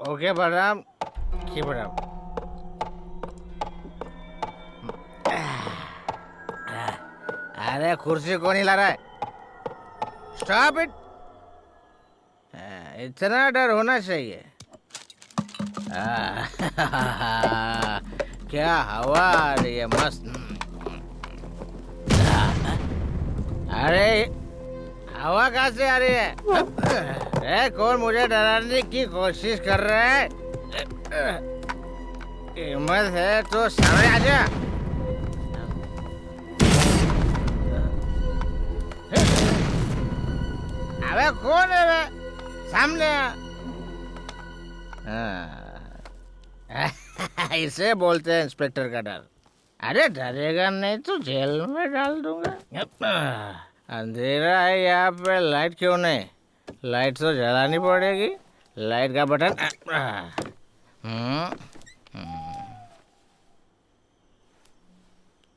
Okay Balram, की बलराम। अरे कुर्सी कौन हिला रहा है? Stop it. इतना डर होना चाहिए। क्या हवा आ रही है, मस्त। अरे हवा कहाँ से आ रही है? कौन मुझे डराने की कोशिश कर रहा है? हिम्मत है तो सामने आ जा। अबे कौन है बे? सामने आ। इसे बोलते हैं इंस्पेक्टर का डर। अरे डरेगा नहीं तो जेल में डाल दूंगा। अंधेरा है यहाँ पे, लाइट क्यों नहीं? लाइट तो जलानी पड़ेगी। लाइट का बटन।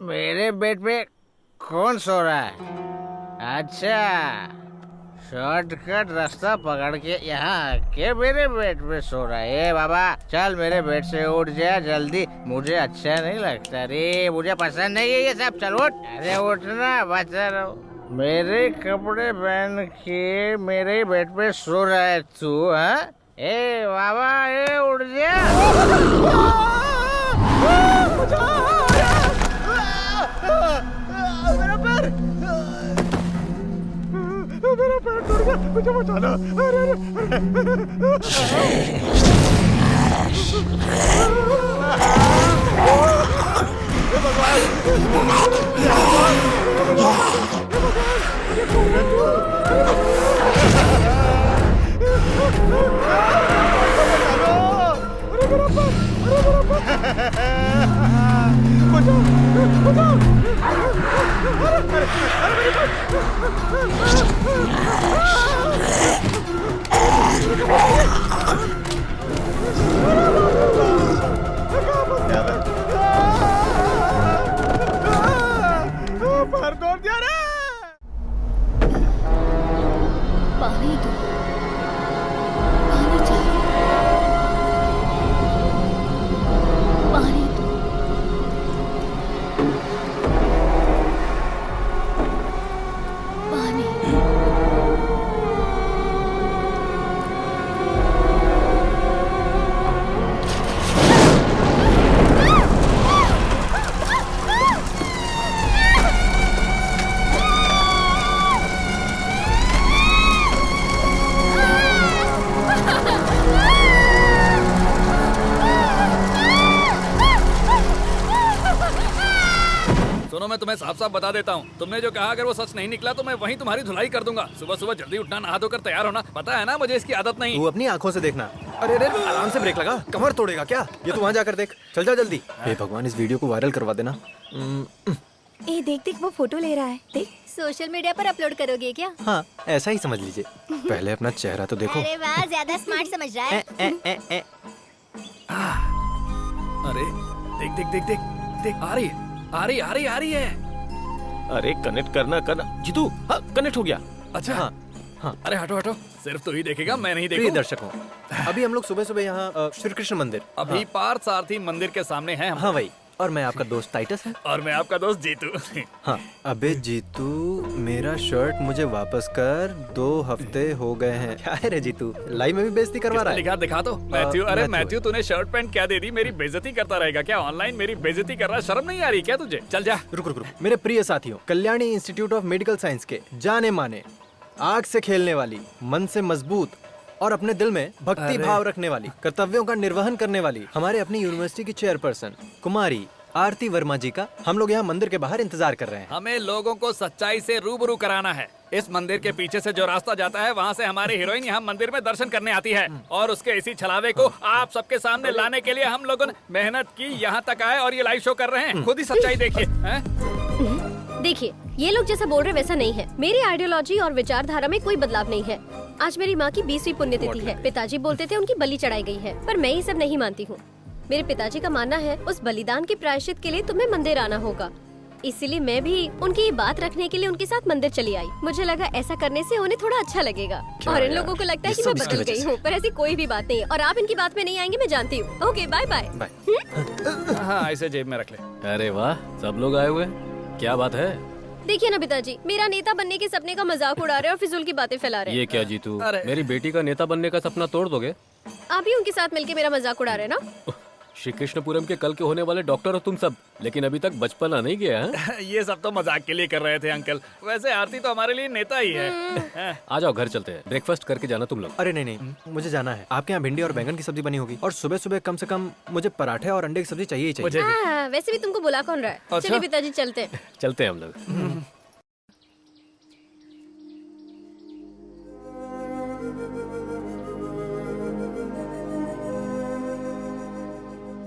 मेरे बेड पे कौन सो रहा है? अच्छा, शॉर्टकट रास्ता पकड़ के यहाँ के मेरे बेड पे सो रहा है। बाबा चल मेरे बेड से उठ जा जल्दी, मुझे अच्छा नहीं लगता रे, मुझे पसंद नहीं है ये सब। चल उठ। अरे उठना, बचा रहो। मेरे कपड़े पहन के मेरे बेड पे सो रहा है तू? हाँ ए बाबा, ए उठ जा। मेरा पैर, मेरा पैर टूट गया, मुझे बचाना। पैर तोड़ दिया रे। पानी दो, पानी चाहिए, पानी दो। पानी। सुनो, मैं तुम्हें साफ साफ बता देता हूँ, तुमने जो कहा अगर वो सच नहीं निकला तो मैं वहीं तुम्हारी धुलाई कर दूंगा। सुबह सुबह जल्दी उठना, नहा धोकर तैयार होना। पता है ना मुझे इसकी आदत नहीं। तू अपनी आंखों से देखना। अरे अरे आराम से ब्रेक लगा, कमर तोड़ेगा क्या? ये तू वहाँ जाकर देख। चल जा जल्दी। हे भगवान, इस वीडियो को वायरल करवा देना। ए देख देख, वो फोटो ले रहा है, देख। सोशल मीडिया पर अपलोड करोगे क्या? हाँ, ऐसा ही समझ लीजिए। पहले अपना चेहरा तो देखो। अरे वाह, ज्यादा स्मार्ट समझ रहा है। अरे देख देख देख देख देख, आ रही है, आ रही आ रही आ रही है। अरे कनेक्ट करना जीतू। हाँ, कनेक्ट हो गया। अच्छा हाँ हाँ। अरे हटो हटो, सिर्फ तू ही देखेगा, मैं नहीं प्रिय देखूं। दर्शकों, अभी हम लोग सुबह सुबह यहाँ श्री कृष्ण मंदिर, अभी पार्थ सारथी मंदिर के सामने हैं हम। हाँ वही। और मैं आपका दोस्त टाइटस है। और मैं आपका दोस्त जीतू। हाँ। अबे जीतू, मेरा शर्ट मुझे वापस कर, 2 हफ्ते हो गए हैं। क्या है रे जीतू, लाइव में भी बेइज्जती करवा रहा है? लिखा दिखा दो। मैथ्यू, अरे मैथ्यू। मैथ्यू, तूने शर्ट पैंट क्या दे दी? मेरी बेइज्जती करता रहेगा क्या? ऑनलाइन मेरी बेइज्जती कर रहा है, शर्म नहीं आ रही क्या तुझे? चल जा। रुक रुक रुक। मेरे प्रिय साथियों, Kalyani institute of medical science के जाने माने, आग से खेलने वाली, मन से मजबूत और अपने दिल में भक्ति भाव रखने वाली, कर्तव्यों का निर्वहन करने वाली हमारे अपनी यूनिवर्सिटी की चेयरपर्सन कुमारी आरती वर्मा जी का हम लोग यहाँ मंदिर के बाहर इंतजार कर रहे हैं। हमें लोगों को सच्चाई से रूबरू कराना है। इस मंदिर के पीछे से जो रास्ता जाता है, वहाँ से हमारी हीरोइन यहाँ मंदिर में दर्शन करने आती है। और उसके इसी छलावे को आप सबके सामने लाने के लिए हम लोगों ने मेहनत की, यहाँ तक आए और ये लाइव शो कर रहे हैं। खुद ही सच्चाई देखिए। देखिए, ये लोग जैसा बोल रहे वैसा नहीं है। मेरी आइडियोलॉजी और विचारधारा में कोई बदलाव नहीं है। आज मेरी माँ की 20वीं पुण्यतिथि है। पिताजी बोलते थे उनकी बलि चढ़ाई गई है, पर मैं ये सब नहीं मानती हूँ। मेरे पिताजी का मानना है उस बलिदान के प्रायश्चित के लिए तुम्हें मंदिर आना होगा। इसीलिए मैं भी उनकी ये बात रखने के लिए उनके साथ मंदिर चली आई। मुझे लगा ऐसा करने से उन्हें थोड़ा अच्छा लगेगा। और इन लोगों को लगता है कि मैं बदल गई हूँ, पर ऐसी कोई भी बात नहीं है। और आप इनकी बात में नहीं आएंगे, मैं जानती हूँ। Okay bye bye. हाँ, इसे जेब में रख ले। अरे वाह, सब लोग आए हुए हैं। क्या बात है? देखिए ना पिताजी, मेरा नेता बनने के सपने का मजाक उड़ा रहे हैं और फिजूल की बातें फैला रहे हैं। ये क्या जीतू, अरे। मेरी बेटी का नेता बनने का सपना तोड़ दोगे? आप ही उनके साथ मिलके मेरा मजाक उड़ा रहे हैं ना। श्री कृष्णपुरम के कल के होने वाले डॉक्टर हो तुम सब, लेकिन अभी तक बचपना नहीं गया है? ये सब तो मजाक के लिए कर रहे थे अंकल। वैसे आरती तो हमारे लिए नेता ही है। आ जाओ, घर चलते हैं। ब्रेकफास्ट करके जाना तुम लोग। अरे नहीं नहीं, मुझे जाना है। आपके यहाँ भिंडी और बैंगन की सब्जी बनी होगी, और सुबह सुबह कम से कम मुझे पराठे और अंडे की सब्जी चाहिए ही चाहिए। मुझे भी। वैसे भी तुमको बुला कौन रहा है? अच्छा। चलिए पिताजी चलते हैं। चलते हैं हम लोग।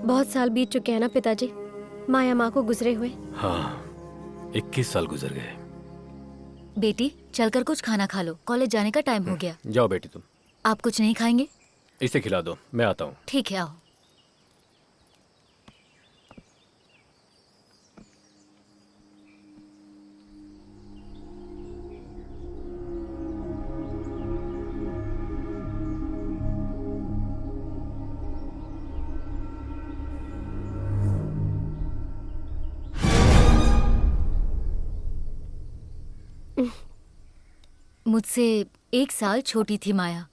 बहुत साल बीत चुके हैं ना पिताजी, माया माँ को गुजरे हुए। हाँ, 21 साल गुजर गए। बेटी चलकर कुछ खाना खा लो, कॉलेज जाने का टाइम हो गया। जाओ बेटी तुम। आप कुछ नहीं खाएंगे? इसे खिला दो, मैं आता हूँ। ठीक है, आओ। मुझसे 1 साल छोटी थी माया।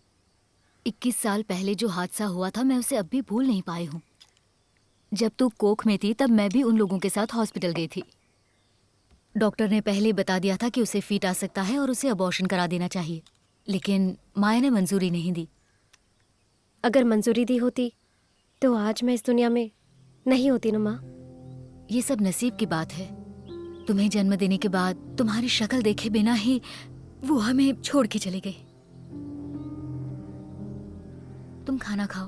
21 साल पहले जो हादसा हुआ था, मैं उसे अब भी भूल नहीं पाई हूँ। जब तू कोख में थी तब मैं भी उन लोगों के साथ हॉस्पिटल गई थी। डॉक्टर ने पहले बता दिया था कि उसे फीट आ सकता है और उसे अबॉर्शन करा देना चाहिए, लेकिन माया ने मंजूरी नहीं दी। अगर मंजूरी दी होती तो आज मैं इस दुनिया में नहीं होती ना माँ। ये सब नसीब की बात है। तुम्हें जन्म देने के बाद तुम्हारी शक्ल देखे बिना ही वो हमें छोड़ के चले गए। तुम खाना खाओ।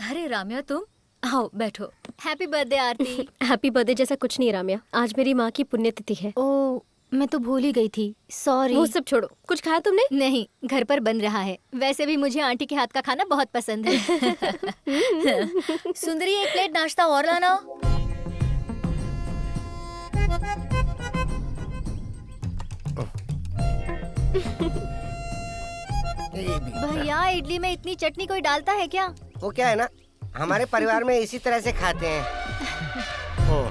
अरे राम्या, तुम आओ बैठो। हैप्पी बर्थडे आरती। हैप्पी बर्थडे जैसा कुछ नहीं राम्या, आज मेरी माँ की पुण्यतिथि है। ओ, मैं तो भूल ही गई थी, सॉरी। वो सब छोड़ो, कुछ खाया तुमने? नहीं, घर पर बन रहा है। वैसे भी मुझे आंटी के हाथ का खाना बहुत पसंद है। सुंदरी, 1 प्लेट नाश्ता और लाना। भैया, इडली में इतनी चटनी कोई डालता है क्या? वो क्या है ना, हमारे परिवार में इसी तरह से खाते हैं। ओ।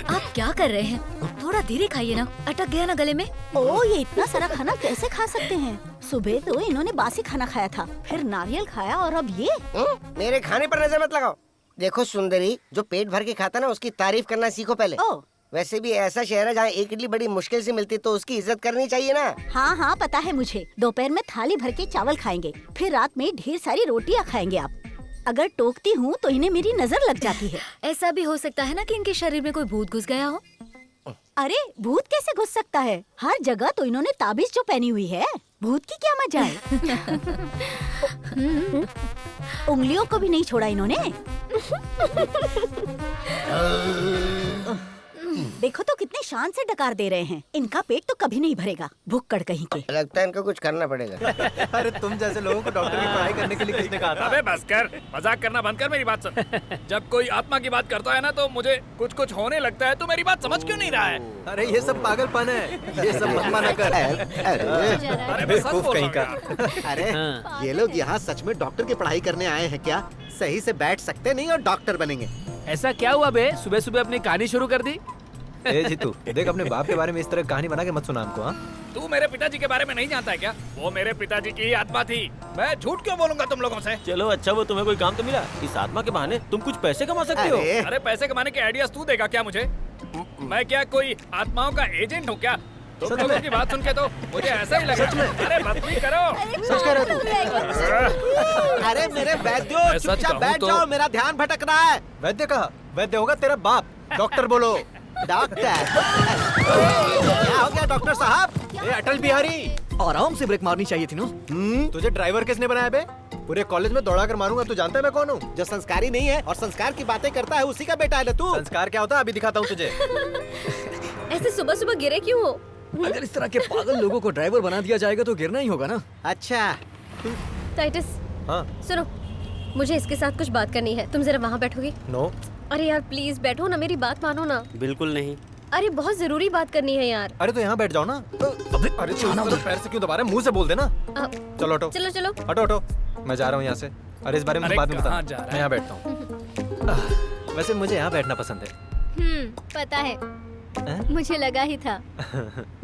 आप क्या कर रहे हैं? थोड़ा धीरे खाइए ना, अटक गया ना गले में। ओ, ये इतना सारा खाना कैसे खा सकते हैं? सुबह तो इन्होंने बासी खाना खाया था, फिर नारियल खाया और अब ये। मेरे खाने पर नजर मत लगाओ। देखो सुंदरी, जो पेट भर के खाता ना उसकी तारीफ करना सीखो पहले। ओ, वैसे भी ऐसा शहर है जहाँ एक इडली बड़ी मुश्किल से मिलती, तो उसकी इज्जत करनी चाहिए ना। हाँ हाँ पता है मुझे। दोपहर में थाली भर के चावल खाएंगे, फिर रात में ढेर सारी रोटियाँ खाएंगे आप। अगर टोकती हूँ तो इन्हें मेरी नजर लग जाती है। ऐसा भी हो सकता है ना कि इनके शरीर में कोई भूत घुस गया हो। अरे भूत कैसे घुस सकता है? हर जगह तो इन्होंने ताबीज जो पहनी हुई है, भूत की क्या मजा है। उंगलियों को भी नहीं छोड़ा इन्होंने। देखो तो कितने शान से डकार दे रहे हैं। इनका पेट तो कभी नहीं भरेगा, भुक्कड़ कहीं के। लगता है इनको कुछ करना पड़ेगा। अरे तुम जैसे लोगों को डॉक्टर की पढ़ाई करने के लिए किसने कहा था? अबे बस कर, मजाक करना बंद कर, मेरी बात सुन। जब कोई आत्मा की बात करता है ना तो मुझे कुछ कुछ होने लगता है। तो मेरी बात समझ क्यों नहीं रहा है? अरे ये सब पागलपन है, ये सब मत माना कर। अरे मैं सच बोल कहीं रहा का। हूँ। अरे ये लोग यहाँ सच में डॉक्टर की पढ़ाई करने आए हैं क्या? सही से बैठ सकते नहीं और डॉक्टर बनेंगे। ऐसा क्या हुआ बे? सुबह सुबह अपनी कहानी शुरू कर दी। ए जीतू, देख अपने बाप के बारे में इस तरह कहानी बना के मत सुना हमको। हाँ, तू मेरे पिताजी के बारे में नहीं जानता है क्या? वो मेरे पिताजी की ही आत्मा थी। मैं झूठ क्यों बोलूंगा तुम लोगों से? चलो अच्छा, वो तुम्हें कोई काम तो मिला? इस आत्मा के बहाने तुम कुछ पैसे कमा सकते हो। अरे अरे पैसे कमाने के आइडियाज तू देगा क्या मुझे? मैं क्या कोई आत्माओं का एजेंट हूँ क्या? तुम लोगों की बात सुन के तो मुझे ऐसा ही लगा। अरे मत भी करो। सच कह रहे तू? अरे मेरे वैद्यो, मैं सच चुपचाप कहूँ बैठ तो- जाओ, मेरा ध्यान भटक रहा है। वैद्य कहा? वैद्य होगा तेरा बाप। डॉक्टर बोलो। डॉक्टर क्या हो गया डॉक्टर साहब? ए अटल बिहारी, आराम से ब्रेक मारनी चाहिए थी ना। तुझे ड्राइवर किसने बनाया बे? पूरे कॉलेज में दौड़ा कर मारूंगा। तू जानता है मैं कौन हूँ? जो संस्कारी नहीं है और संस्कार की बातें करता है, उसी का बेटा है ना तू। संस्कार क्या होता है अभी दिखाता हूँ तुझे। ऐसे सुबह सुबह गिरे क्यों हो? अगर इस तरह के पागल लोगों को ड्राइवर बना दिया जाएगा तो गिरना ही होगा ना। अच्छा टाइटस हाँ सुनो, मुझे इसके साथ कुछ बात करनी है। तुम जरा वहाँ बैठोगे? नो। अरे यार प्लीज बैठो ना, मेरी बात मानो ना। बिल्कुल नहीं। अरे बहुत जरूरी बात करनी है यार। अरे तो यहाँ बैठ जाओ ना। अरे तू पैर से क्यों दबा रहा है? मुंह से बोल देना। चलो हटो। चलो चलो हटो हटो, मैं जा रहा हूँ यहाँ से। अरे इस बारे में बाद में बता, जा रहा है? मैं यहाँ बैठता हूँ। वैसे मुझे यहाँ बैठना पसंद है। पता है, मुझे लगा ही था।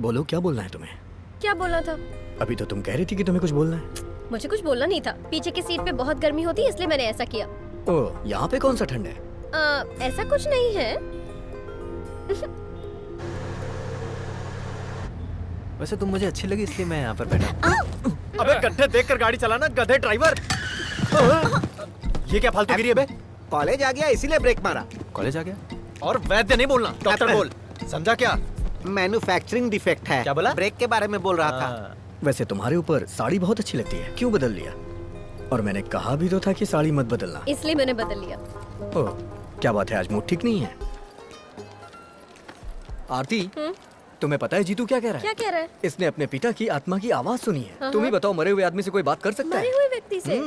बोलो क्या बोलना है तुम्हें? क्या बोलना था? अभी तो तुम कह रही थी कि तुम्हें कुछ बोलना है। मुझे कुछ बोलना नहीं था। पीछे की सीट पे बहुत गर्मी होती है इसलिए मैंने ऐसा किया। ओह, यहाँ पे कौन सा ठंड है? ऐसा कुछ नहीं है। वैसे तुम मुझे अच्छी लगी इसलिए मैं यहाँ पर बैठा। अबे गड्ढे देखकर गाड़ी चलाना, गधे ड्राइवर। ये क्या फालतू गिरी है बे? कॉलेज आ गया इसीलिए ब्रेक मारा। कॉलेज आ गया? और वैद्य नहीं बोलना, डॉक्टर बोल। समझा क्या? मैन्युफैक्चरिंग डिफेक्ट है। क्या बोला? ब्रेक के बारे में बोल रहा था। वैसे तुम्हारे ऊपर साड़ी बहुत अच्छी लगती है, क्यों बदल लिया? और मैंने कहा भी तो था कि साड़ी मत बदलना। इसलिए मैंने बदल लिया। ओह, क्या बात है, आज मूड ठीक नहीं है? आरती, तुम्हें पता है जीतू क्या कह रहा है? क्या कह रहा है? इसने अपने पिता की आत्मा की आवाज सुनी है। हाँ, तुम ही बताओ, मरे हुए आदमी से कोई बात कर सकता मरे है? हुए व्यक्ति से?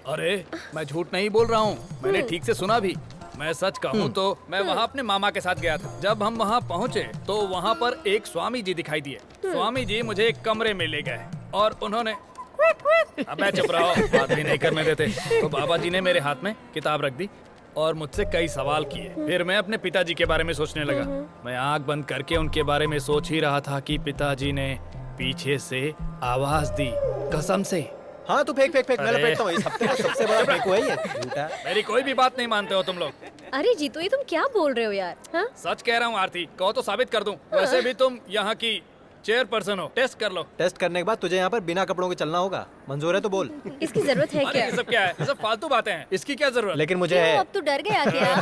अरे मैं झूठ नहीं बोल रहा हूँ, मैंने ठीक से सुना भी। मैं सच कहूँ तो मैं वहाँ अपने मामा के साथ गया था। जब हम वहाँ पहुँचे तो वहाँ पर एक स्वामी जी दिखाई दिए। स्वामी जी मुझे एक कमरे में ले गए और उन्होंने अब मैं चुप रहा, बात भी नहीं करने देते। तो बाबा जी ने मेरे हाथ में किताब रख दी और मुझसे कई सवाल किए। फिर मैं अपने पिताजी के बारे में सोचने लगा। मैं आंख बंद करके उनके बारे में सोच ही रहा था कि पिताजी ने पीछे से आवाज दी, कसम से। हाँ तू फेंक फेंक फेंक, मैं लपेटता हूँ। इस हफ्ते का सबसे बड़ा फेंक हुआ है ये। झूठा। मेरी कोई भी बात नहीं मानते हो तुम लोग। अरे जीतू, ये तुम क्या बोल रहे हो यार? हाँ? सच कह रहा हूँ आरती, कहो तो साबित कर दूं। वैसे भी तुम यहाँ की चेयरपर्सन हो, टेस्ट कर लो। टेस्ट करने के बाद तुझे यहाँ पर बिना कपड़ों के चलना होगा। मंजूर है तो बोल। इसकी जरूरत है अरे क्या? ये सब क्या है? ये सब फालतू बातें हैं। इसकी क्या जरूरत? लेकिन मुझे क्यों, है। अब तो डर गया क्या?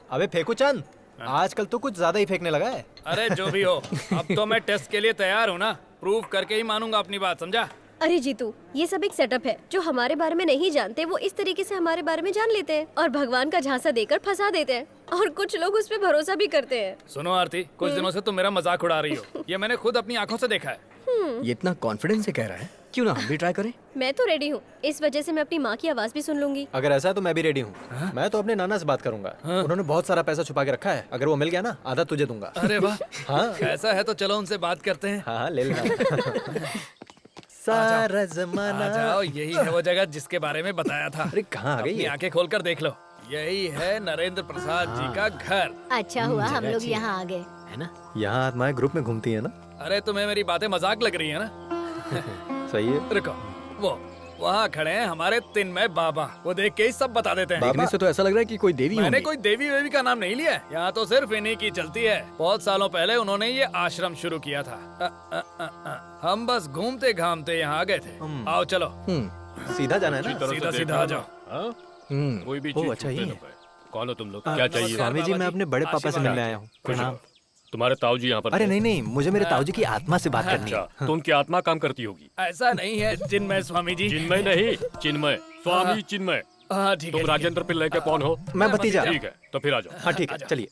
अबे फेंकू चंद, आजकल तो कुछ ज्यादा ही फेंकने लगा है। अरे जो भी हो, अब तो मैं टेस्ट के लिए तैयार हूँ ना। प्रूव करके ही मानूंगा अपनी बात, समझा? अरे जीतू, ये सब एक सेटअप है। जो हमारे बारे में नहीं जानते वो इस तरीके से हमारे बारे में जान लेते हैं और भगवान का झांसा देकर फंसा देते हैं। और कुछ लोग उस पे भरोसा भी करते हैं। सुनो आरती, कुछ दिनों से तुम मेरा मजाक उड़ा रही हो। ये मैंने खुद अपनी आंखों से देखा है। ये इतना कॉन्फिडेंस से कह रहा है, क्यों ना हम भी ट्राई करें? मैं तो रेडी हूँ। इस वजह से मैं अपनी माँ की आवाज भी सुन लूंगी। अगर ऐसा है तो मैं भी रेडी हूँ। मैं तो अपने नाना से बात करूंगा। उन्होंने बहुत सारा पैसा छुपा के रखा है, अगर वो मिल गया ना आधा तुझे दूंगा। अरे वाह, हाँ ऐसा है तो चलो उनसे बात करते हैं। हाँ ले लेना। सारा जमाना। आ जाओ, यही है वो जगह जिसके बारे में बताया था। अरे कहाँ आ गई अपनी है? आंखें खोलकर देख लो, यही है नरेंद्र प्रसाद जी का घर। अच्छा हुआ हम लोग यहाँ आ गए। है ना? यहाँ आत्माएं ग्रुप में घूमती है ना। अरे तुम्हें मेरी बातें मजाक लग रही है ना? सही है। रुको, वो वहाँ खड़े हैं हमारे तिन्मय बाबा। वो देख के ही सब बता देते हैं। देखने से तो ऐसा लग रहा है कि कोई देवी मैंने होंगी। कोई देवी वेवी का नाम नहीं लिया है। यहाँ तो सिर्फ इन्हीं की चलती है। बहुत सालों पहले उन्होंने ये आश्रम शुरू किया था। हम बस घूमते घामते यहाँ आ गए थे। आओ चलो, सीधा जाना है ना। सीधा सीधा आ जाओ। कोई भी ओ, चीज अच्छा, छूटने ये दो पे। कौन हो तुम लोग? क्या चाहिए? स्वामी जी, मैं अपने बड़े पापा से मिलने आया हूँ। प्रणाम। तुम्हारे ताऊ जी यहाँ पर अरे थे? नहीं नहीं, मुझे मेरे ताऊ जी की आत्मा से बात करनी है। अच्छा, तो उनकी आत्मा काम करती होगी। ऐसा नहीं है चिन्मय स्वामी जी। चिन्मय नहीं, चिन्मय स्वामी चिन्मय। हाँ ठीक है। तुम राजेंद्र पिल्लई के कौन हो? मैं भतीजा। ठीक है, तो फिर आ जाओ। हाँ ठीक है, चलिए।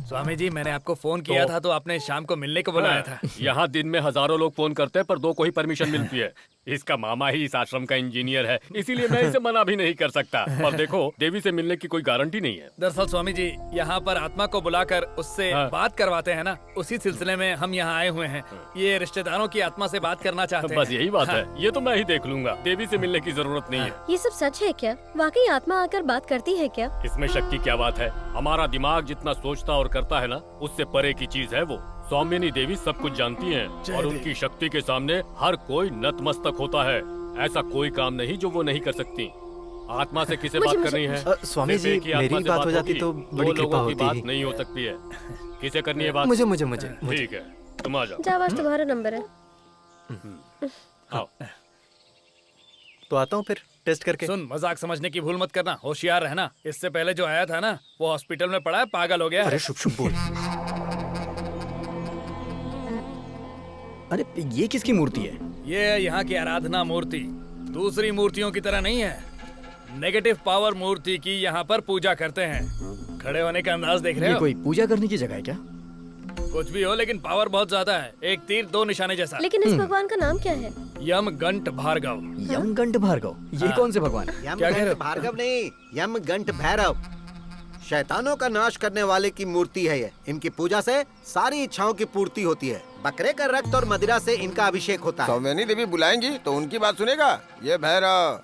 स्वामी जी, मैंने आपको फोन किया था तो आपने शाम को मिलने को बुलाया था। यहाँ दिन में हजारों लोग फोन करते हैं पर 2 को ही परमिशन मिलती है। इसका मामा ही इस आश्रम का इंजीनियर है, इसीलिए मैं इसे मना भी नहीं कर सकता। पर देखो, देवी से मिलने की कोई गारंटी नहीं है। दरअसल स्वामी जी, यहाँ पर आत्मा को बुलाकर उससे बात करवाते हैं ना, उसी सिलसिले में हम यहाँ आए हुए हैं। ये रिश्तेदारों की आत्मा से बात करना चाहते हैं। बस यही बात है, ये तो मैं ही देख लूंगा। देवी से मिलने की जरूरत नहीं है। ये सब सच है क्या? वाकई आत्मा आकर बात करती है क्या? इसमें शक की क्या बात है? हमारा दिमाग जितना सोचता और करता है ना, उससे परे की चीज है वो। सौम्यनी देवी सब कुछ जानती हैं और उनकी शक्ति के सामने हर कोई नतमस्तक होता है। ऐसा कोई काम नहीं जो वो नहीं कर सकती। आत्मा से किसे बात करनी है? स्वामी जी, सिर्फ एक ही आत्मा मेरी से बात हो जाती होगी, तो दो बड़ी कृपा लोगों की होती। बात नहीं हो सकती है। किसे करनी है बात? मुझे मुझे मुझे ठीक है, तुम आ जाओ। जाओ, आज तुम्हारा नंबर है। आओ। तो आता हूँ फिर टेस्ट करके। सुन, मजाक समझने की भूल मत करना, होशियार रहना। इससे पहले जो आया था ना, वो हॉस्पिटल में पड़ा है, पागल हो गया। अरे शुभ शुभ बोल। अरे ये किसकी मूर्ति है? ये यहाँ की आराधना मूर्ति दूसरी मूर्तियों की तरह नहीं है। नेगेटिव पावर मूर्ति की यहाँ पर पूजा करते हैं। खड़े होने का अंदाज देख रहे ये हो? कोई पूजा करने की जगह है क्या? कुछ भी हो, लेकिन पावर बहुत ज्यादा है। एक तीर दो निशाने जैसा। लेकिन इस भगवान का नाम क्या है? यमगंट भार्गव। यमगंट भार्गव, ये हाँ। कौन से भगवान है? क्या कह रहे यमगंट हो? भार्गव नहीं, यमगंट भैरव। शैतानों का नाश करने वाले की मूर्ति है ये। इनकी पूजा से सारी इच्छाओं की पूर्ति होती है। बकरे का रक्त और मदिरा से इनका अभिषेक होता है। सौम्यनी देवी बुलाएंगी तो उनकी बात सुनेगा ये भैरव।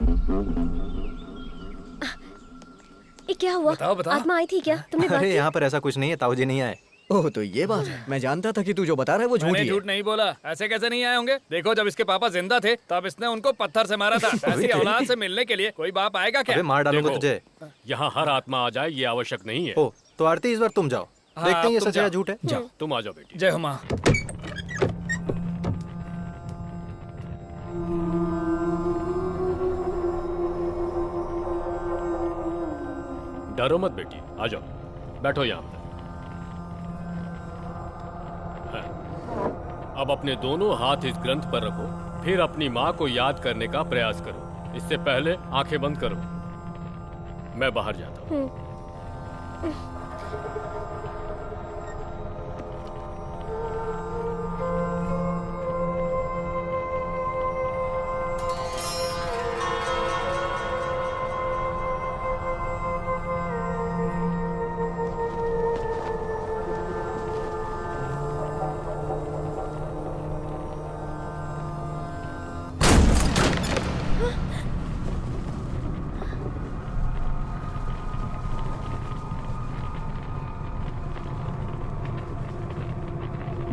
ये क्या हुआ? बताओ, बताओ। आत्मा आई थी क्या? तुमने बात अरे की? यहाँ पर ऐसा कुछ नहीं है, ताऊ जी नहीं आए। ओह, तो ये बात है। मैं जानता था कि तू जो बता रहा है वो झूठ मैंने ही है। झूठ नहीं बोला। ऐसे कैसे नहीं आए होंगे? देखो, जब इसके पापा जिंदा थे तब इसने उनको पत्थर से मारा था। ऐसी औलाद से मिलने के लिए कोई बाप आएगा क्या? अबे मार डालूंगा देखो, तुझे। यहाँ हर आत्मा आ जाए ये आवश्यक नहीं है। ओ, तो आरती इस बार तुम जाओ, हाँ, देखते हैं ये तुम सच है या जाओ। झूठ है। जाओ, तुम आ जाओ बेटी। जय हो माँ। डरो मत बेटी, आ जाओ, बैठो यहाँ पर। हाँ। अब अपने दोनों हाथ इस ग्रंथ पर रखो, फिर अपनी माँ को याद करने का प्रयास करो। इससे पहले आंखें बंद करो। मैं बाहर जाता हूँ।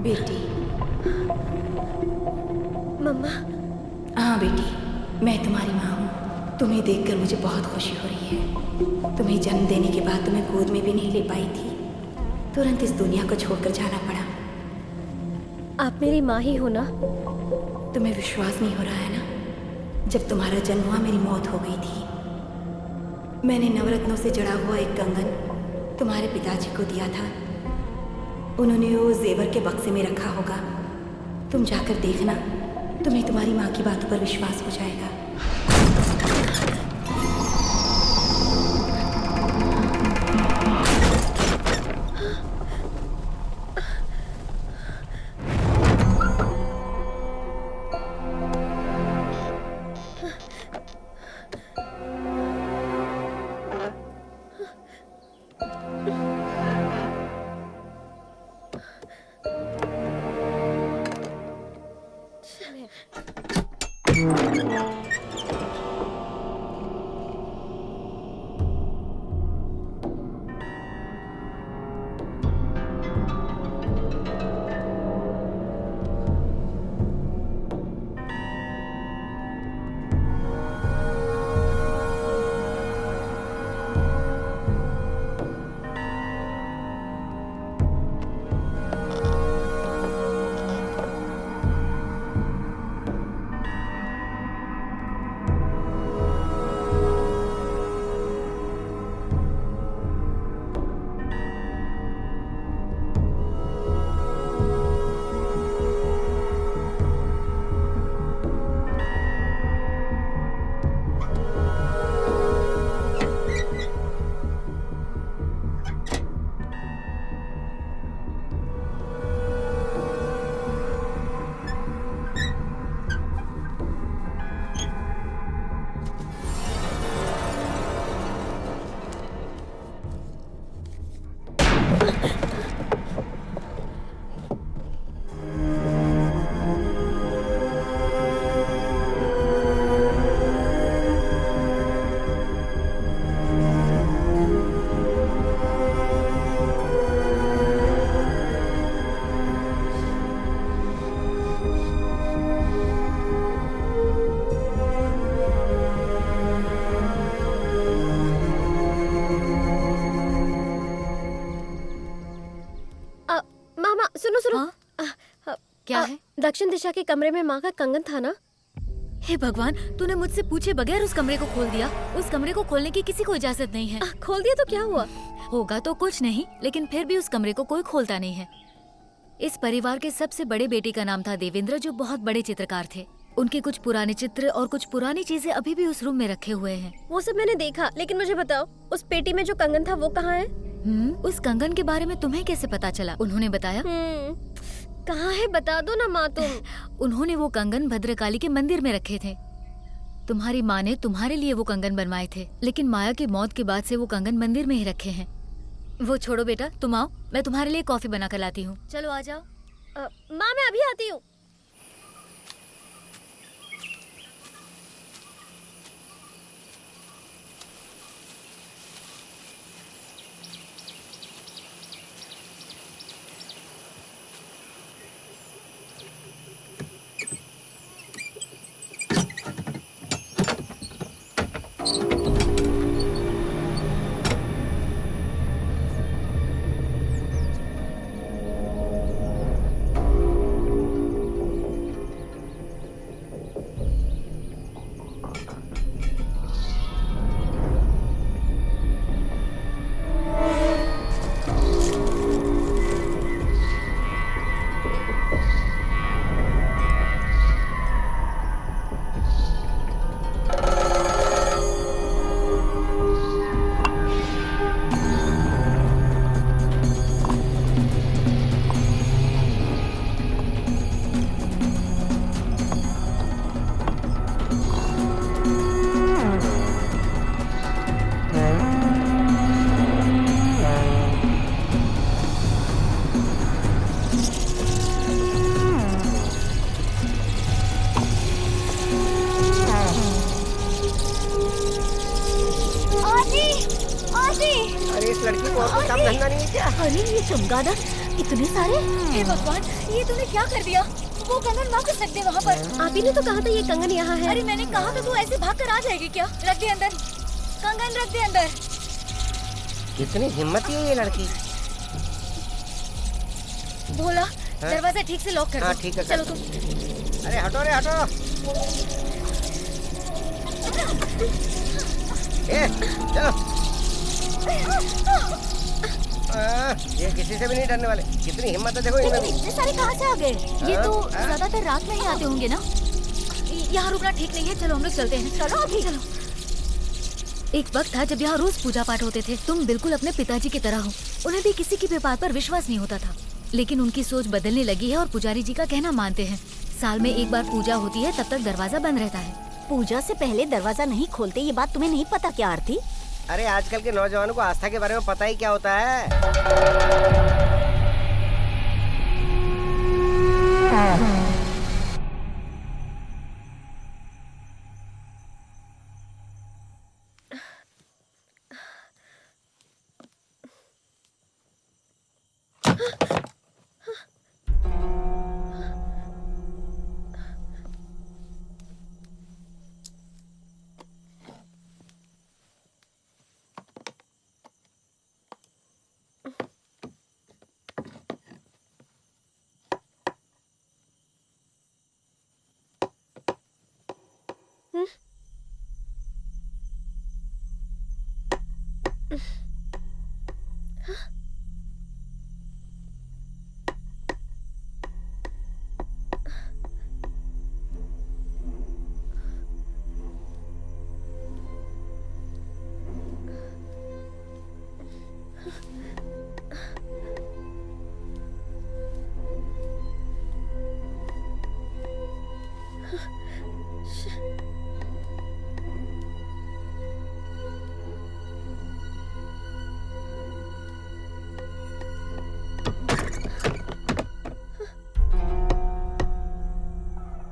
बेटी। मम्मा। हाँ बेटी, मैं तुम्हारी माँ हूँ। तुम्हें देखकर मुझे बहुत खुशी हो रही है। तुम्हें जन्म देने के बाद तुम्हें गोद में भी नहीं ले पाई थी, तुरंत इस दुनिया को छोड़कर जाना पड़ा। आप मेरी माँ ही हो ना? तुम्हें विश्वास नहीं हो रहा है ना? जब तुम्हारा जन्म हुआ मेरी मौत हो गई थी। मैंने नवरत्नों से जड़ा हुआ एक कंगन तुम्हारे पिताजी को दिया था। उन्होंने वो जेवर के बक्से में रखा होगा। तुम जाकर देखना, तुम्हें तुम्हारी माँ की बातों पर विश्वास हो जाएगा। सुनो सुनो। क्या है? दक्षिण दिशा के कमरे में माँ का कंगन था ना? हे भगवान, तूने मुझसे पूछे बगैर उस कमरे को खोल दिया। उस कमरे को खोलने की किसी को इजाजत नहीं है। खोल दिया तो क्या हुआ? होगा तो कुछ नहीं, लेकिन फिर भी उस कमरे को कोई खोलता नहीं है। इस परिवार के सबसे बड़े बेटे का नाम था देवेंद्र, जो बहुत बड़े चित्रकार थे। उनके कुछ पुराने चित्र और कुछ पुरानी चीजें अभी भी उस रूम में रखे हुए हैं। वो सब मैंने देखा, लेकिन मुझे बताओ उस पेटी में जो कंगन था वो कहाँ है? उस कंगन के बारे में तुम्हें कैसे पता चला? उन्होंने बताया? कहाँ है बता दो ना माँ तुम। उन्होंने वो कंगन भद्रकाली के मंदिर में रखे थे। तुम्हारी माँ ने तुम्हारे लिए वो कंगन बनवाए थे, लेकिन माया की मौत के बाद से वो कंगन मंदिर में ही रखे हैं। वो छोड़ो बेटा, तुम आओ, मैं तुम्हारे लिए कॉफी बना कर लाती हूँ। चलो आ जाओ। माँ मैं अभी आती हूँ। अरे ये चमगादड़ इतने सारे। हे भगवान, ये तूने क्या कर दिया? वो कंगन वापस रख दे वहाँ पर। आप ही ने तो कहा था ये कंगन यहाँ है। अरे मैंने कहा था तू ऐसे भाग कर आ जाएगी क्या? रख दे अंदर, कंगन रख दे अंदर। कितनी हिम्मत है ये लड़की। भोला, दरवाजा ठीक से लॉक कर दो। हाँ ठीक है। चलो तुम। अरे हटो रे हटो। चलो। ये किसी से भी नहीं डरने वाले। कितनी हिम्मत है देखो इनमें भी। इतने सारे कहाँ से आ गए? ये तो ज्यादातर रात में ही आते होंगे ना। यहाँ रुकना ठीक नहीं है, चलो हम लोग चलते हैं। चलो अभी चलो। एक वक्त था जब यहाँ रोज पूजा पाठ होते थे। तुम बिल्कुल अपने पिताजी की तरह हो। उन्हें भी किसी की भी बात पर विश्वास नहीं होता था, लेकिन उनकी सोच बदलने लगी है और पुजारी जी का कहना मानते हैं। साल में एक बार पूजा होती है, तब तक दरवाजा बंद रहता है। पूजा से पहले दरवाजा नहीं खोलते, ये बात तुम्हें नहीं पता क्या आरती? अरे आजकल के नौजवानों को आस्था के बारे में पता ही क्या होता है।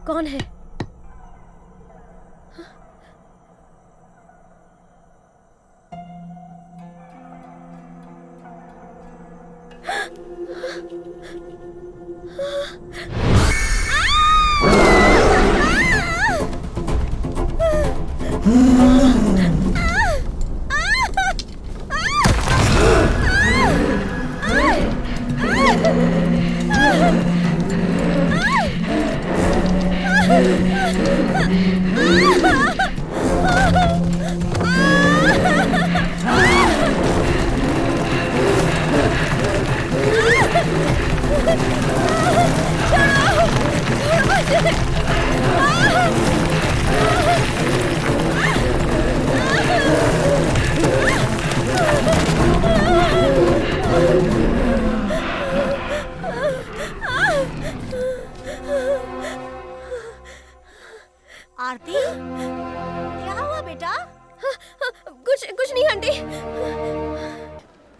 कौन है? Ah!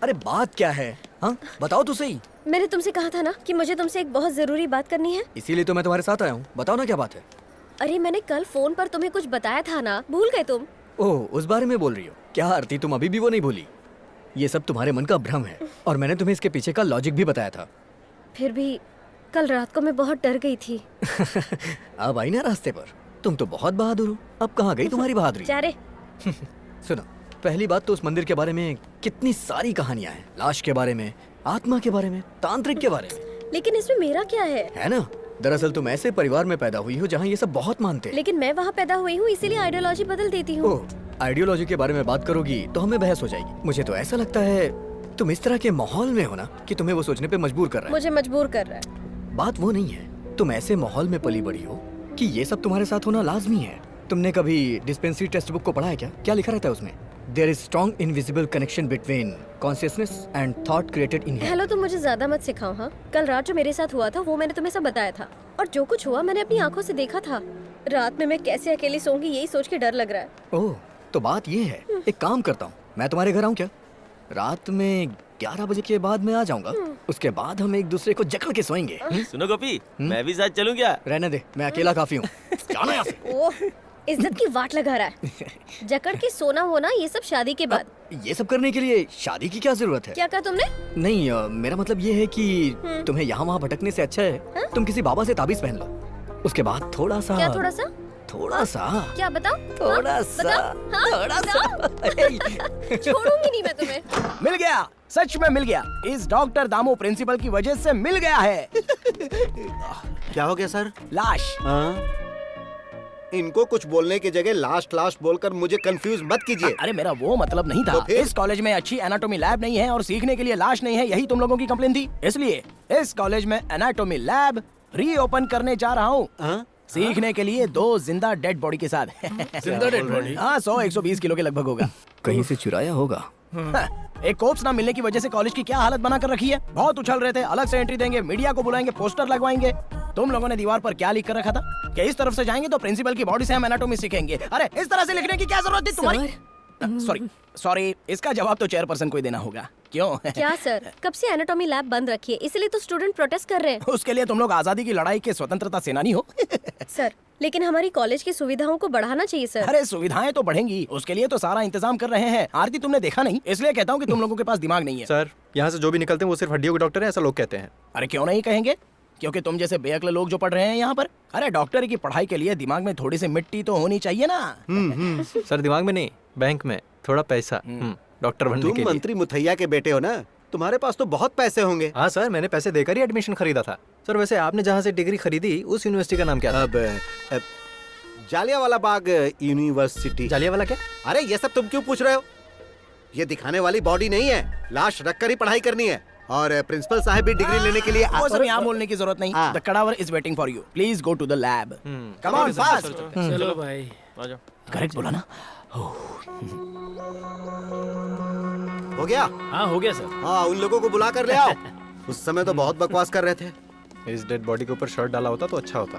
अरे बात क्या है? हाँ बताओ तो सही। मैंने तुमसे कहा था ना कि मुझे तुमसे एक बहुत जरूरी बात करनी है। इसीलिए तो मैं तुम्हारे साथ आया हूँ। बताओ ना क्या बात है। अरे मैंने कल फोन पर तुम्हें कुछ बताया था ना, भूल गए तुम? ओह, उस बारे में बोल रही हो? क्या आरती, तुम अभी भी वो नहीं भूली? ये सब तुम्हारे मन का भ्रम है और मैंने तुम्हें इसके पीछे का लॉजिक भी बताया था। फिर भी कल रात को मैं बहुत डर गई थी। अब आई ना रास्ते पर। तुम तो बहुत बहादुर हो। अब कहाँ गई तुम्हारी बहादुरी? जा रे। सुनो, पहली बात तो उस मंदिर के बारे में कितनी सारी कहानियां हैं। लाश के बारे में, आत्मा के बारे में, तांत्रिक के बारे में। लेकिन इसमें मेरा क्या है ना? दरअसल तुम ऐसे परिवार में पैदा हुई हो जहाँ ये सब बहुत मानते हैं। लेकिन मैं वहाँ पैदा हुई हूँ, इसीलिए आइडियोलॉजी बदल देती हूँ। आइडियोलॉजी के बारे में बात करोगी तो हमें बहस हो जाएगी। मुझे तो ऐसा लगता है तुम इस तरह के माहौल में हो ना कि तुम्हें वो सोचने पे मजबूर कर रहा है। मुझे मजबूर कर रहा है। बात वो नहीं है, तुम ऐसे माहौल में पली बड़ी हो कि ये सब तुम्हारे साथ होना लाजमी है। तुमने कभी डिस्पेंसरी टेक्स्ट बुक को पढ़ा है क्या? क्या लिखा रहता है उसमें? There is strong invisible connection between consciousness and thought created in here. Hello, तुम मुझे ज्यादा मत सिखाओ। हाँ, कल रात जो मेरे साथ हुआ था वो मैंने तुम्हें सब बताया था, और जो कुछ हुआ मैंने अपनी आंखों से देखा था। रात में मैं कैसे अकेली सोऊंगी यही सोच के डर लग रहा है। ओह, तो बात ये है, एक काम करता हूँ, मैं तुम्हारे घर आऊँ क्या? रात में 11 बजे के बाद मैं आ जाऊंगा। उसके बाद हम एक दूसरे को जकड़ के सोएंगे। सुनो गोपी, मैं भी साथ चलूं क्या? रहने दे, मैं अकेला काफी हूँ। जाना यहाँ से। ओह, इज्जत की वाट लगा रहा है। जकड़ के सोना होना ये सब शादी के बाद। ये सब करने के लिए शादी की क्या जरूरत है? क्या कहा तुमने? नहीं, मेरा मतलब ये है कि तुम्हें यहाँ वहाँ भटकने से अच्छा है तुम किसी बाबा से ताबीज पहन लो। उसके बाद थोड़ा सा। क्या थोड़ा सा? थोड़ा सा क्या? बताओ। थोड़ा सा। थोड़ा सा। छोड़ूंगी नहीं मैं तुम्हें। मिल गया, सच में मिल गया। इस डॉक्टर दामू प्रिंसिपल की वजह से मिल गया है। क्या हो गया सर? लाश। इनको कुछ बोलने की जगह लास्ट बोलकर मुझे कंफ्यूज मत कीजिए। अरे मेरा वो मतलब नहीं था। तो इस कॉलेज में अच्छी एनाटॉमी लैब नहीं है और सीखने के लिए लाश नहीं है, यही तुम लोगों की कंप्लेन थी। इसलिए इस कॉलेज में एनाटॉमी लैब रीओपन करने जा रहा हूँ। सीखने के लिए 2 जिंदा डेड बॉडी के साथ। जिंदा डेड बॉडी? हाँ, 100-120 किलो के लगभग होगा। कहीं से चुराया होगा। एक कोप्स ना मिलने की वजह से कॉलेज की क्या हालत बना कर रखी है। बहुत उछल रहे थे, अलग से एंट्री देंगे, मीडिया को बुलाएंगे, पोस्टर लगवाएंगे। तुम लोगों ने दीवार पर क्या लिख कर रखा था कि इस तरफ से जाएंगे तो प्रिंसिपल की बॉडी से हम एनाटॉमी सीखेंगे। अरे इस तरह से लिखने की क्या जरूरत थी तुम्हारी? सॉरी, इसका जवाब तो चेयरपर्सन को ही देना होगा। क्यों? क्या सर, कब से एनाटॉमी लैब बंद रखी है, इसलिए तो स्टूडेंट प्रोटेस्ट कर रहे हैं। उसके लिए तुम लोग आजादी की लड़ाई के स्वतंत्रता सेनानी हो। सर, लेकिन हमारी कॉलेज की सुविधाओं को बढ़ाना चाहिए सर। अरे सुविधाएं तो बढ़ेंगी, उसके लिए तो सारा इंतजाम कर रहे हैं। आरती तुमने देखा नहीं, इसलिए कहता हूँ कि तुम लोगों के पास दिमाग नहीं है। सर, यहाँ से जो भी निकलते हैं वो सिर्फ हड्डियों के डॉक्टर हैं, ऐसा लोग कहते हैं। अरे क्यों नहीं कहेंगे, क्योंकि तुम जैसे बेअक्ल लोग जो पढ़ रहे हैं यहाँ पर। अरे डॉक्टरी की पढ़ाई के लिए दिमाग में थोड़ी सी मिट्टी तो होनी चाहिए ना। सर, दिमाग में नहीं, बैंक में थोड़ा पैसा। डॉक्टर बनने के लिए। तुम मंत्री मुथैया के बेटे हो ना, तुम्हारे पास तो बहुत पैसे होंगे। हाँ सर, मैंने पैसे देकर ही एडमिशन खरीदा था। सर वैसे आपने जहाँ से डिग्री खरीदी उस यूनिवर्सिटी का नाम क्या था? अब जालियांवाला बाग यूनिवर्सिटी। जालियांवाला क्या? अरे ये सब तुम क्यों पूछ रहे हो? ये दिखाने वाली बॉडी नहीं है, लाश रख कर ही पढ़ाई करनी है। और प्रिंसिपल साहब भी डिग्री लेने के लिए वो सब यहाँ बोलने की जरूरत नहीं। The cadaver is waiting for you, please go to the lab. Come on fast. चलो भाई, आ जाओ। करेक्ट बोला ना? हो गया? हाँ हो गया सर। हाँ, उन लोगों को बुला कर ले आओ। उस समय तो बहुत बकवास कर रहे थे। इस डेड बॉडी के ऊपर शर्ट डाला होता तो अच्छा होता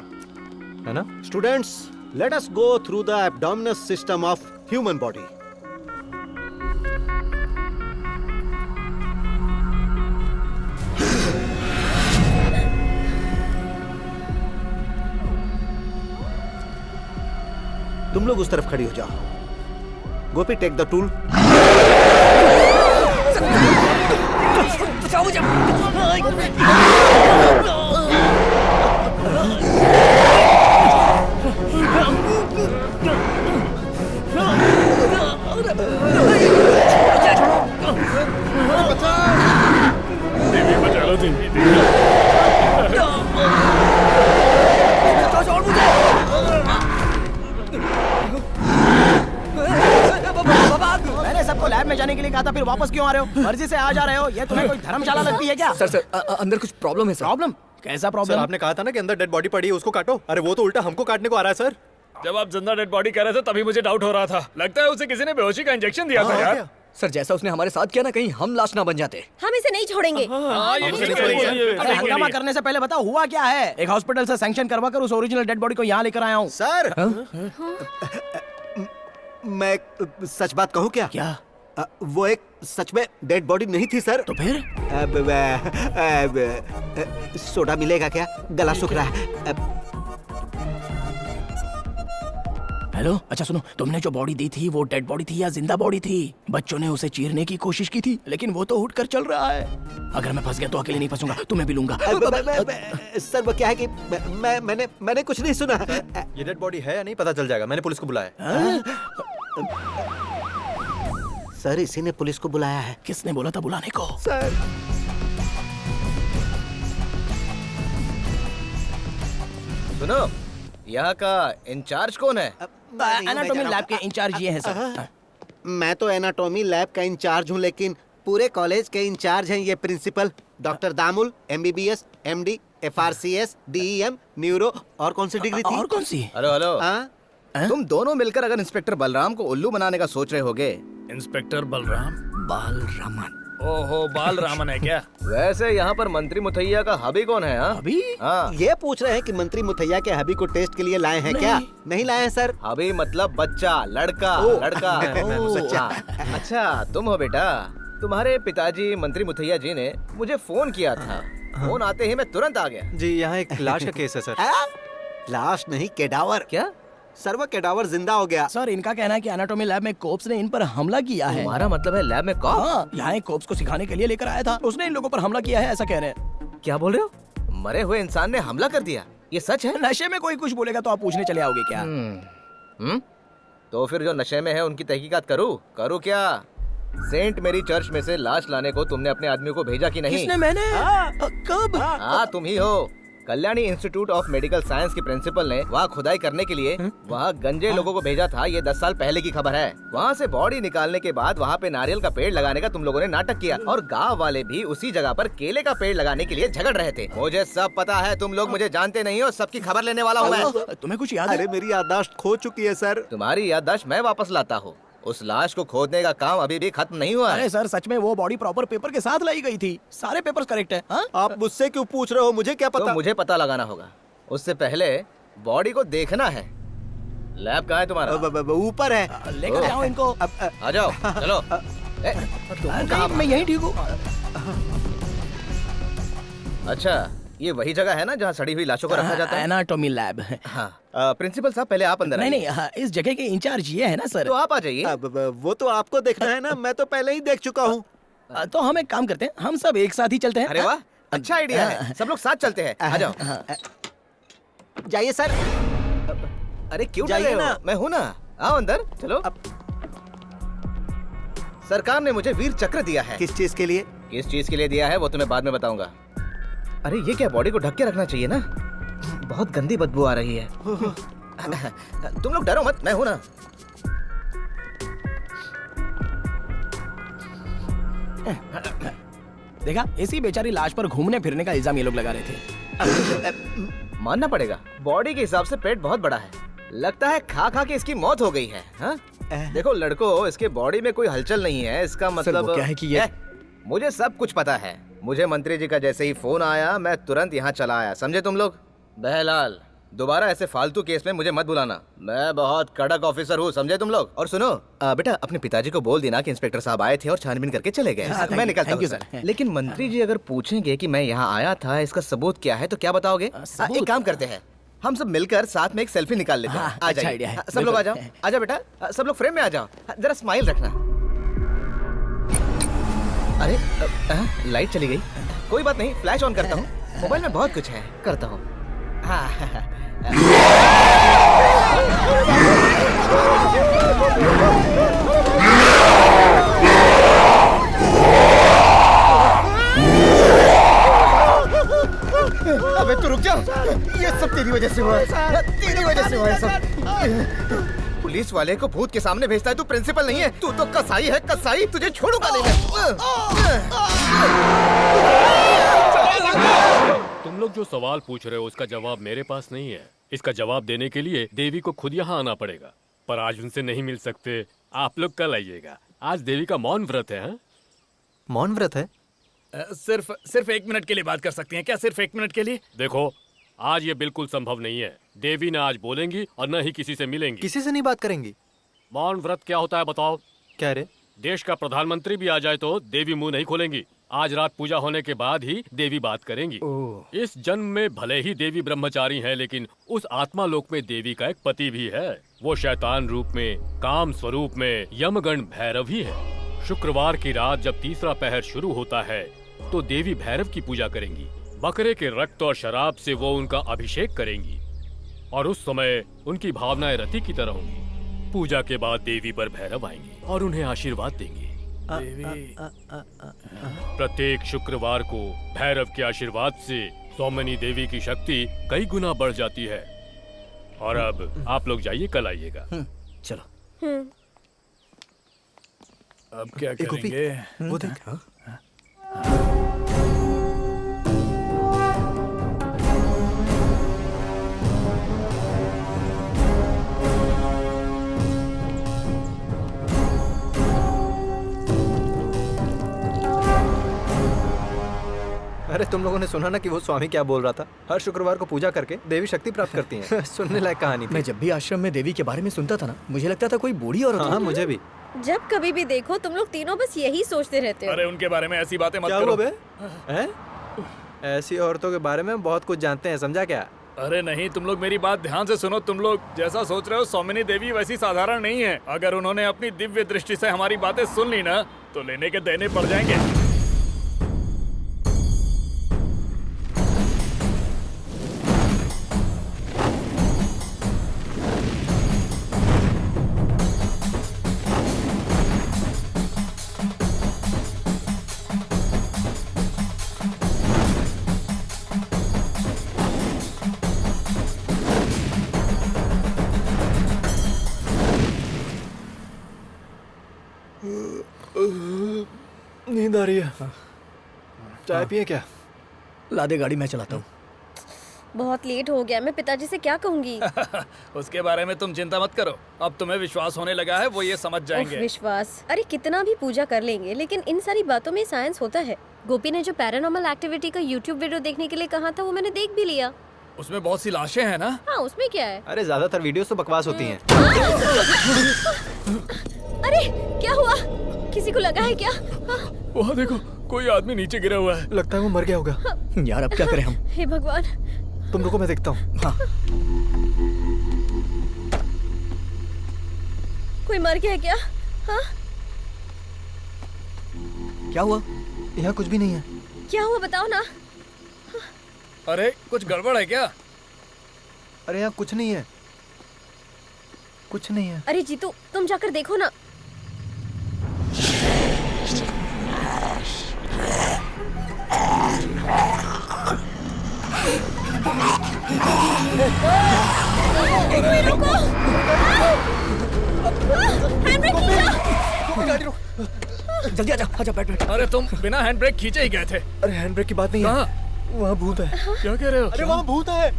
है ना? Students, let us go through the abdominal system of human body. तुम लोग उस तरफ खड़ी हो जाओ। गोपी, टेक द टूल। देवी बचा लो, देवी। मैंने सबको लैब में जाने के लिए कहा था, फिर वापस क्यों आ रहे हो? मर्जी से आ जा रहे हो, ये तुम्हें कोई धर्मशाला लगती है क्या? सर अंदर कुछ प्रॉब्लम है सर। प्रॉब्लम? कैसा प्रॉब्लम? सर आपने कहा था ना कि अंदर डेड बॉडी पड़ी है, उसको काटो। अरे वो तो उल्टा हमको काटने को आ रहा है सर। जब आप जिंदा डेड बॉडी कह रहे थे तभी मुझे डाउट हो रहा था। लगता है उसे किसी ने बेहोशी का इंजेक्शन दिया था यार। सर जैसा उसने हमारे साथ किया ना, कहीं हम लाश ना बन जाते। हम इसे नहीं छोड़ेंगे। अरे हंगामा करने से पहले बताओ हुआ क्या है? एक हॉस्पिटल से सैंक्शन करवा कर उस ओरिजिनल डेड बॉडी को यहाँ लेकर आया हूँ। सर, मैं सच बात कहूँ क्या? क्या? वो एक सच में डेड बॉडी नहीं थी सर। तो फिर? सोडा मिलेगा क्या? गला सूख रहा है। हेलो, अच्छा सुनो, तुमने जो बॉडी दी थी वो डेड बॉडी थी या जिंदा बॉडी थी? बच्चों ने उसे चीरने की कोशिश की थी लेकिन वो तो उठकर चल रहा है। अगर मैं फंस गया तो अकेले नहीं फंसूंगा, तुम्हें भी लूंगा। सर वो क्या है कि मैंने कुछ नहीं सुना। ये डेड बॉडी है या नहीं पता चल जाएगा, मैंने पुलिस को बुलाया। सर इसी ने पुलिस को बुलाया है। किसने बोला था बुलाने को? सर सुनो, यहाँ का इंचार्ज कौन है? एनाटॉमी लैब के इंचार्ज ये हैं सर। मैं तो एनाटॉमी लैब का इंचार्ज हूँ, लेकिन पूरे कॉलेज के इंचार्ज हैं ये principal doctor Damul, MBBS, MD, FRCS, DEM, neuro और कौन सी डिग्री थी? और कौन सी? हेलो तुम दोनों मिलकर अगर इंस्पेक्टर बलराम को उल्लू बनाने का सोच रहे होगे। इंस्पेक्टर बलराम? बालरामन। ओहो, बालरामन है क्या? वैसे यहाँ पर मंत्री मुथैया का हबी कौन है? हबी? हाँ, ये पूछ रहे हैं कि मंत्री मुथैया के हबी को टेस्ट के लिए लाए हैं क्या? नहीं लाए हैं सर। हबी मतलब बच्चा, लड़का। लड़का। बच्चा। अच्छा तुम हो बेटा। तुम्हारे पिताजी मंत्री मुथैया जी ने मुझे फोन किया था। फोन आते ही मैं तुरंत आ गया। जी यहाँ एक लाश का केस है सर। लाश नहीं, केडावर। क्या? सर वो केडावर जिंदा हो गया। सर इनका कहना है कि एनाटॉमी लैब में कोप्स ने इन पर हमला किया है। तुम्हारा मतलब है लैब में कॉप्स? हाँ, यहाँ एक कोप्स को सिखाने के लिए लेकर आया था, उसने इन लोगों पर हमला किया है ऐसा कह रहे हैं। क्या बोल रहे हो? मरे हुए इंसान ने हमला कर दिया? ये सच है? नशे में कोई कुछ बोलेगा तो आप पूछने चले आओगे क्या? तो फिर जो नशे में है उनकी तहकीकात करूँ क्या? सेंट मेरी चर्च में से लाश लाने को तुमने अपने आदमियों को भेजा कि नहीं? किसने? मैंने? कब? हाँ तुम ही हो। Kalyani institute of medical science के प्रिंसिपल ने वहाँ खुदाई करने के लिए वहाँ गंजे लोगों को भेजा था। ये 10 साल पहले की खबर है। वहाँ से बॉडी निकालने के बाद वहाँ पे नारियल का पेड़ लगाने का तुम लोगों ने नाटक किया और गांव वाले भी उसी जगह पर केले का पेड़ लगाने के लिए झगड़ रहे थे। मुझे सब पता है, तुम लोग मुझे जानते नहीं हो। सबकी खबर लेने वाला हूँ मैं। तुम्हें कुछ याद है? अरे मेरी याददाश्त खो चुकी है सर। तुम्हारी याददाश्त मैं वापस लाता हूँ। उस लाश को खोदने का काम अभी भी खत्म नहीं हुआ है। अरे सर सच में वो बॉडी प्रॉपर पेपर के साथ लाई गई थी, सारे पेपर्स करेक्ट है। हाँ? आप मुझसे क्यों पूछ रहे हो? मुझे क्या पता? तो मुझे पता लगाना होगा। उससे पहले बॉडी को देखना है। लैब कहाँ है तुम्हारा? ऊपर है। लेकर जाओ इनको। आ जाओ, चलो। मैं यहीं ठीक हूँ। अच्छा ये वही जगह है ना जहाँ सड़ी हुई लाशों को रखा जाता है? Anatomy lab. हाँ प्रिंसिपल साहब पहले आप अंदर नहीं आइए। नहीं, हाँ, इस जगह के इंचार्ज ये है ना सर। तो आप आ जाइए। वो तो आपको देखना है ना, मैं तो पहले ही देख चुका हूँ। तो हम एक काम करते हैं, हम सब एक साथ ही चलते हैं। अरे वाह, अच्छा आइडिया है। सब लोग साथ चलते हैं। आ जाओ। जाइए सर। अरे क्यों जाइए डर रहे ना। हो? मैं हूँ ना, आओ अंदर चलो। सरकार ने मुझे वीर चक्र दिया है। किस चीज के लिए? किस चीज के लिए दिया है वो तुम्हें बाद में बताऊंगा। अरे ये क्या, बॉडी को ढक के रखना चाहिए ना? बहुत गंदी बदबू आ रही है। तुम लोग डरो मत, मैं हूं ना। देखा, इसी बेचारी लाश पर घूमने फिरने का इल्जाम ये लोग लगा रहे थे। मानना पड़ेगा, बॉडी के हिसाब से पेट बहुत बड़ा है। लगता है खा खा के इसकी मौत हो गई है। हाँ? देखो लड़को, इसके बॉडी में कोई हलचल नहीं है। इसका मतलब क्या है कि ये मुझे सब कुछ पता है। मुझे मंत्री जी का जैसे ही फोन आया मैं तुरंत यहाँ चला आया। समझे तुम लोग? बहलाल, दोबारा ऐसे फालतू केस में मुझे मत बुलाना। मैं बहुत कड़क ऑफिसर हूँ, समझे तुम लोग? और सुनो बेटा, अपने पिताजी को बोल देना कि इंस्पेक्टर साहब आए थे और छानबीन करके चले गए। मैं निकलता हूँ सर। लेकिन मंत्री जी अगर पूछेंगे कि मैं यहाँ आया था, इसका सबूत क्या है, तो क्या बताओगे? एक काम करते हैं, हम सब मिलकर साथ में एक सेल्फी निकाल लेते हैं। आ जाइए सब लोग, आ जाओ। आजा बेटा, सब लोग फ्रेम में आ जाओ। जरा स्माइल रखना। अरे लाइट चली गई। कोई बात नहीं, फ्लैश ऑन करता हूँ। मोबाइल में बहुत कुछ है, करता हूँ। अबे तू रुक जा, ये सब तेरी वजह से हुआ है। तेरी वजह से हुआ है सब। पुलिस वाले को भूत के सामने भेजता है। तू प्रिंसिपल नहीं है, तू तो कसाई है, कसाई। तुझे छोड़ूंगा नहीं मैं। तुम लोग जो सवाल पूछ रहे हो उसका जवाब मेरे पास नहीं है। इसका जवाब देने के लिए देवी को खुद यहाँ आना पड़ेगा, पर आज उनसे नहीं मिल सकते। आप लोग कल आइएगा। आज देवी का मौन व्रत है। हाँ? मौन व्रत है? सिर्फ 1 मिनट के लिए बात कर सकती हैं क्या? सिर्फ 1 मिनट के लिए? देखो, आज ये बिल्कुल संभव नहीं है। देवी न आज बोलेंगी और न ही किसी से मिलेंगी। किसी से नहीं बात करेंगी? मौन व्रत क्या होता है बताओ? क्या रे, देश का प्रधानमंत्री भी आ जाए तो देवी मुंह नहीं खोलेंगी। आज रात पूजा होने के बाद ही देवी बात करेंगी। इस जन्म में भले ही देवी ब्रह्मचारी हैं, लेकिन उस आत्मा लोक में देवी का एक पति भी है। वो शैतान रूप में, काम स्वरूप में यमगण भैरव ही है। शुक्रवार की रात जब तीसरा पहर शुरू होता है तो देवी भैरव की पूजा करेंगी। बकरे के रक्त और शराब से वो उनका अभिषेक करेंगी और उस समय उनकी भावनाएं रति की तरह होंगी। पूजा के बाद देवी पर भैरव आएंगे और उन्हें आशीर्वाद देंगे। प्रत्येक शुक्रवार को भैरव के आशीर्वाद से सौमनी देवी की शक्ति कई गुना बढ़ जाती है। और अब आप लोग जाइए, कल आइएगा। चलो। अब क्या करेंगे? वो देख। अरे तुम लोगों ने सुना ना कि वो स्वामी क्या बोल रहा था? हर शुक्रवार को पूजा करके देवी शक्ति प्राप्त करती हैं। सुनने लायक कहानी थी। मैं जब भी आश्रम में देवी के बारे में सुनता था ना, मुझे लगता था कोई बूढ़ी औरत। हाँ, मुझे भी। जब कभी भी देखो तुम लोग तीनों बस यही सोचते रहते हो। अरे उनके बारे में ऐसी बातें मत क्या करो। हुआ बे? हैं? ऐसी औरतों के बारे में बहुत कुछ जानते हैं, समझा क्या? अरे नहीं, तुम लोग मेरी बात ध्यान से सुनो। तुम लोग जैसा सोच रहे हो सौमिनी देवी वैसी साधारण नहीं है। अगर उन्होंने अपनी दिव्य दृष्टि से हमारी बातें सुन ली ना तो लेने के देने पड़ जाएंगे। नींद आ रही है। चाय पिए क्या? ला दे गाड़ी, मैं चलाता हूँ। बहुत लेट हो गया, मैं पिताजी से क्या कहूँगी? उसके बारे में तुम चिंता मत करो। अब तुम्हें विश्वास होने लगा है, वो ये समझ जाएंगे। विश्वास? अरे कितना भी पूजा कर लेंगे लेकिन इन सारी बातों में साइंस होता है। गोपी ने जो पैरानॉर्मल एक्टिविटी का यूट्यूब वीडियो देखने के लिए कहा था वो मैंने देख भी लिया। उसमें बहुत सी लाशें हैं ना? हाँ, उसमें क्या है? अरे ज्यादातर वीडियोस तो बकवास होती हैं। अरे क्या हुआ? किसी को लगा है क्या? वहाँ देखो, कोई आदमी नीचे गिरा हुआ है। लगता है वो मर गया होगा। यार अब क्या करें हम? हे भगवान। तुम रुको, मैं देखता हूँ। हाँ। कोई मर गया क्या? हाँ? क्या हुआ? यहाँ कुछ भी नहीं है। क्या हुआ बताओ ना। अरे कुछ गड़बड़ है क्या? अरे यहाँ कुछ नहीं है, कुछ नहीं है। अरे जीतू, तुम जाकर देखो ना। एक मिनट रुको। हैंडब्रेक खींचो। गाड़ी रोक। जल्दी आजा, आजा, बैठ बैठ। अरे तुम बिना हैंड ब्रेक खींचे ही गए थे। अरे हैंड ब्रेक की बात नहीं है। वहाँ भूत है। क्या कह रहे हो? अरे वहाँ भूत है।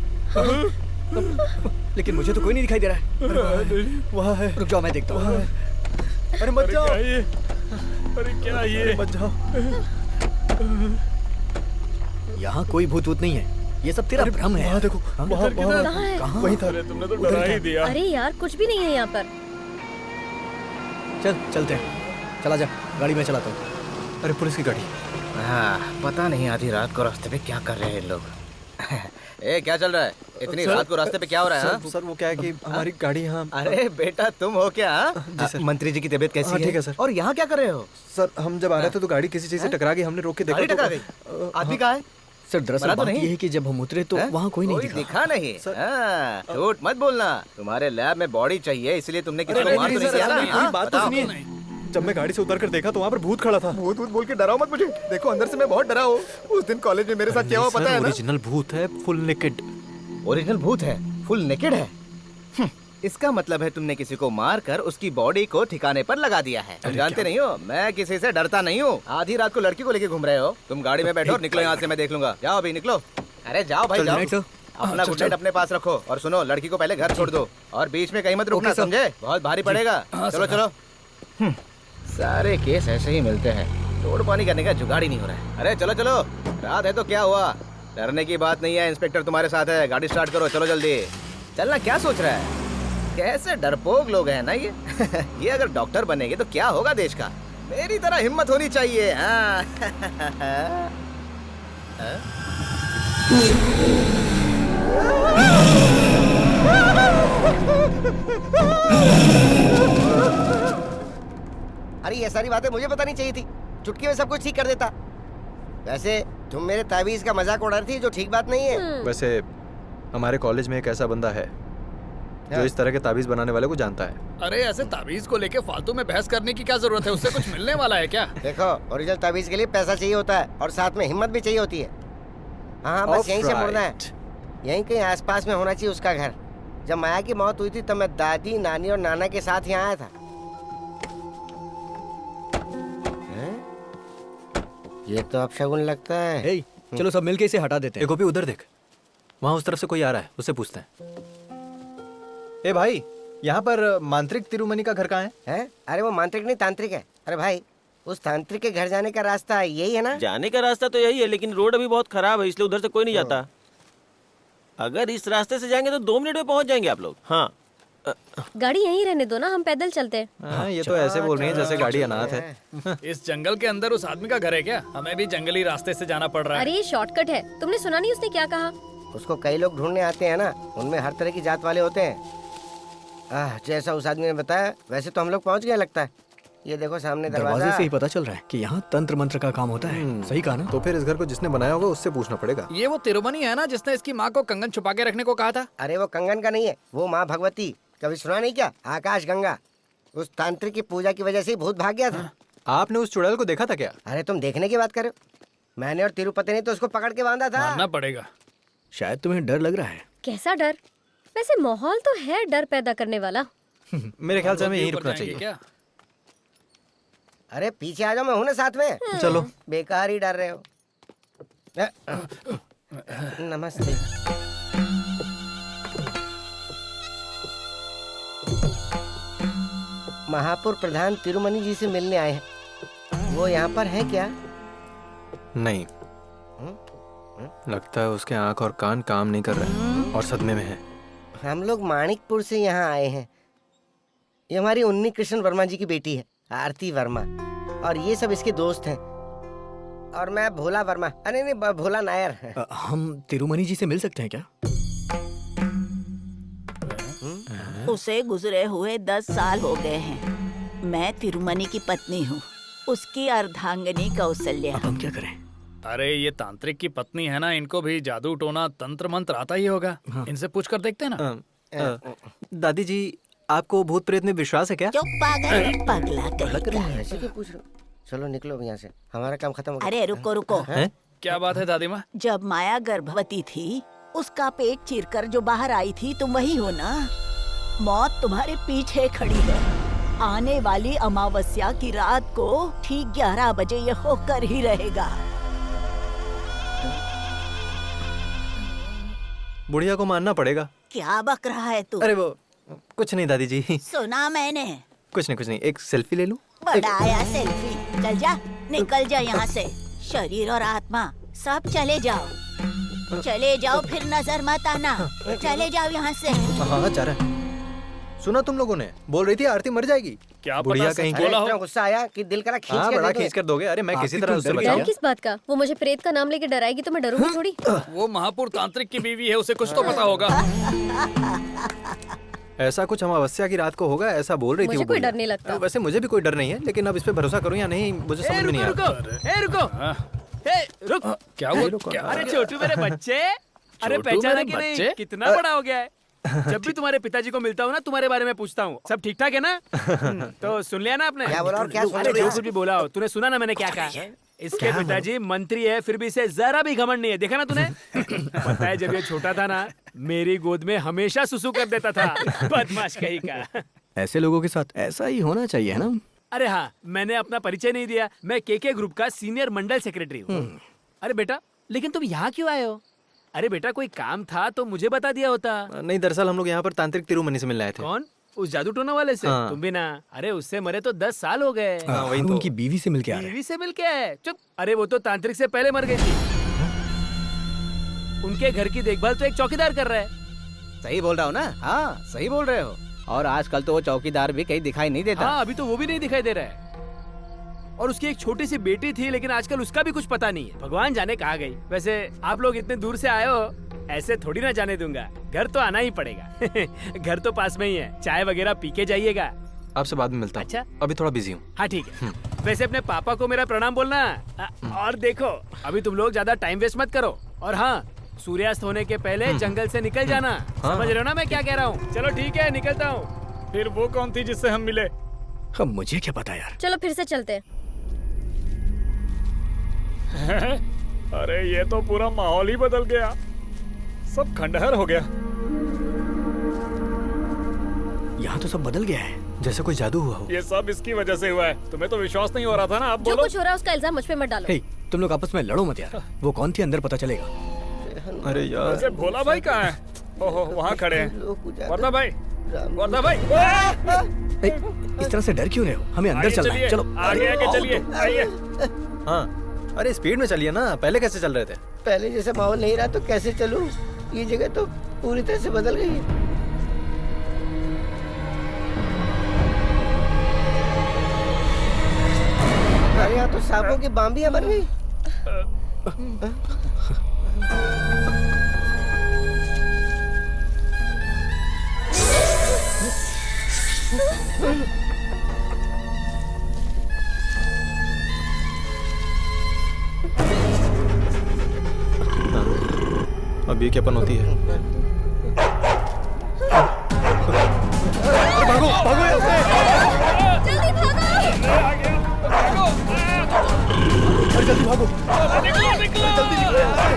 लेकिन मुझे तो कोई नहीं दिखाई दे रहा है। वहाँ है। रुक जाओ, मैं देखता हूँ। अरे मत जाओ। अरे क्या ये? मत जाओ। यहाँ कोई भूत वूत नहीं है, ये सब तेरा भ्रम है। वहाँ देखो, वहाँ कहाँ? वहीं था। अरे तुमने तो डरा ही दिया। अरे यार कुछ भी नहीं है यहाँ पर। चल चलते हैं, चला जा, गाड़ी में चलाता हूँ। अरे पुलिस की गाड़ी। हाँ, पता नहीं आधी रात को रास्ते पे क्या कर रहे हैं लोग। ए क्या चल रहा है? इतनी रात को रास्ते पे क्या हो रहा है? सर वो क्या है कि हमारी गाड़ी यहाँ। अरे बेटा तुम हो क्या? मंत्री जी की तबीयत कैसी है? ठीक है सर। और यहाँ क्या कर रहे हो? सर हम जब आ रहे थे तो गाड़ी किसी चीज से टकरा गई, हमने रोक के देखा। गाड़ी टकरा गई? आदमी कहाँ है? सर दरअसल बात ये है कि जब हम उतरे तो वहाँ कोई नहीं दिखा नहीं। झूठ मत बोलना। तुम्हारे लैब में बॉडी चाहिए इसलिए तुमने किसी को मार तो नहीं दिया ना? बात तो सुनिए। जब मैं गाड़ी से उतर कर देखा तो वहाँ पर भूत खड़ा था। भूत भूत बोल के डराओ मत मुझे। देखो अंदर से मैं बहुत डरा हूँ। उस दिन कॉलेज में मेरे साथ क्या हुआ पता है ना? ओरिजिनल भूत है, फुल नेकेड। ओरिजिनल भूत है, फुल नेकेड है। इसका मतलब है तुमने किसी को मार कर उसकी बॉडी को ठिकाने पर लगा दिया है। तुम जानते नहीं हो मैं किसी से डरता नहीं हूँ। आधी रात को लड़की को लेके घूम रहे हो। तुम गाड़ी में बैठो और निकलो यहाँ से, मैं देख लूंगा। जाओ अभी निकलो। अरे जाओ भाई जाओ। अपना गुड नाइट अपने पास रखो। और सुनो, लड़की को पहले घर छोड़ दो और बीच में कहीं मत रुकना, समझे? बहुत भारी पड़ेगा। चलो चलो। सारे केस ऐसे ही मिलते हैं, तोड़ पानी करने का जुगाड़ ही नहीं हो रहा है। अरे चलो चलो, रात है तो क्या हुआ? डरने की बात नहीं है, इंस्पेक्टर तुम्हारे साथ है। गाड़ी स्टार्ट करो, चलो जल्दी। चलना, क्या सोच रहा है? कैसे डरपोक लोग हैं ना ये। ये अगर डॉक्टर बनेंगे तो क्या होगा देश का? मेरी तरह हिम्मत होनी चाहिए। हाँ। अरे ये सारी बातें मुझे पता नहीं चाहिए थी, चुटकी में सब कुछ ठीक कर देता। वैसे तुम मेरे ताबीज का मजाक उड़ा रही थी, जो ठीक बात नहीं है। वैसे हमारे कॉलेज में एक ऐसा बंदा है जो इस तरह के ताबीज बनाने वाले को जानता है। अरे ऐसे ताबीज को लेके फालतू में बहस करने की क्या जरूरत है? उससे कुछ मिलने वाला है क्या? देखो, ओरिजिनल ताबीज के लिए पैसा चाहिए होता है और साथ में हिम्मत भी चाहिए होती है। हाँ, बस यहीं से मुड़ना है। यहीं कहीं आसपास में होना चाहिए उसका घर। जब माया की मौत हुई थी तब मैं दादी, नानी और नाना के साथ यहाँ आया था। ये तो अब शगुन लगता है। चलो सब मिलके इसे हटा देते हैं। गोपी उधर देख, वहाँ उस तरफ से कोई आ रहा है, उससे पूछते हैं। ए भाई, यहाँ पर मांत्रिक तिरुमनी का घर कहाँ है? अरे वो मांत्रिक नहीं, तांत्रिक है। अरे भाई, उस तांत्रिक के घर जाने का रास्ता यही है ना? जाने का रास्ता तो यही है, लेकिन रोड अभी बहुत खराब है, इसलिए उधर से कोई नहीं जाता। अगर इस रास्ते से जाएंगे तो 2 मिनट में पहुंच जाएंगे आप लोग। हाँ, गाड़ी यहीं रहने दो ना, हम पैदल चलते हैं। हाँ, ये तो ऐसे बोल रही है जैसे गाड़ी अनाथ है। इस जंगल के अंदर उस आदमी का घर है क्या? हमें भी जंगली रास्ते से जाना पड़ रहा है। अरे ये शॉर्टकट है, तुमने सुना नहीं उसने क्या कहा? उसको कई लोग ढूंढने आते हैं ना, उनमें हर तरह की जात वाले होते हैं। जैसा उस आदमी ने बताया वैसे तो हम लोग पहुंच गए लगता है। ये देखो सामने दरवाजे से ही पता चल रहा है कि यहाँ तंत्र मंत्र का काम होता है। सही कहा ना? तो फिर इस घर को जिसने बनाया होगा उससे पूछना पड़ेगा। ये वो तिरुमनी है ना जिसने इसकी माँ को कंगन छुपा के रखने को कहा था? अरे वो कंगन का नहीं है, वो माँ भगवती। कभी सुना नहीं क्या? आकाश गंगा। उस तांत्रिक की पूजा की वजह से ही भूत भाग गया था। आपने उस चुड़ैल को देखा था क्या? अरे तुम देखने की बात कर रहे हो? मैंने और तिरुपति ने तो उसको पकड़ के बांधा था। मानना पड़ेगा। शायद तुम्हें डर लग रहा है। कैसा डर? वैसे माहौल तो है डर पैदा करने वाला। मेरे ख्याल से हमें यहीं रुकना चाहिए। क्या? अरे पीछे आ जाओ, मैं हूं ना साथ में। चलो। बेकार ही डर रहे हो। नमस्ते। महापुर प्रधान तिरुमनी जी से मिलने आए हैं। वो यहाँ पर है क्या? नहीं, लगता है उसके आंख और कान काम नहीं कर रहे और सदमे में है। हम लोग माणिकपुर से यहाँ आए हैं। ये हमारी उन्नी कृष्ण वर्मा जी की बेटी है, आरती वर्मा, और ये सब इसके दोस्त हैं। और मैं भोला वर्मा, अरे नहीं, भोला नायर। हम तिरुमनी जी से मिल सकते हैं क्या? उसे गुजरे हुए 10 साल हो गए हैं। मैं तिरुमनी की पत्नी हूँ, उसकी अर्धांगिनी कौशल्या। अब हम क्या करें? अरे ये तांत्रिक की पत्नी है ना, इनको भी जादू टोना तंत्र मंत्र आता ही होगा। इनसे पूछ कर देखते हैं ना। दादी जी, आपको भूत प्रेत में विश्वास है क्या? चुप पागल, पगला कहीं ऐसे क्यों पूछ रहे हो? चलो निकलो यहाँ से, हमारा काम खत्म हो गया। अरे रुको रुको। क्या बात है दादी माँ? जब माया गर्भवती थी, उसका पेट चीरकर जो बाहर आई थी, तुम वही हो ना? मौत तुम्हारे पीछे खड़ी है। आने वाली अमावस्या की रात को ठीक 11 बजे ये होकर ही रहेगा। बुढ़िया को मानना पड़ेगा। क्या बक रहा है तू? अरे वो कुछ नहीं दादी जी। सुना मैंने। कुछ नहीं, एक सेल्फी ले लूं? बड़ा आया सेल्फी। चल जा, निकल जा यहाँ से। शरीर और आत्मा सब चले जाओ। चले जाओ, फिर नजर मत आना। चले जाओ यहाँ से। हाँ, जा रहा है। सुना तुम लोगों ने? बोल रही थी आरती मर जाएगी। क्या बुढ़िया पता कहीं सच बोला हो? इतना गुस्सा आया कि दिल करा खींच बड़ा कर खींच कर दोगे। अरे मैं किसी तरह उससे डर बचाऊंगा। किस बात का? वो मुझे प्रेत का नाम लेके डराएगी तो मैं डरूंगी थोड़ी। वो महापुर तांत्रिक की बीवी है, उसे कुछ तो पता होगा। ऐसा कुछ अमावस्या की रात को होगा, ऐसा बोल रही थी। मुझे कोई डर नहीं लगता। वैसे मुझे भी कोई डर नहीं है, लेकिन अब इस पे भरोसा करूं या नहीं मुझे समझ में नहीं आ रहा। रुक। क्या हुआ? अरे छोटू मेरे बच्चे, अरे पहचाना कि नहीं? कितना बड़ा हो गया है। जब भी तुम्हारे पिताजी को मिलता हूँ ना, तुम्हारे बारे में पूछता हूँ। सब ठीक ठाक है ना? तो सुन लिया ना आपने? क्या बोला और क्या सुन अरे लिया? जो कुछ भी बोला हो, तूने सुना ना मैंने क्या कहा? इसके पिताजी मंत्री है, फिर भी इसे जरा भी घमंड नहीं है। देखा ना तूने? पता है जब ये छोटा था ना, मेरी गोद में हमेशा सुसु कर देता था। बदमाश कहीं का। ऐसे लोगों के साथ ऐसा ही होना चाहिए ना? अरे हाँ, मैंने अपना परिचय नहीं दिया। मैं केके ग्रुप का सीनियर मंडल सेक्रेटरी हूँ। अरे बेटा, लेकिन तुम यहाँ क्यों आए हो? अरे बेटा, कोई काम था तो मुझे बता दिया होता। नहीं, दरअसल हम लोग यहाँ पर तांत्रिक तिरुमनी से मिलने आए थे। कौन? उस जादू टोना वाले से? हाँ। तुम भी ना? अरे उससे मरे तो 10 साल हो गए। वही तो। उनकी बीवी से मिलके आ रहे हैं। बीवी से मिल के आए? चुप। अरे वो तो तांत्रिक से पहले मर गई थी। उनके घर की देखभाल तो एक चौकीदार कर रहा है। सही बोल रहा हूँ ना? हाँ, सही बोल रहे हो। और आजकल तो वो चौकीदार भी कहीं दिखाई नहीं देता। हाँ, अभी तो वो भी नहीं दिखाई दे रहा है। और उसकी एक छोटी सी बेटी थी, लेकिन आजकल उसका भी कुछ पता नहीं है। भगवान जाने कहाँ गई। वैसे आप लोग इतने दूर से आए हो, ऐसे थोड़ी ना जाने दूंगा। घर तो आना ही पड़ेगा। घर तो पास में ही है, चाय वगैरह पी के जाइएगा। आपसे बाद में मिलता हूँ। अच्छा, अभी थोड़ा बिजी हूँ। हाँ ठीक है। वैसे अपने पापा को मेरा प्रणाम बोलना। और देखो, अभी तुम लोग ज्यादा टाइम वेस्ट मत करो। और हाँ, सूर्यास्त होने के पहले जंगल से निकल जाना। समझ रहे हो ना मैं क्या कह रहा हूँ? चलो ठीक है, निकलता हूँ। फिर वो कौन थी जिससे हम मिले? अब मुझे क्या पता यार। चलो फिर से चलते हैं। अरे ये तो पूरा माहौल ही बदल गया, सब खंडहर हो गया। यहाँ तो सब बदल गया है, जैसे कोई जादू हुआ हो। ये सब इसकी वजह से हुआ है। तुम्हें तो विश्वास नहीं हो रहा था ना? अब जो बोलो। कुछ हो रहा है उसका इल्जाम मुझ पे मत डालो। हे, तुम लोग आपस में लड़ो मत यार। वो कौन थी अंदर पता चलेगा। अरे यार, वैसे भोला भाई कहाँ है? ओहो, वहाँ खड़े हैं। वर्धा भाई, वर्धा भाई। इस तरह से डर क्यों रहे हो? हमें अंदर चलना है। चलो आगे आगे चलिए, आइए। हाँ, अरे स्पीड में चलिए ना। पहले कैसे चल रहे थे? पहले जैसा माहौल नहीं रहा तो कैसे चलूं? ये जगह तो पूरी तरह से बदल गई है। अरे यहाँ तो सांपों की बाम्बियां बन गई। अब ये क्या पनौती है? भागो भागो यहाँ से! जल्दी भागो! अरे जल्दी भागो! जल्दी निकलो यहाँ से!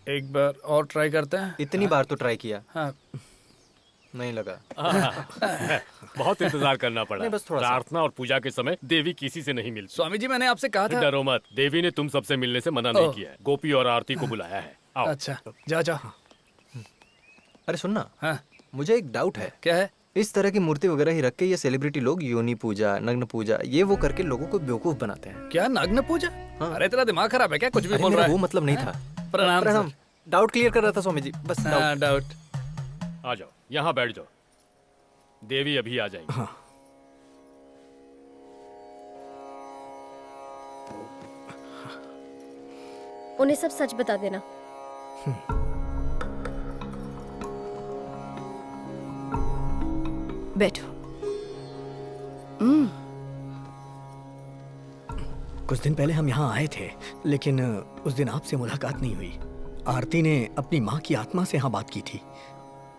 एक बार और ट्राई करते हैं। इतनी बार तो ट्राई किया। हाँ। नहीं लगा। बहुत इंतजार करना पड़ा। नहीं, बस थोड़ा सा। प्रार्थना और पूजा के समय देवी किसी से नहीं मिलती। स्वामी जी, मैंने आपसे कहा था। डरो मत, देवी ने तुम सबसे मिलने से मना नहीं किया है। गोपी और आरती को बुलाया है। आओ। अच्छा, जा जा। अरे सुनना, हाँ? मुझे एक डाउट है। क्या है? इस तरह की मूर्ति वगैरह ही रख के ये सेलिब्रिटी लोग योनि पूजा, नग्न पूजा, ये वो करके लोगों को बेवकूफ बनाते हैं। क्या नग्न पूजा? हाँ। अरे तेरा दिमाग खराब है क्या? कुछ भी अरे बोल मेरा रहा है। वो मतलब नहीं था। प्रणाम। प्रणाम। डाउट क्लियर कर रहा था स्वामी जी, बस हाँ, डाउट। आ जाओ, यहाँ बैठ जाओ। देवी अभी आ जाएंगी। हाँ। उन्हें सब सच बता देना। बैठो। कुछ दिन पहले हम यहाँ आए थे, लेकिन उस दिन आपसे मुलाकात नहीं हुई। आरती ने अपनी माँ की आत्मा से यहाँ बात की थी।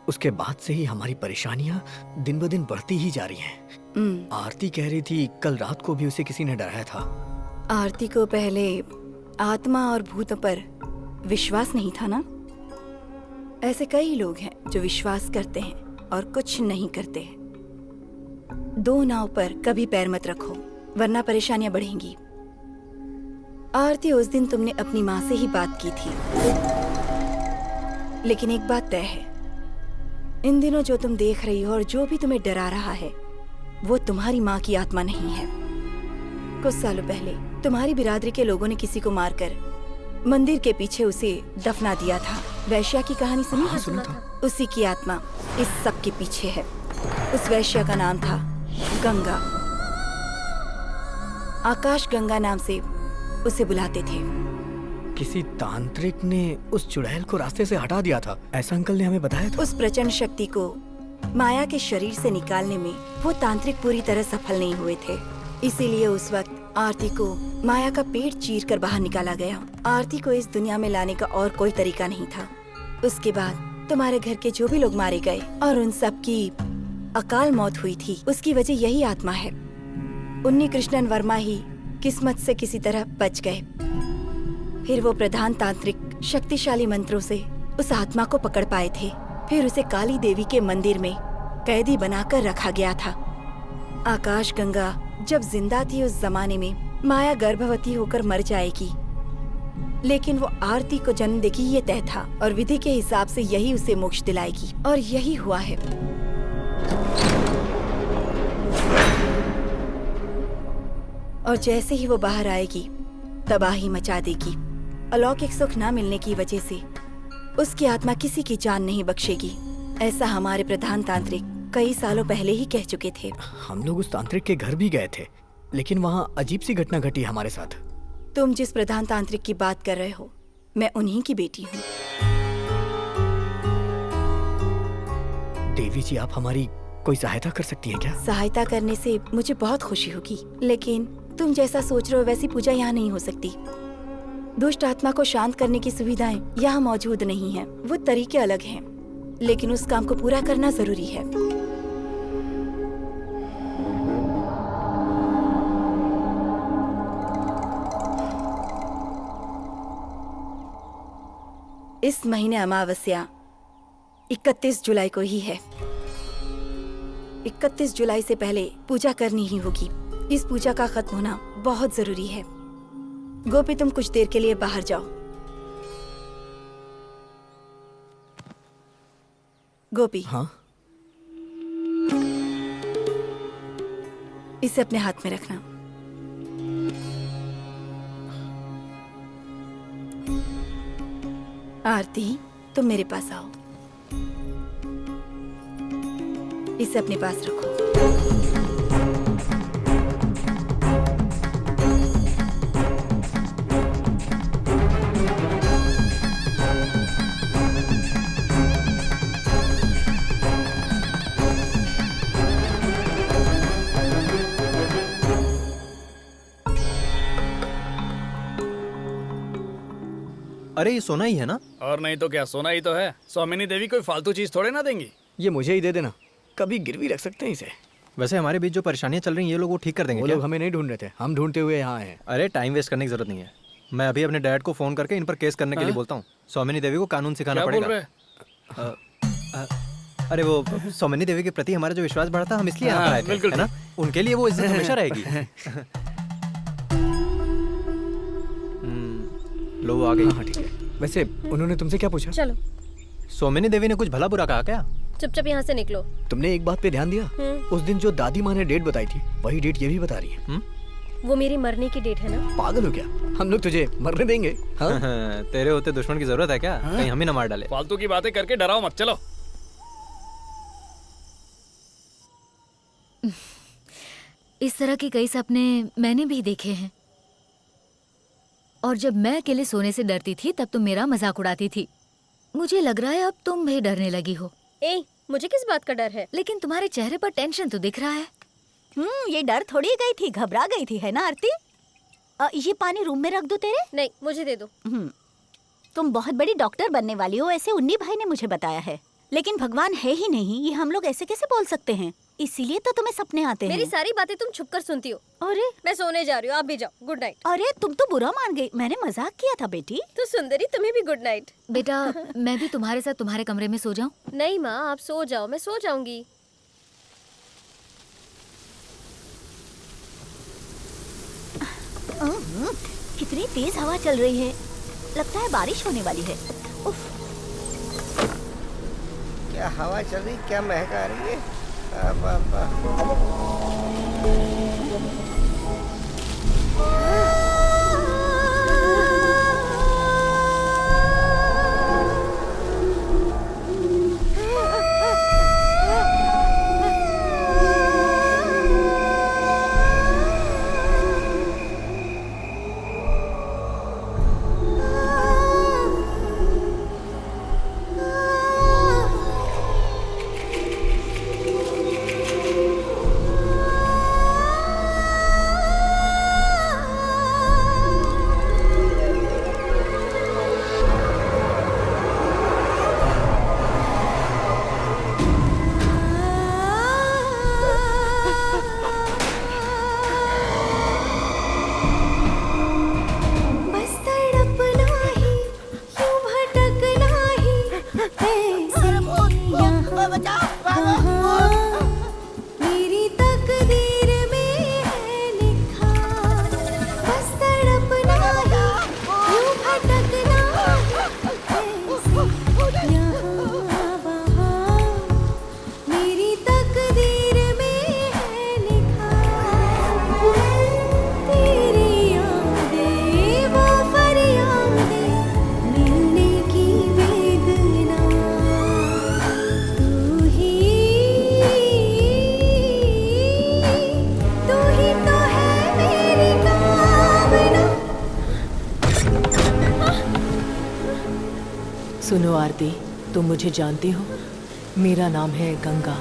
उसके बाद से ही हमारी परेशानियां दिन ब दिन बढ़ती ही जा रही हैं। आरती कह रही थी कल रात को भी उसे किसी ने डराया था। आरती को पहले आत्मा और भूतों पर विश्वास नहीं था ना? ऐसे कई लोग हैं जो विश्वास करते हैं और कुछ नहीं करते। दो नाव पर कभी पैर मत रखो, वरना परेशानियां बढ़ेंगी। आरती, उस दिन तुमने अपनी माँ से ही बात की थी, लेकिन एक बात तय है, इन दिनों जो तुम देख रही हो और जो भी तुम्हें डरा रहा है, वो तुम्हारी माँ की आत्मा नहीं है। कुछ सालों पहले तुम्हारी बिरादरी के लोगों ने किसी को मारकर मंदिर के पीछे उसे दफना दिया था। वैश्या की कहानी सुनी? हाँ, सुना था। उसी की आत्मा इस सब के पीछे है। उस वैश्या का नाम था गंगा। आकाश गंगा नाम से उसे बुलाते थे। किसी तांत्रिक ने उस चुड़ैल को रास्ते से हटा दिया था, ऐसा अंकल ने हमें बताया था। उस प्रचंड शक्ति को माया के शरीर से निकालने में वो तांत्रिक पूरी तरह सफल नहीं हुए थे। इसीलिए उस वक्त आरती को माया का पेट चीर कर बाहर निकाला गया। आरती को इस दुनिया में लाने का और कोई तरीका नहीं था। उसके बाद तुम्हारे घर के जो भी लोग मारे गए और उन सब की अकाल मौत हुई थी, उसकी वजह यही आत्मा है। उन्नी कृष्णन वर्मा ही किस्मत से किसी तरह बच गए। फिर वो प्रधान तांत्रिक शक्तिशाली मंत्रों से उस आत्मा को पकड़ पाए थे। फिर उसे काली देवी के मंदिर में कैदी बनाकर रखा गया था। आकाश गंगा जब जिंदा थी उस जमाने में माया गर्भवती होकर मर जाएगी, लेकिन वो आरती को जन्म देगी ये तय था और विधि के हिसाब से यही उसे मोक्ष दिलाएगी, और यही हुआ है। और जैसे ही वो बाहर आएगी तबाही मचा देगी। अलौकिक सुख न मिलने की वजह से उसकी आत्मा किसी की जान नहीं बख्शेगी। ऐसा हमारे प्रधान तांत्रिक कई सालों पहले ही कह चुके थे। हम लोग उस तांत्रिक के घर भी गए थे, लेकिन वहाँ अजीब सी घटना घटी हमारे साथ। तुम जिस प्रधान तांत्रिक की बात कर रहे हो, मैं उन्हीं की बेटी हूँ। देवी जी, आप हमारी कोई सहायता कर सकती हैं क्या? सहायता करने से मुझे बहुत खुशी होगी, लेकिन तुम जैसा सोच रहे हो वैसी पूजा यहाँ नहीं हो सकती। दुष्ट आत्मा को शांत करने की सुविधाएं यहाँ मौजूद नहीं है। वो तरीके अलग हैं, लेकिन उस काम को पूरा करना जरूरी है। इस महीने अमावस्या 31 जुलाई को ही है। 31 जुलाई से पहले पूजा करनी ही होगी। इस पूजा का खत्म होना बहुत जरूरी है। गोपी, तुम कुछ देर के लिए बाहर जाओ। गोपी। हाँ? इसे अपने हाथ में रखना। आरती, तुम मेरे पास आओ। इसे अपने पास रखो। अरे ये सोना ही है ना? और नहीं तो क्या, सोना ही तो है। स्वामिनी देवी कोई फालतू चीज थोड़े ना देंगी। ये मुझे ही दे देना, कभी गिरवी रख सकते हैं इसे। वैसे हमारे बीच जो परेशानियां चल रही हैं ये लोग वो ठीक कर देंगे वो क्या? लोग हमें नहीं ढूंढ रहे थे, हम ढूंढते हुए यहाँ आए हैं। अरे टाइम वेस्ट करने की जरूरत नहीं है। मैं अभी अपने डैड को फोन करके इन पर केस करने के लिए बोलता हूँ। स्वामिनी देवी को कानून सिखाना पड़ेगा। अरे वो स्वामिनी देवी के प्रति हमारा जो विश्वास बढ़ा था, हम इसलिए यहाँ पर आए थे, है ना? उनके लिए वो इज्जत हमेशा रहेगी। लो आ गई। हाँ ठीक है। वैसे उन्होंने तुमसे क्या पूछा? चलो। स्वामिनी देवी ने कुछ भला बुरा कहा क्या? चुपचाप यहाँ से निकलो। तुमने एक बात पे ध्यान दिया? उस दिन जो दादी माँ ने डेट बताई थी, वही डेट ये भी बता रही है। वो मेरी मरने की डेट है ना। पागल हो क्या? हम लोग तुझे मरने देंगे? हाँ? तेरे होते दुश्मन की जरूरत है क्या? कहीं हमें न मार डाले। फालतू की बातें करके डराओ मत। चलो। इस तरह के कई सपने मैंने भी देखे हैं, और जब मैं अकेले सोने से डरती थी तब तुम मेरा मजाक उड़ाती थी। मुझे लग रहा है अब तुम भी डरने लगी हो। ए, मुझे किस बात का डर है? लेकिन तुम्हारे चेहरे पर टेंशन तो दिख रहा है। ये डर थोड़ी गई थी, घबरा गई थी, है ना आरती? ये पानी रूम में रख दो तेरे? नहीं, मुझे दे दो। तुम बहुत बड़ी डॉक्टर बनने वाली हो, ऐसे उन्नी भाई ने मुझे बताया है। लेकिन भगवान है ही नहीं, ये हम लोग ऐसे कैसे बोल सकते हैं? इसीलिए तो तुम्हें सपने आते हैं। मेरी सारी बातें तुम छुप कर सुनती हो। अरे मैं सोने जा रही हूँ, आप भी जाओ। Good night. अरे तुम तो बुरा मान गई, मैंने मजाक किया था बेटी। तो सुंदरी, तुम्हें भी गुड नाइट। बेटा, मैं भी तुम्हारे साथ तुम्हारे कमरे में सो जाऊं? नहीं माँ, आप सो जाओ, मैं सो जाऊंगी। कितनी तेज हवा चल रही है, लगता है बारिश होने वाली है। उफ। क्या हवा चल रही, क्या महक आ रही है। मेरी तकदीर में है लिखा, बस तड़पना ही, यूं भटकना ऐसे यहाँ वहाँ। मेरी तकदीर में है लिखा, तेरी यादें वो फरियादें, मिलने की वेदना। तू ही तो है मेरी कामना। सुनो आरती, तुम मुझे जानती हो, मेरा नाम है गंगा।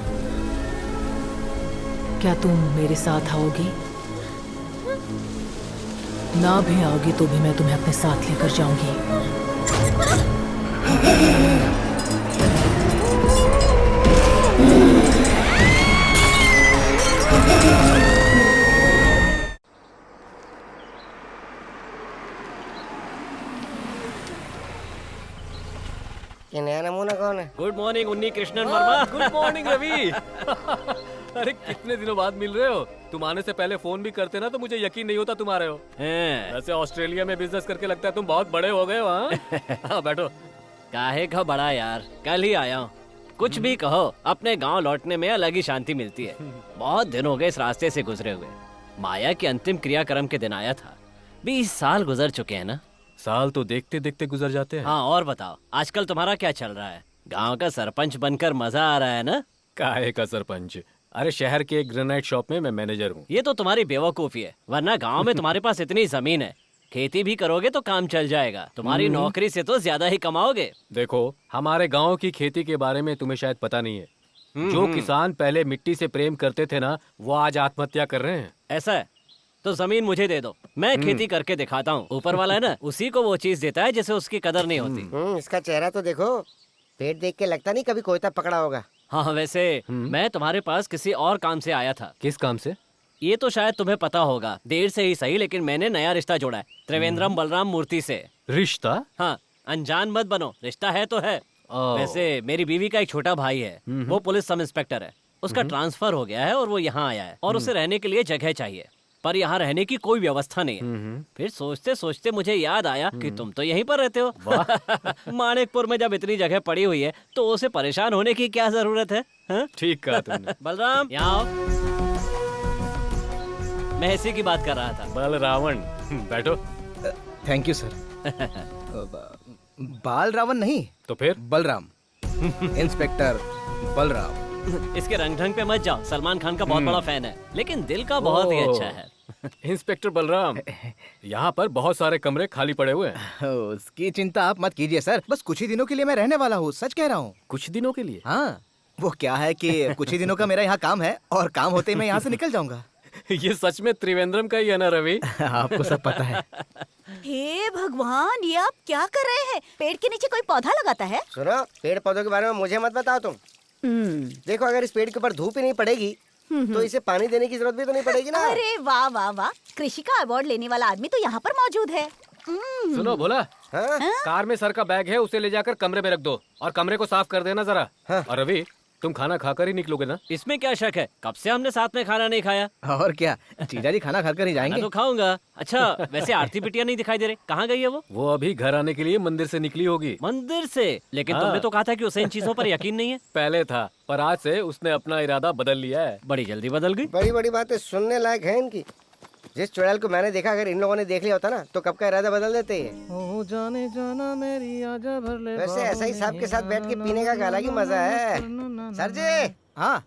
क्या तुम मेरे साथ आओगी? ना भी आओगी तो भी मैं तुम्हें अपने साथ लेकर जाऊंगी। ये नया नमूना कौन है? Good morning Unni Krishnan Varma. Good morning Ravi. अरे कितने दिनों बाद मिल रहे हो। तुम आने से पहले फोन भी करते ना तो मुझे यकीन नहीं होता तुम आ रहे हो। वैसे ऑस्ट्रेलिया में बिजनेस करके लगता है तुम बहुत बड़े हो गए हो। हाँ बैठो। काहे का बड़ा यार, कल ही आया हूँ। कुछ भी कहो, अपने गांव लौटने में अलग ही शांति मिलती है। बहुत दिन हो गए इस रास्ते से गुजरे हुए। माया के अंतिम क्रियाक्रम के दिन आया था। 20 साल गुजर चुके हैं ना। साल तो देखते देखते गुजर जाते हैं। हाँ और बताओ, आजकल तुम्हारा क्या चल रहा है? गांव का सरपंच बनकर मजा आ रहा है ना? काहे का सरपंच? अरे शहर के एक ग्रेनाइट शॉप में मैं मैनेजर हूँ। ये तो तुम्हारी बेवकूफी है, वरना गांव में तुम्हारे पास इतनी जमीन है, खेती भी करोगे तो काम चल जाएगा। तुम्हारी नौकरी से तो ज्यादा ही कमाओगे। देखो, हमारे गांव की खेती के बारे में तुम्हें शायद पता नहीं है। जो किसान पहले मिट्टी से प्रेम करते थे ना, वो आज आत्महत्या कर रहे हैं। ऐसा है तो जमीन मुझे दे दो, मैं खेती करके दिखाता हूँ। ऊपर वाला है ना, उसी को वो चीज देता है जिसे उसकी कदर नहीं होती। इसका चेहरा तो देखो, पेट देख के लगता नहीं कभी कोयता पकड़ा होगा। हाँ वैसे मैं तुम्हारे पास किसी और काम से आया था। किस काम से? ये तो शायद तुम्हें पता होगा, देर से ही सही, लेकिन मैंने नया रिश्ता जोड़ा है त्रिवेंद्रम बलराम मूर्ति से। रिश्ता? हाँ, अनजान मत बनो, रिश्ता है तो है। वैसे मेरी बीवी का एक छोटा भाई है, वो पुलिस सब इंस्पेक्टर है। उसका ट्रांसफर हो गया है और वो यहाँ आया है, और उसे रहने के लिए जगह चाहिए, पर यहाँ रहने की कोई व्यवस्था नहीं है। फिर सोचते सोचते मुझे याद आया कि तुम तो यहीं पर रहते हो। मानिकपुर में जब इतनी जगह पड़ी हुई है तो उसे परेशान होने की क्या जरूरत है? ठीक कहा तुमने। बलराम यहाँ आओ। मैं इसी की बात कर रहा था। बलरावण, बैठो। Thank you sir. बाल रावण नहीं तो फिर? बलराम। इंस्पेक्टर बलराम। इसके रंग ढंग पे मत जाओ, सलमान खान का बहुत बड़ा फैन है, लेकिन दिल का बहुत ही अच्छा है। इंस्पेक्टर बलराम, यहाँ पर बहुत सारे कमरे खाली पड़े हुए हैं। उसकी चिंता आप मत कीजिए सर, बस कुछ ही दिनों के लिए मैं रहने वाला हूँ, सच कह रहा हूँ। कुछ दिनों के लिए? हाँ, वो क्या है कि कुछ ही दिनों का मेरा यहाँ काम है और काम होते ही मैं यहाँ से निकल जाऊंगा। ये सच में त्रिवेंद्रम का ही है ना रवि? आपको सब पता है। हे भगवान, ये आप क्या कर रहे हैं? पेड़ के नीचे कोई पौधा लगाता है? सुनो, पेड़ पौधों के बारे में मुझे मत बताओ तुम। देखो, अगर इस पेड़ के ऊपर धूप ही नहीं पड़ेगी तो इसे पानी देने की जरूरत भी तो नहीं पड़ेगी ना। अरे वाह वाह वाह, कृषि का अवार्ड लेने वाला आदमी तो यहाँ पर मौजूद है। सुनो भोला, कार में सर का बैग है, उसे ले जाकर कमरे में रख दो और कमरे को साफ कर देना जरा। और रवि, तुम खाना खाकर ही निकलोगे ना? इसमें क्या शक है, कब से हमने साथ में खाना नहीं खाया। और क्या, जीजा जी खाना खाकर ही जाएंगे। मैं तो खाऊंगा। अच्छा वैसे आरती बिटिया नहीं दिखाई दे रही, कहाँ गई है वो? वो अभी घर आने के लिए मंदिर से निकली होगी। मंदिर से? लेकिन तुमने तो कहा था कि उसे इन चीजों पर यकीन नहीं है। पहले था, पर आज से उसने अपना इरादा बदल लिया है। बड़ी जल्दी बदल गई। बड़ी बड़ी बातें सुनने लायक है इनकी। जिस चुड़ैल को मैंने देखा, अगर इन लोगों ने देख लिया होता ना तो कब का इरादा बदल देते हैं। जाने जाना मेरी आजा भर ले। वैसे ऐसा ही साहब के साथ बैठ के पीने का अलग ही मजा है। सर जी। हाँ,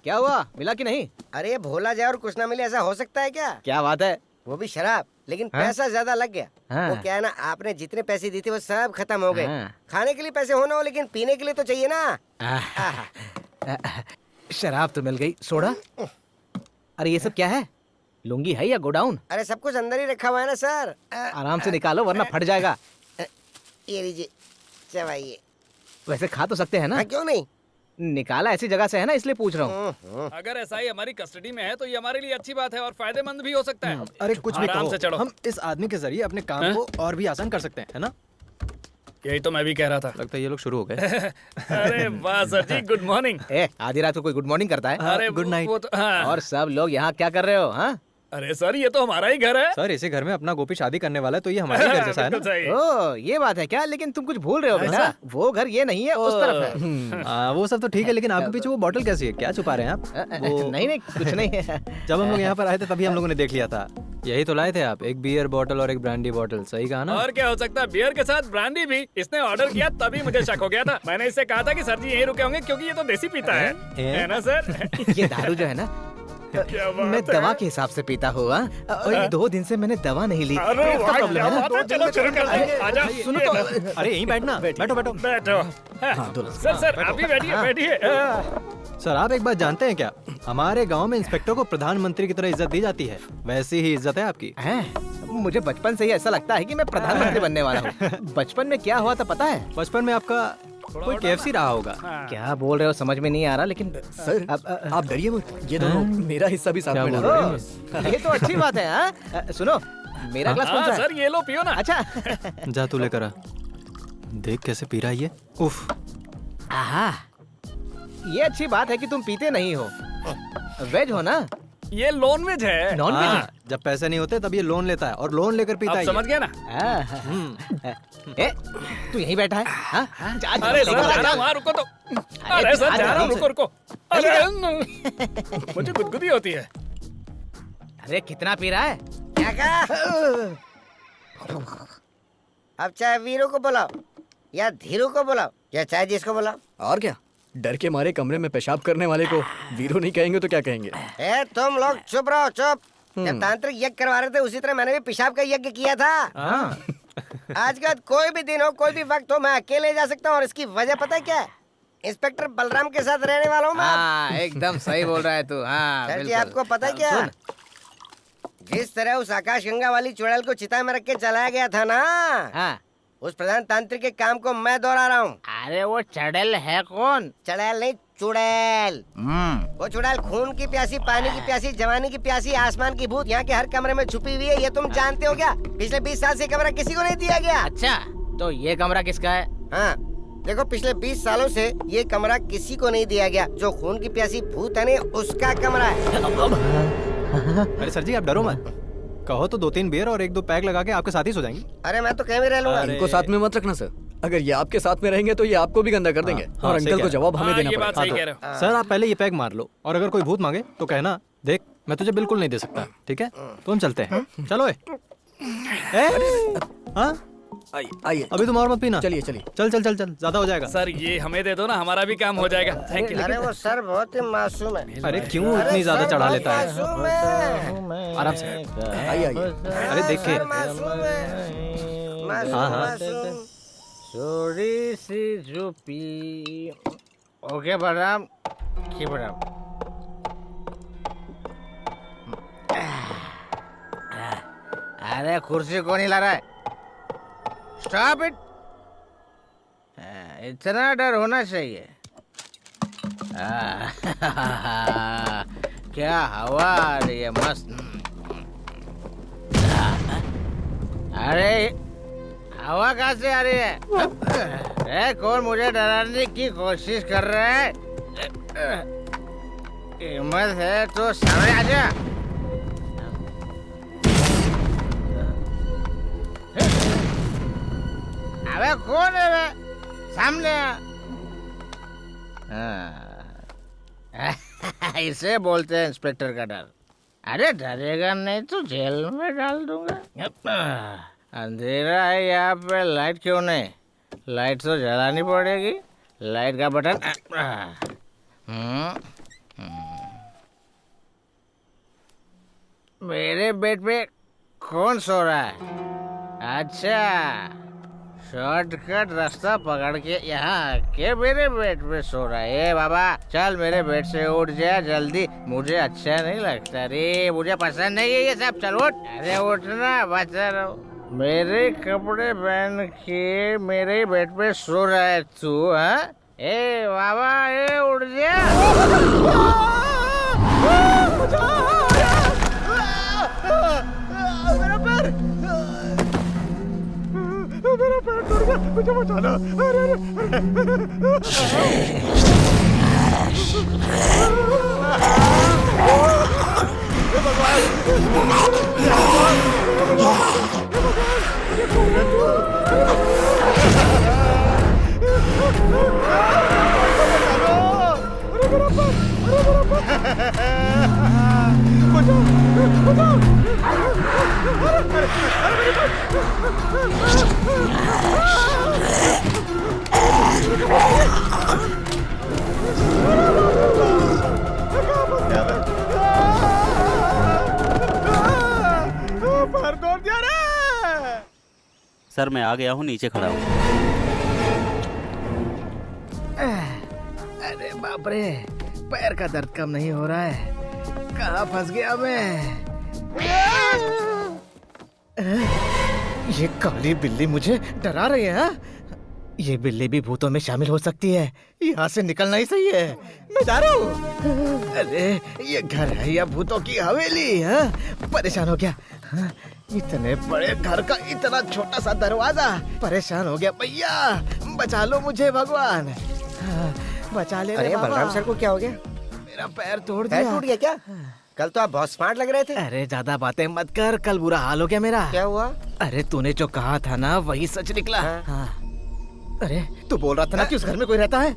क्या हुआ, मिला कि नहीं? अरे भोला जाए और कुछ ना मिले, ऐसा हो सकता है क्या? क्या बात है? वो भी शराब, लेकिन पैसा ज्यादा लग गया। वो क्या है ना, आपने जितने पैसे दिए थे वो सब खत्म हो गए। खाने के लिए पैसे होना हो, लेकिन पीने के लिए तो चाहिए ना। शराब तो मिल गई, सोडा? अरे ये सब क्या है, लुंगी है या गोडाउन? अरे सब कुछ अंदर ही रखा हुआ है ना सर। आराम से निकालो वरना फट जाएगा। ये लीजिए, चबाइए। वैसे खा तो सकते हैं ना? क्यों नहीं, निकाला ऐसी जगह से है ना, इसलिए पूछ रहा हूँ। अगर ऐसा ही हमारी कस्टडी में है तो ये हमारे लिए अच्छी बात है और फायदेमंद भी हो सकता है। अरे कुछ भी आराम कहो, से चढ़ो। हम इस आदमी के जरिए अपने काम को और भी आसान कर सकते हैं, है ना? यही तो मैं भी कह रहा था। लगता है ये लोग शुरू हो गए। अरे वाह सर जी, गुड मॉर्निंग। आधी रात को कोई गुड मॉर्निंग करता है? अरे गुड नाइट। वो तो हाँ। और सब लोग यहाँ क्या कर रहे हो? हाँ, अरे सर ये तो हमारा ही घर है। सर इसी घर में अपना गोपी शादी करने वाला है तो ये हमारे घर जैसा है बिल्कुल ना। सही। ओ ये बात है क्या? लेकिन तुम कुछ भूल रहे हो बेटा, वो घर ये नहीं है, उस तरफ है। वो सब तो ठीक है, लेकिन आपके पीछे वो बॉटल कैसी है? क्या छुपा रहे हैं आप? नहीं नहीं कुछ नहीं है। जब हम लोग यहाँ पर आए थे तभी हम लोगों ने देख लिया था। यही तो लाए थे आप, एक बियर बॉटल और एक ब्रांडी बॉटल। सही कहा ना? और क्या हो सकता है, बियर के साथ ब्रांडी भी। इसने ऑर्डर किया तभी मुझे शक हो गया था। मैंने इससे कहा था कि सर जी यहीं रुके होंगे क्योंकि ये तो देसी पीता है ना सर? ये दारू जो है ना, मैं दवा के हिसाब से पीता हुआ, और ये 2 दिन से मैंने दवा नहीं ली। अरे पेट का प्रॉब्लम है ना। चलो शुरू करते हैं। आजा सुनो तो, अरे यहीं बैठना, बैठो बैठो बैठो। सर आप भी बैठिए बैठिए। सर आप एक बात जानते हैं क्या? हमारे गांव में इंस्पेक्टर को प्रधानमंत्री की तरह इज्जत दी जाती है, वैसी ही इज्जत है आपकी। मुझे बचपन से ही ऐसा लगता है कि मैं प्रधानमंत्री बनने वाला हूँ। बचपन में क्या हुआ था पता है? बचपन में आपका कोई KFC रहा होगा। क्या बोल रहे हो समझ में नहीं आ रहा, लेकिन सर आप डरिए मत, ये दोनों मेरा हिस्सा भी साथ में डाल रहे हैं। ये तो अच्छी बात है। हाँ सुनो, मेरा ग्लास कौन सा है? सर ये लो पियो ना। अच्छा जा तू लेकर आ, देख कैसे पी रहा है ये। उफ। आहा, ये अच्छी बात है कि तुम पीते नहीं हो। वेज हो ना? ये नॉन वेज है। Non veg? जब पैसे नहीं होते तब ये लोन लेता है और लोन लेकर पीता है। समझ गया ना? तू यहीं बैठा है? हाँ? अरे सर जा रहा हूँ, रुको तो। अरे सर जा रहा हूँ, रुको रुको। अरे मुझे गुदगुदी होती है। अरे कितना पी रहा है? क्या कहा? अब चाहे वीरू को बुलाओ या धीरू को बुलाओ या चाहे जिसको बुलाओ। और क्या, डर के मारे कमरे में पेशाब करने वाले को वीरो नहीं कहेंगे तो क्या कहेंगे? तुम लोग चुप रहो, चुप। जब तांत्रिक यज्ञ करवा रहे थे उसी तरह मैंने भी पेशाब का यज्ञ किया था। आज का कोई भी दिन हो, कोई भी वक्त हो, मैं अकेले जा सकता हूँ। और इसकी वजह पता है क्या है? इंस्पेक्टर बलराम के साथ रहने वाला हूँ मैं। एकदम सही बोल रहा है तू। हाँ सर जी आपको पता है क्या, जिस तरह उस आकाश गंगा वाली चुड़ैल को चिता में रख के चलाया गया था ना, हाँ, उस प्रधान तांत्रिक के काम को मैं दोहरा रहा हूँ। अरे वो चड़ैल है कौन? चुड़ैल नहीं, चुड़ैल। वो चुड़ैल खून की प्यासी, पानी की प्यासी, जवानी की प्यासी, आसमान की भूत यहाँ के हर कमरे में छुपी हुई है। ये तुम जानते हो क्या? पिछले 20 साल से कमरा किसी को नहीं दिया गया। अच्छा, तो ये कमरा किसका है? हाँ देखो, पिछले 20 सालों से ये कमरा किसी को नहीं दिया गया। जो खून की प्यासी भूत है ना, उसका कमरा है। अरे सर जी आप डरो मत, कहो तो 2-3 बियर और 1-2 पैक लगा के आपके साथ ही सो जाएंगे। अरे मैं तो कहीं भी रह लूंगा। इनको साथ में मत रखना सर, अगर ये आपके साथ में रहेंगे तो ये आपको भी गंदा कर देंगे और अंकल को जवाब हमें देना पड़ेगा। सर आप पहले ये पैक मार लो और अगर कोई भूत मांगे तो कहना, देख मैं तुझे बिल्कुल नहीं दे सकता, ठीक है? तो हम चलते हैं। चलो हाँ आइए, अभी तुम और मत पीना। चलिए चलिए, चल चल चल चल, ज्यादा हो जाएगा। सर ये हमें दे दो ना, हमारा भी काम हो जाएगा। Thank you. अरे वो सर बहुत ही मासूम है। अरे क्यों इतनी ज्यादा चढ़ा लेता है? मासूम है। आराम से आइए आइए। अरे देख के मासूम है। मासूम। थोड़ी सी झुपी। ओके बलराम, की बलराम। अरे कुर्सी कौन हिला रहा है? Stop it. इतना डर होना चाहिए। क्या हवा आ रही है, मस्त। अरे हवा कहाँ से आ रही है? कौन मुझे डराने की कोशिश कर रहा है? हिम्मत है तो सामने आ जा। अबे कौन है बे? सामने आ। इसे बोलते हैं इंस्पेक्टर का डर। अरे डरेगा नहीं तो जेल में डाल दूंगा। अंधेरा है यहाँ पे, लाइट क्यों नहीं? लाइट तो जलानी पड़ेगी। लाइट का बटन। मेरे बेड पे कौन सो रहा है? अच्छा, शॉर्टकट रास्ता पकड़ के यहाँ के मेरे बेड पे सो रहा है। ए बाबा चल मेरे बेड से उठ जा जल्दी, मुझे अच्छा नहीं लगता रे, मुझे पसंद नहीं है ये सब। चल उठ। अरे उठना, बचा रहो। मेरे कपड़े पहन के मेरे बेड पे सो रहा है तू? हाँ ए बाबा, ए उठ जा। मेरा पैर टूट मुझे बचाना। सर मैं आ गया हूँ, नीचे खड़ा हूँ। अरे बाप रे, पैर का दर्द कम नहीं हो रहा है। कहाँ फंस गया मैं? ये काली बिल्ली मुझे डरा रही है। ये बिल्ली भी भूतों में शामिल हो सकती है। यहाँ से निकलना ही सही है। मैं जा रहा हूँ। अरे ये घर है या भूतों की हवेली है? परेशान हो गया। इतने बड़े घर का इतना छोटा सा दरवाजा। परेशान हो गया भैया, बचा लो मुझे भगवान, बचा ले। अरे बलराम सर को क्या हो गया? मेरा पैर तोड़ पैर दिया। टूट गया क्या? कल तो आप बहुत स्मार्ट लग रहे थे। अरे ज्यादा बातें मत कर, कल बुरा हाल हो गया मेरा। क्या हुआ? अरे तूने जो कहा था ना वही सच निकला। हाँ। अरे तू बोल रहा था ना कि उस घर में कोई रहता है।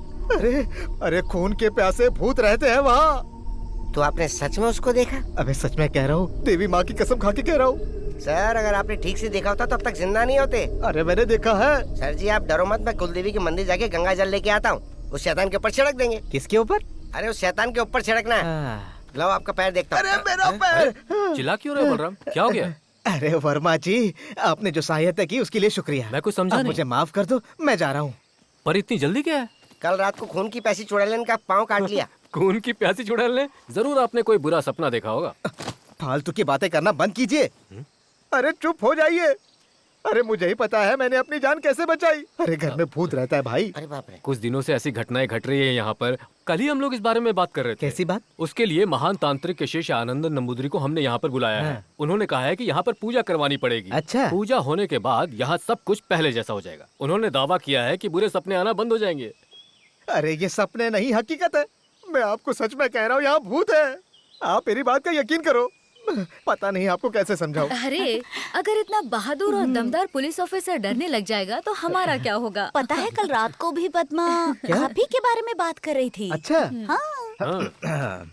अरे खून के प्यासे भूत रहते हैं वहाँ। तो आपने सच में उसको देखा? अबे सच में कह रहा हूँ, देवी माँ की कसम खा के कह रहा हूँ। सर अगर आपने ठीक से देखा होता तो अब तक जिंदा नहीं होते। अरे मैंने देखा है। सर जी आप डरो मत, मैं कुलदेवी के मंदिर जाके गंगा जल लेके आता हूँ। उस शैतान के ऊपर छिड़क देंगे। किसके ऊपर? अरे उस शैतान के ऊपर छिड़कना है। लो आपका पैर देखता हूँ। अरे मेरा पैर। चिल्ला क्यों रहे बलराम, क्या हो गया? अरे वर्मा जी, आपने जो सहायता की उसके लिए शुक्रिया। मैं कुछ समझा नहीं। मुझे माफ कर दो, मैं जा रहा हूँ। पर इतनी जल्दी क्या है? कल रात को खून की प्यासी चुड़ैल का पाँव काट लिया। खून की प्यासी चुड़ैल ने? जरूर आपने कोई बुरा सपना देखा होगा। फालतू की बातें करना बंद कीजिए। अरे चुप हो जाइए। अरे मुझे ही पता है मैंने अपनी जान कैसे बचाई। अरे घर में भूत रहता है भाई। अरे बाप रे। कुछ दिनों से ऐसी घटनाएं घट रही है यहाँ पर। कल ही हम लोग इस बारे में बात कर रहे थे। कैसी बात? उसके लिए महान तांत्रिक केशेश आनंदन नंबूदरी को हमने यहाँ पर बुलाया है। उन्होंने कहा है कि यहाँ पर पूजा करवानी पड़ेगी। अच्छा। पूजा होने के बाद यहाँ सब कुछ पहले जैसा हो जाएगा। उन्होंने दावा किया है कि बुरे सपने आना बंद हो जाएंगे। अरे ये सपने नहीं हकीकत है। मैं आपको सच में कह रहा हूँ, यहाँ भूत है। आप मेरी बात का यकीन करो। पता नहीं आपको कैसे समझाऊं। अरे अगर इतना बहादुर और दमदार पुलिस ऑफिसर डरने लग जाएगा तो हमारा क्या होगा? पता है कल रात को भी पद्मा आप ही के बारे में बात कर रही थी। अच्छा। हाँ।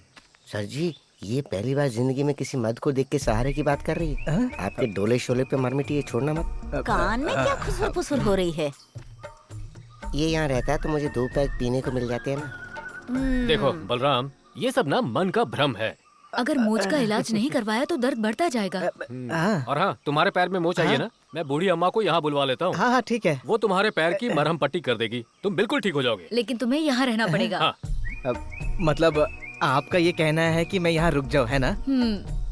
सर जी ये पहली बार जिंदगी में किसी मर्द को देख के सहारे की बात कर रही है। आपके डोले शोले पे मरमिटी ये छोड़ना मत। कान में क्या खुसर फुसर हो रही है? ये यहाँ रहता है तो मुझे 2 पैक पीने को मिल जाते हैं ना। देखो बलराम, ये सब ना मन का भ्रम है। अगर मोच का इलाज नहीं करवाया तो दर्द बढ़ता जाएगा। और हाँ, तुम्हारे पैर में मोच आई है ना, मैं बूढ़ी अम्मा को यहाँ बुलवा लेता हूँ। हाँ ठीक है। वो तुम्हारे पैर की मरहम पट्टी कर देगी, तुम बिल्कुल ठीक हो जाओगे। लेकिन तुम्हें यहाँ रहना पड़ेगा। हाँ। मतलब आपका ये कहना है कि मैं यहाँ रुक जाऊँ, है ना?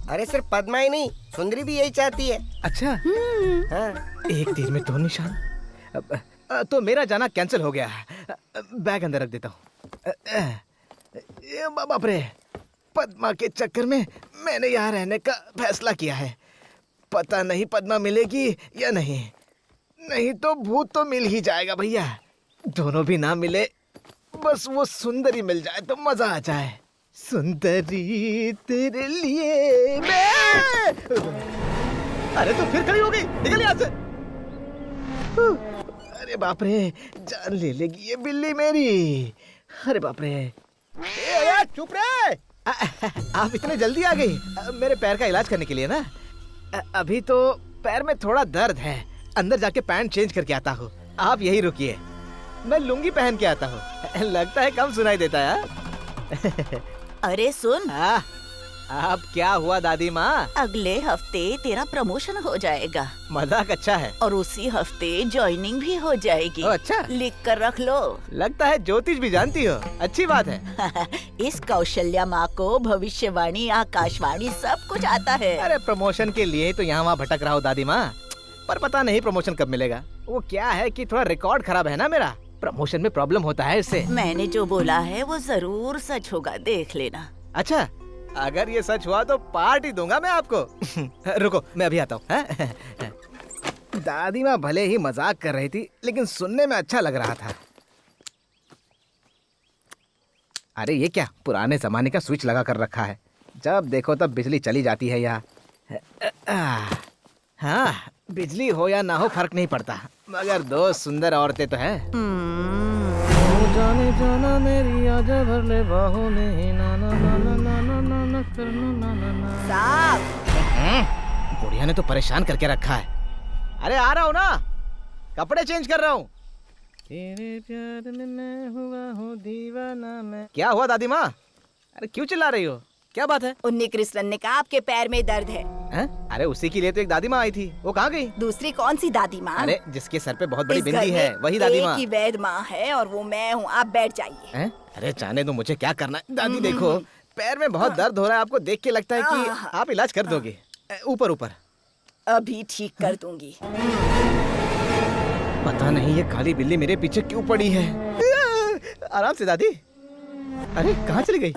अरे सिर्फ पद्मा ही नहीं, सुंदरी भी यही चाहती है। अच्छा। एक तीर में 2 निशान। तो मेरा जाना कैंसिल हो गया। बैग अंदर रख देता हूँ। बाप रे, पद्मा के चक्कर में मैंने यहाँ रहने का फैसला किया है। पता नहीं पद्मा मिलेगी या नहीं। नहीं तो भूत तो मिल ही जाएगा भैया। दोनों भी ना मिले, बस वो सुंदरी मिल जाए तो मजा आ जाए। सुंदरी तेरे लिए मैं। अरे तो फिर खड़ी हो गई, निकल यहाँ से। अरे बाप रे, जान ले लेगी ये बिल्ली मेरी। अरे बाप रे। चुप रे। आप इतने जल्दी आ गई? मेरे पैर का इलाज करने के लिए ना? अभी तो पैर में थोड़ा दर्द है, अंदर जाके पैंट चेंज करके आता हूँ। आप यही रुकिए, मैं लुंगी पहन के आता हूँ। लगता है कम सुनाई देता है। अरे सुन। अब क्या हुआ दादी माँ? अगले हफ्ते तेरा प्रमोशन हो जाएगा। मजाक अच्छा है। और उसी हफ्ते ज्वाइनिंग भी हो जाएगी। अच्छा। लिख कर रख लो। लगता है ज्योतिष भी जानती हो, अच्छी बात है। इस कौशल्या माँ को भविष्यवाणी, आकाशवाणी सब कुछ आता है। अरे प्रमोशन के लिए तो यहाँ वहाँ भटक रहा हूँ दादी माँ, पर पता नहीं प्रमोशन कब मिलेगा। वो क्या है कि थोड़ा रिकॉर्ड खराब है ना मेरा, प्रमोशन में प्रॉब्लम होता है इससे। मैंने जो बोला है वो जरूर सच होगा, देख लेना। अच्छा, अगर ये सच हुआ तो पार्टी दूंगा मैं आपको। रुको मैं अभी आता हूँ। दादी माँ भले ही मजाक कर रही थी, लेकिन सुनने में अच्छा लग रहा था। अरे ये क्या पुराने जमाने का स्विच लगा कर रखा है, जब देखो तब बिजली चली जाती है यहाँ। हाँ, बिजली हो या ना हो फर्क नहीं पड़ता, मगर दो सुंदर औरतें तो हैं। जाने जाना मेरी आजा भर ले बाहों में ही ना ना ना ना ना ना ना ना करना ना ना ना। साहब, बुढ़िया ने तो परेशान करके रखा है। अरे आ रहा हूँ ना, कपड़े चेंज कर रहा हूँ। तेरे प्यार में मैं हुआ हूँ दीवाना मैं। क्या हुआ दादी माँ? अरे क्यों चिल्ला रही हो, क्या बात है? उन्नी कृष्णन ने कहा आपके पैर में दर्द है। अरे उसी के लिए तो एक दादी माँ आई थी, वो कहाँ गई? दूसरी कौन सी दादी माँ? अरे जिसके सर पे बहुत बड़ी बिंदी है, वही दादी माँ। एक ही वैद माँ है और वो मैं हूँ, आप बैठ जाइए। अरे जाने दो, मुझे क्या करना है। दादी देखो, पैर में बहुत दर्द हो रहा है, आपको देख के लगता है कि आप इलाज कर दोगे। ऊपर ऊपर अभी ठीक कर दूंगी। पता नहीं ये काली बिल्ली मेरे पीछे क्यों पड़ी है। आराम से दादी। अरे कहाँ चली गई?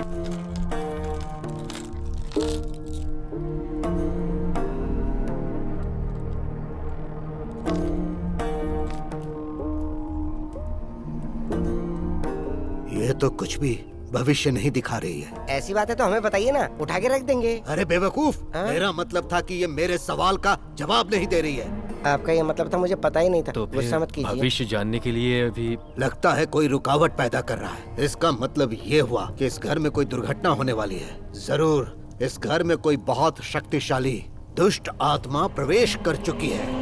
ये तो कुछ भी भविष्य नहीं दिखा रही है। ऐसी बात है तो हमें बताइए ना, उठा के रख देंगे। अरे बेवकूफ, मेरा मतलब था कि ये मेरे सवाल का जवाब नहीं दे रही है। आपका ये मतलब था, मुझे पता ही नहीं था। तो गुस्सा मत कीजिए। भविष्य जानने के लिए अभी लगता है कोई रुकावट पैदा कर रहा है। इसका मतलब ये हुआ कि इस घर में कोई दुर्घटना होने वाली है। जरूर इस घर में कोई बहुत शक्तिशाली दुष्ट आत्मा प्रवेश कर चुकी है।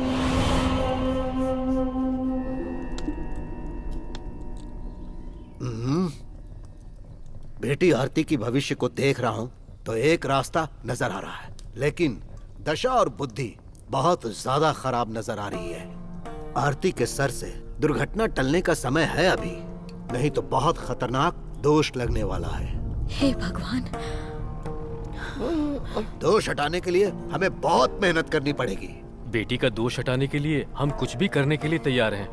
बेटी आरती की भविष्य को देख रहा हूँ तो एक रास्ता नजर आ रहा है, लेकिन दशा और बुद्धि बहुत ज्यादा खराब नजर आ रही है। आरती के सर से दुर्घटना टलने का समय है अभी, नहीं तो बहुत खतरनाक दोष लगने वाला है। हे भगवान, दोष हटाने के लिए हमें बहुत मेहनत करनी पड़ेगी। बेटी का दोष हटाने के लिए हम कुछ भी करने के लिए तैयार हैं।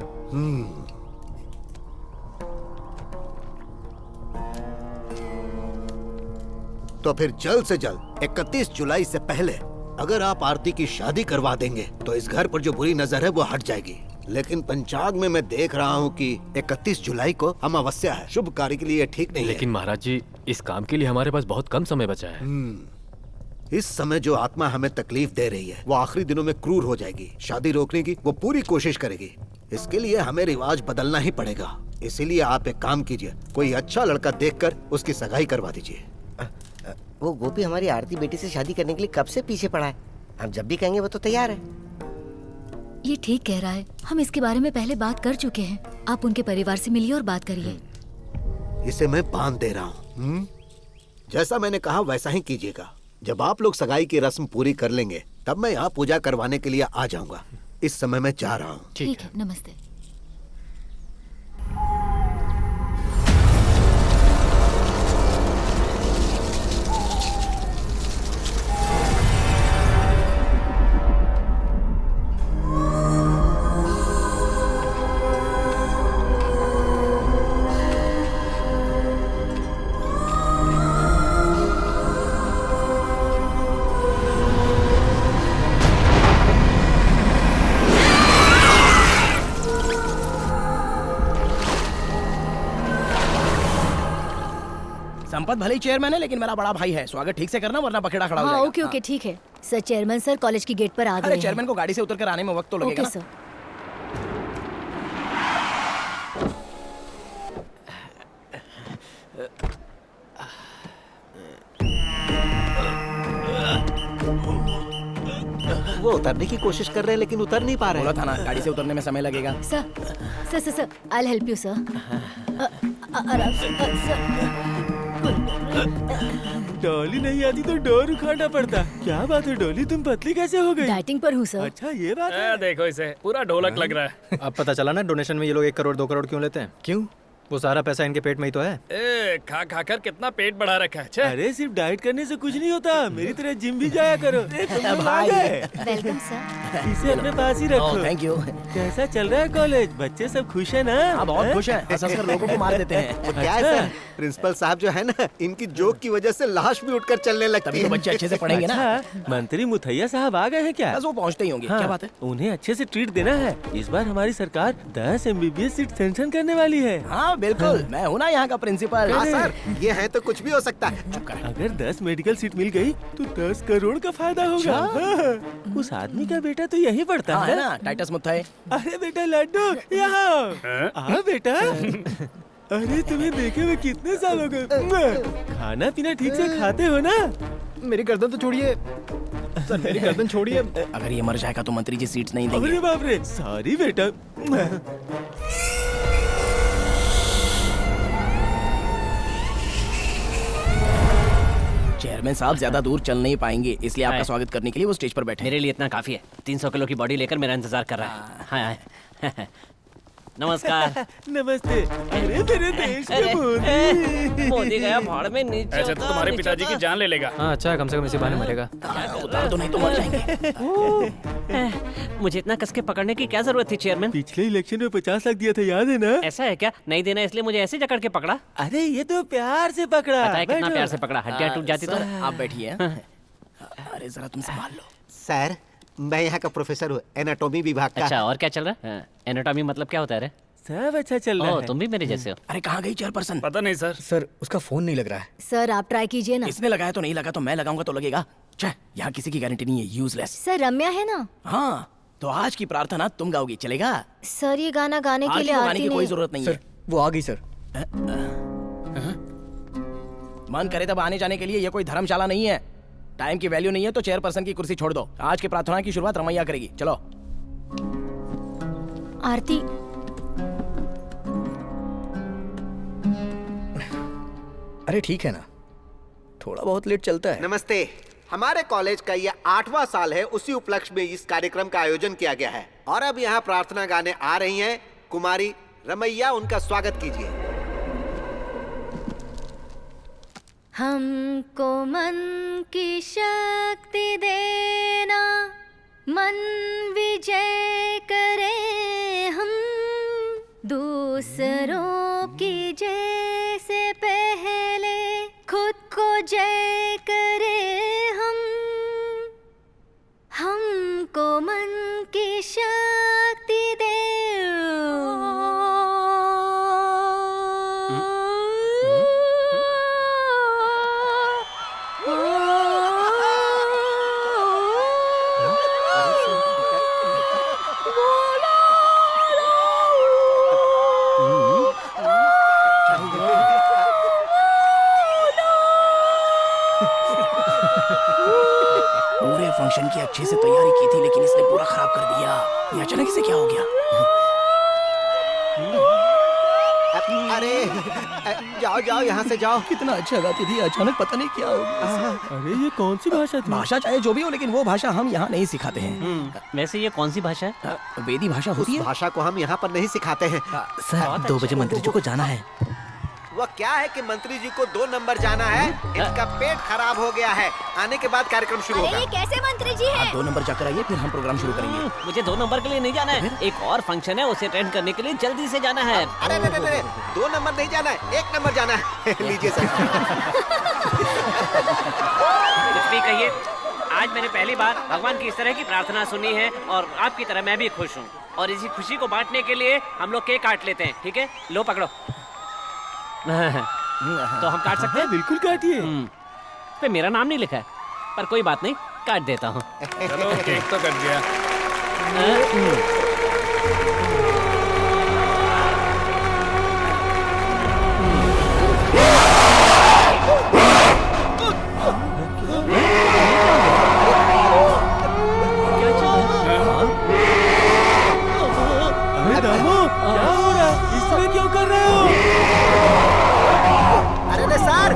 तो फिर जल्द से जल्द 31 जुलाई से पहले अगर आप आरती की शादी करवा देंगे तो इस घर पर जो बुरी नजर है वो हट जाएगी। लेकिन पंचांग में मैं देख रहा हूँ कि 31 जुलाई को अमावस्या है, शुभ कार्य के लिए ठीक नहीं है। लेकिन महाराज जी, इस काम के लिए हमारे पास बहुत कम समय बचा है। इस समय जो आत्मा हमें तकलीफ दे रही है वो आखिरी दिनों में क्रूर हो जाएगी। शादी रोकने की वो पूरी कोशिश करेगी। इसके लिए हमें रिवाज बदलना ही पड़ेगा। इसीलिए आप एक काम कीजिए, कोई अच्छा लड़का देखकर उसकी सगाई करवा दीजिए। वो गोपी हमारी आरती बेटी से शादी करने के लिए कब से पीछे पड़ा है। हम जब भी कहेंगे वो तो तैयार है। ये ठीक कह रहा है, हम इसके बारे में पहले बात कर चुके हैं। आप उनके परिवार से मिलिए और बात करिए। इसे मैं बांध दे रहा हूँ। जैसा मैंने कहा वैसा ही कीजिएगा। जब आप लोग सगाई की रस्म पूरी कर लेंगे तब मैं यहाँ पूजा करवाने के लिए आ जाऊंगा। इस समय मैं जा रहा हूँ। ठीक है, नमस्ते। संपत भले ही चेयरमैन है, लेकिन मेरा बड़ा भाई है। स्वागत ठीक से करना, वरना पखेड़ा खड़ा हो हाँ, जाएगा। ओके ओके, ठीक है सर। चेयरमैन सर कॉलेज की गेट पर आ गए अरे हैं। चेयरमैन को गाड़ी से उतर कर आने में वक्त तो लगेगा। Okay sir. वो उतरने की कोशिश कर रहे हैं लेकिन उतर नहीं पा रहे। बोला था ना, गाड़ी से उतरने में समय लगेगा। Sir I will help you sir. आराम से सर। डॉली नहीं आती तो डोर उखाड़ना पड़ता। क्या बात है डॉली, तुम पतली कैसे हो गई? डाइटिंग पर हूँ सर। अच्छा ये बात है। देखो इसे, पूरा ढोलक लग रहा है। अब पता चला ना डोनेशन में ये लोग 1 करोड़ 2 करोड़ क्यों लेते हैं। क्यों? वो सारा पैसा इनके पेट में ही तो है। खा खा कर कितना पेट बढ़ा रखा है। अरे सिर्फ डाइट करने से कुछ नहीं होता, मेरी तरह जिम भी जाया करो। भाई वेलकम सर। इसे अपने पास ही रखो। Thank you. कैसा चल रहा है कॉलेज? बच्चे सब खुश है ना? हाँ बहुत खुश हैं। हंस कर लोगों को मार देते हैं। अच्छा, प्रिंसिपल साहब जो है ना, इनकी जोक की वजह से लाश भी उठकर चलने लगती तभी है। तो बच्चे अच्छे से पढ़ेंगे ना। मंत्री मुथैया साहब आ गए हैं क्या? बस वो पहुंचते ही होंगे। क्या बात है? उन्हें अच्छे से ट्रीट देना है। इस बार हमारी सरकार 10 MBBS सीट सैंक्शन करने वाली है। हाँ बिल्कुल, मैं हूँ ना यहाँ का प्रिंसिपल। हाँ सर, ये है तो कुछ भी हो सकता है। अगर 10 मेडिकल सीट मिल गई तो 10 करोड़ का फायदा होगा। हाँ। उस आदमी का बेटा तो यही पढ़ता है ना, टाइटस मुथैया। अरे बेटा लड्डू, यहाँ आ बेटा। अरे तुम्हें देखे हुए कितने साल हो गए? खाना पीना ठीक से खाते हो ना? मेरी गर्दन तो छोड़िए सर, मेरी गर्दन छोड़िए। अगर ये मर जाएगा तो मंत्री जी सीट्स नहीं देंगे। अरे बाप रे, सॉरी बेटा। चेयरमैन साहब ज्यादा दूर चल नहीं पाएंगे, इसलिए आपका स्वागत करने के लिए वो स्टेज पर बैठे। मेरे लिए इतना काफी है। 300 किलो की बॉडी लेकर मेरा इंतजार कर रहा है। हाँ। नमस्कार। नमस्ते। अरे मेरे देश के मोदी। मोदी गया भाड़ में नीचे। ऐसे तो तुम्हारे पिताजी की जान ले लेगा। हाँ अच्छा, कम से कम इसी बहाने मरेगा। उतार दो नहीं तो मर जाएंगे। मुझे इतना कसके पकड़ने की क्या जरूरत थी चेयरमैन? पिछले इलेक्शन में 50 लाख दिया था, याद है ना? ऐसा है क्या? नहीं देना इसलिए मुझे ऐसे जकड़ के पकड़ा? अरे ये तो प्यार से पकड़ा। पता है कितना प्यार से पकड़ा? हड्डियां टूट जाती तो। आप बैठिए। अरे जरा तुम संभाल लो। सर, मैं यहाँ का प्रोफेसर हूँ, एनाटॉमी विभाग का। अच्छा, और क्या चल रहा है? एनाटॉमी मतलब क्या होता है रे? सब अच्छा चल रहा है। तुम भी मेरे जैसे हो। अरे कहाँ गई चेयरपर्सन? पता नहीं सर। सर उसका फोन नहीं लग रहा है। सर आप ट्राई कीजिए ना। इसने लगाया तो नहीं लगा तो मैं लगाऊंगा तो लगेगा। यहाँ किसी की गारंटी नहीं है, यूजलेस। सर रम्या है ना? हाँ, तो आज की प्रार्थना तुम गाओगी, चलेगा? सर ये गाना गाने के लिए गाने की कोई जरूरत नहीं है। वो आ गई सर। मन करे तब आने जाने के लिए, ये कोई धर्मशाला नहीं है। टाइम की वैल्यू नहीं है तो चेयरपर्सन की कुर्सी छोड़ दो। आज की प्रार्थना की शुरुआत रमैया करेगी। चलो। आरती। अरे ठीक है ना, थोड़ा बहुत लेट चलता है। नमस्ते। हमारे कॉलेज का ये 8वां साल है, उसी उपलक्ष्य में इस कार्यक्रम का आयोजन किया गया है। और अब यहाँ प्रार्थना गाने आ रही हैं कुमारी रमैया, उनका स्वागत कीजिए। हमको मन की शक्ति देना, मन विजय करे हम, दूसरों की जय से पहले खुद को जय करे हम। हमको मन की शक्ति दे। पूरे फंक्शन की अच्छे से तैयारी की थी, लेकिन इसने पूरा खराब कर दिया। ये अचानक से क्या हो गया? अरे जाओ जाओ, यहाँ से जाओ। कितना अच्छा गाती थी, अचानक पता नहीं क्या हो गया। अरे ये कौन सी भाषा थी? भाषा चाहे जो भी हो, लेकिन वो भाषा हम यहाँ नहीं सिखाते हैं। वैसे ये कौन सी भाषा है? वेदी भाषा होती है। भाषा को हम यहाँ पर नहीं सिखाते हैं। सर 2 बजे मंत्री जी को जाना है। वह क्या है कि मंत्री जी को 2 नंबर जाना है, इनका पेट खराब हो गया है। आने के बाद कार्यक्रम शुरू होगा। ये कैसे मंत्री जी हैं? 2 नंबर जाकर आइए, फिर हम प्रोग्राम शुरू करेंगे। मुझे 2 नंबर के लिए नहीं जाना है, एक और फंक्शन है, उसे अटेंड करने के लिए जल्दी से जाना है। अरे 2 नंबर नहीं जाना है, 1 नंबर जाना है। लीजिए सर। कुछ भी कहिए, आज मैंने पहली बार भगवान की इस तरह की प्रार्थना सुनी है और आपकी तरह मैं भी खुश हूँ। और इसी खुशी को बांटने के लिए हम लोग केक काट लेते हैं, ठीक है? लो पकड़ो। तो हम काट सकते हैं? बिल्कुल काटिए। पे मेरा नाम नहीं लिखा है, पर कोई बात नहीं, काट देता हूँ। चलो केक तो कट गया। अरे दामू, क्या हो रहा है? इस तरह क्यों कर रहे हो? अरे सर,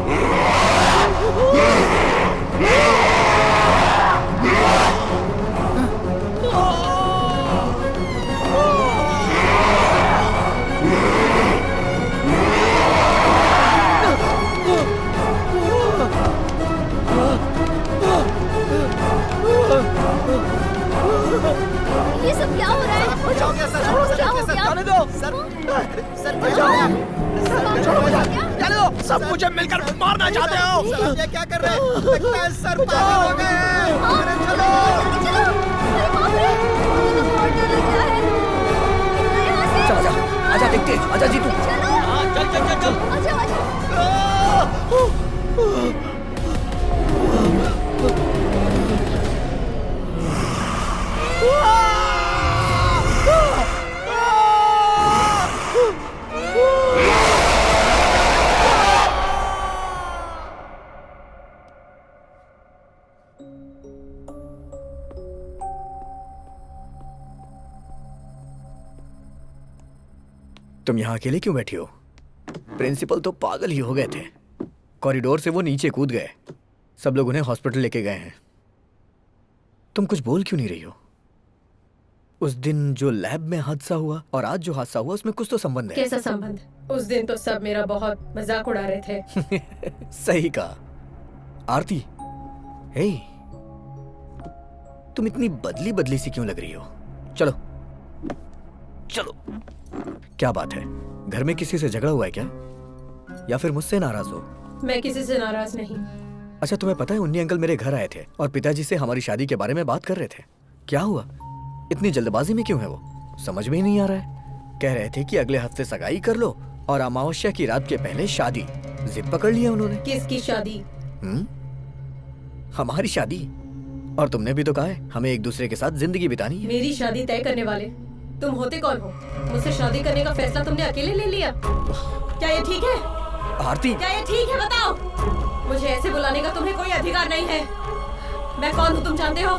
सब मुझे मिलकर मारना चाहते हो। ये क्या कर रहे हैं? लगता है सर पागल हो गए हैं। अरे चलो। चल आजा, आजा देखते हैं, आजा जीतू। चल चल चल चल। आजा आजा। तुम यहाँ अकेले क्यों बैठी हो? प्रिंसिपल तो पागल ही हो गए थे। कॉरिडोर से वो नीचे कूद गए। सब लोग उन्हें हॉस्पिटल लेके गए हैं। तुम कुछ बोल क्यों नहीं रही हो? उस दिन जो लैब में हादसा हुआ और आज जो हादसा हुआ उसमें कुछ तो संबंध है। कैसा संबंध? उस दिन तो सब मेरा बहुत मजाक उड़ा रहे थे। सही कहा। आरती, हे, तुम इतनी बदली बदली सी क्यों लग रही हो? चलो चलो। क्या बात है? घर में किसी से झगड़ा हुआ है क्या? या फिर मुझसे नाराज हो? मैं किसी से नाराज नहीं। अच्छा, तुम्हें पता है उन्नी अंकल मेरे घर आए थे और पिताजी से हमारी शादी के बारे में बात कर रहे थे। क्या हुआ? इतनी जल्दबाजी में क्यों है वो? समझ में ही नहीं आ रहा है। कह रहे थे कि अगले हफ्ते सगाई कर लो और अमावस्या की रात के पहले शादी। जिद पकड़ लिया उन्होंने। किसकी शादी? हमारी शादी। और तुमने भी तो कहा है हमें एक दूसरे के साथ जिंदगी बितानी है। मेरी शादी तय करने वाले तुम होते कौन हो? मुझसे शादी करने का फैसला तुमने अकेले ले लिया। क्या ये ठीक है? आरती, क्या ये ठीक है? बताओ। मुझे ऐसे बुलाने का तुम्हें कोई अधिकार नहीं है। मैं कौन हूँ तुम जानते हो?